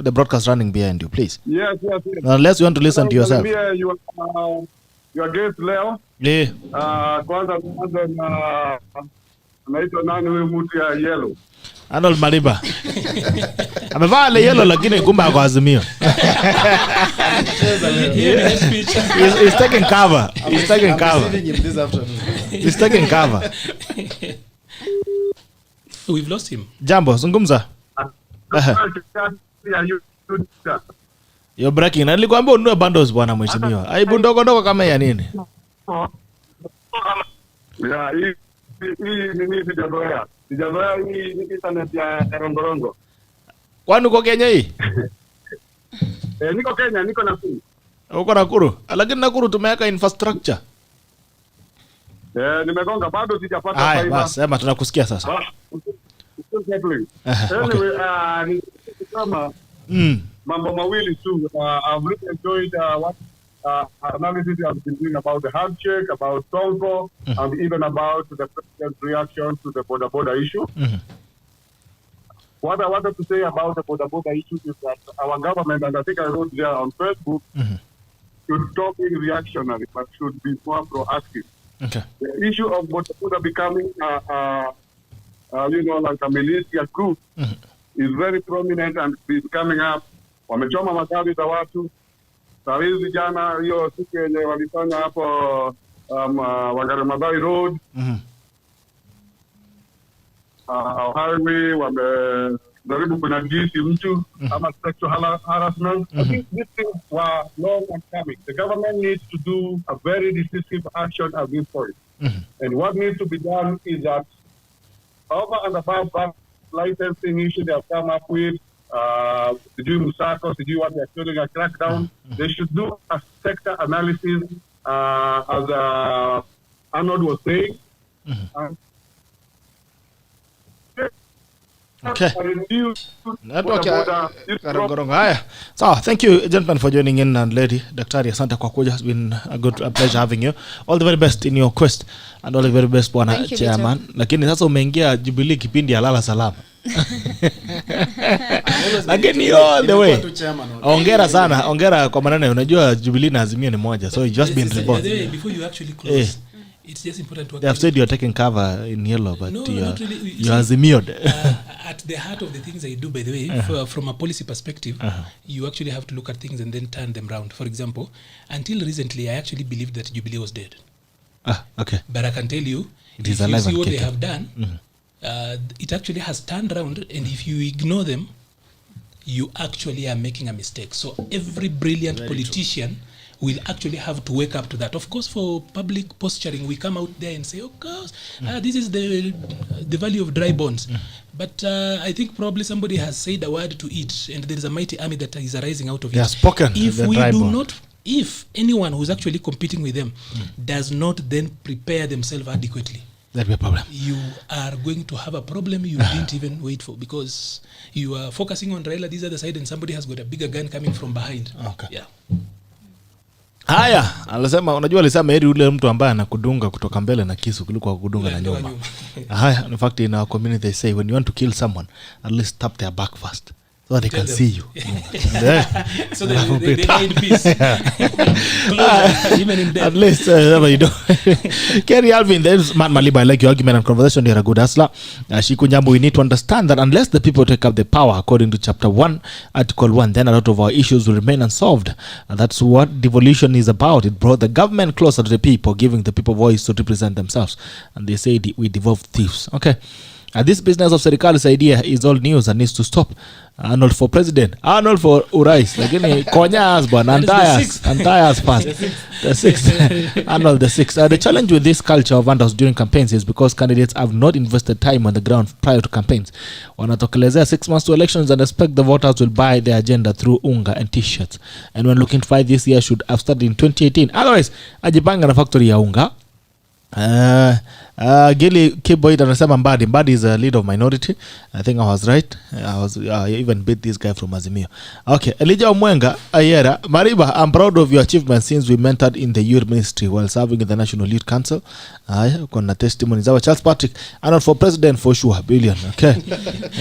the broadcast running behind you, please. Yes. Unless you want to listen to yourself. Your guest leo. Yeah. Kwanza na naitwa nani huyu mtu ya yellow? ARNOLD MALIBA. Amevaa le yellow lakini kumbe ako Azimio. He's taking cover. He's taking cover. We've lost him. Jambo, zungumza. You're breaking. Nilikwambia ununue bundles bwana mheshimiwa. Aibu ndogo kama ya nini? Ya, hii nini sijazoea. Hii ni internet ya rongorongo. Kwani uko Kenya hii? Niko Kenya, niko Nakuru. Uko Nakuru? Lakini Nakuru tumeweka infrastructure. Nimegonga bado sijapata fiber. Hai, basi sema tunakusikia sasa. Anyway, ni kama mambo mawili tu. I've really enjoyed what analysis you have been doing about the handshake, about Sonko, and even about the president's reaction to the border issue. What I wanted to say about the border issue is that our government, and I think I wrote there on Facebook, should stop being reactionary, but should be more proactive. Okay. The issue of border becoming, like a militia group is very prominent and is coming up. Wamechoma magari za watu. Saa hizi jana hiyo siku yenye walifanya hapo Wangari Road. Highway wamejaribu kunajisi mtu ama sexual harassment. I think these things were long and coming. The government needs to do a very decisive action at this point. And what needs to be done is that over and above that licensing issue they have come up with, to do Musako, to do what they are doing a crackdown, they should do a sector analysis, as Arnold was saying. Okay. So, thank you, gentlemen, for joining in, and lady, Daktari, asante kwa kuja. It's been a pleasure having you. All the very best in your quest, and all the very best, bwana chairman. Lakini sasa umeingia Jubilee kipindi ya lala salama. Lakini all the way. Ongera kwa maneno, unajua Jubilee na Azimio ni moja, so you just been reborn. Before you actually close, it's just important to... They have said you're taking cover in yellow, but not really. You're Azimioed. At the heart of the things I do, by the way, from a policy perspective, you actually have to look at things and then turn them around. For example, until recently, I actually believed that Jubilee was dead. Okay. But I can tell you, it is if alive, you see what they have done, it actually has turned around, and if you ignore them, you actually are making a mistake. So every brilliant politician will actually have to wake up to that. Of course, for public posturing, we come out there and say, "Oh, gosh, this is the value of dry bones." But I think probably somebody has said a word to it, and there is a mighty army that is arising out of it. Spoken. If we do not, if anyone who's actually competing with them does not then prepare themselves adequately, that'll be a problem. You are going to have a problem you didn't even wait for, because you are focusing on Raila this other side, and somebody has got a bigger gun coming from behind. Okay. Yeah. Haya, alisema heri ule mtu ambaye anakudunga kutoka mbele na kisu kuliko kudunga na nyuma. Haya, in fact in our community they say when you want to kill someone, at least tap their back first so they can them. see you. So they need peace. Closure, even in death. At least you know. Kerry Alvin, there's Matt Maliba. I like your argument and conversation. You're a good hustler. Shikunyamu, we need to understand that unless the people take up the power, according to Chapter 1, Article 1, then a lot of our issues will remain unsolved. And that's what devolution is about. It brought the government closer to the people, giving the people voice to represent themselves. And they say we devolve thieves. Okay. This business of Serikali's idea is old news and needs to stop. Arnold for president, Arnold for Urais. Lakini Konyas bwana, Antayas past. The sixth. Arnold the sixth. The challenge with this culture of handouts during campaigns is because candidates have not invested time on the ground prior to campaigns. Wanatokelezea 6 months to elections and expect the voters will buy their agenda through unga and t-shirts. And when looking to fight this year should have started in 2018. Otherwise, ajipanga na factory ya unga. Gili Kiboyd anasema Mbadi is a leader of minority. I think I was right. I even beat this guy from Azimio. Okay, Elijah Omwenga Ayera Mariba, I'm proud of your achievements since we mentored in the youth ministry while serving in the National Youth Council. Kuna testimonies. Our Charles Patrick, Arnold for president for sure, billion. Okay.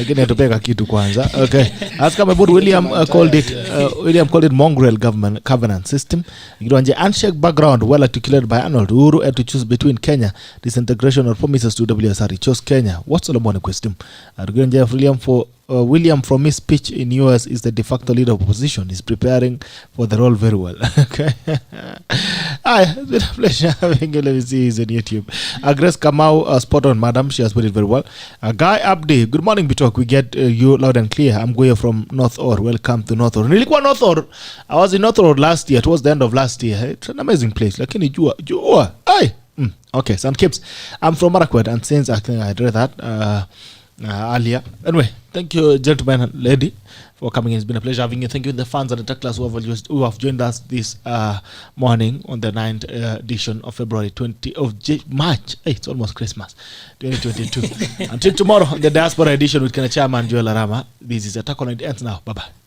Again, natupeka kitu kwanza. Okay. Ask me about William called it mongrel government covenant system. Ngirwanje handshake background well articulated by Arnold. Uhuru had to choose between Kenya disintegration or promises to WSR. He chose Kenya. What's Solomon question? William from his speech in US is the de facto leader of opposition. He's preparing for the role very well. Okay. It's been a pleasure having you. Let me see, he's on YouTube. Grace Kamau, spot on, madam. She has put it very well. Guy Abdi, good morning, Bitok. We get you loud and clear. I'm Goya from North Or. Welcome to North Or. Nilikuwa North Or. I was in North Or last year. Towards the end of last year. It's an amazing place. Lakini jua. Okay, St. Kips. I'm from Marakwet, and since I think I read that earlier. Anyway, thank you, gentlemen and lady, for coming in. It's been a pleasure having you. Thank you the fans and the tech class who have joined us this morning on the 9th edition of February 20 of March. Hey, it's almost Christmas 2022. Until tomorrow on the Diaspora edition with Kena Chairman Joel Arama. This is Attack on It ends now. Bye bye.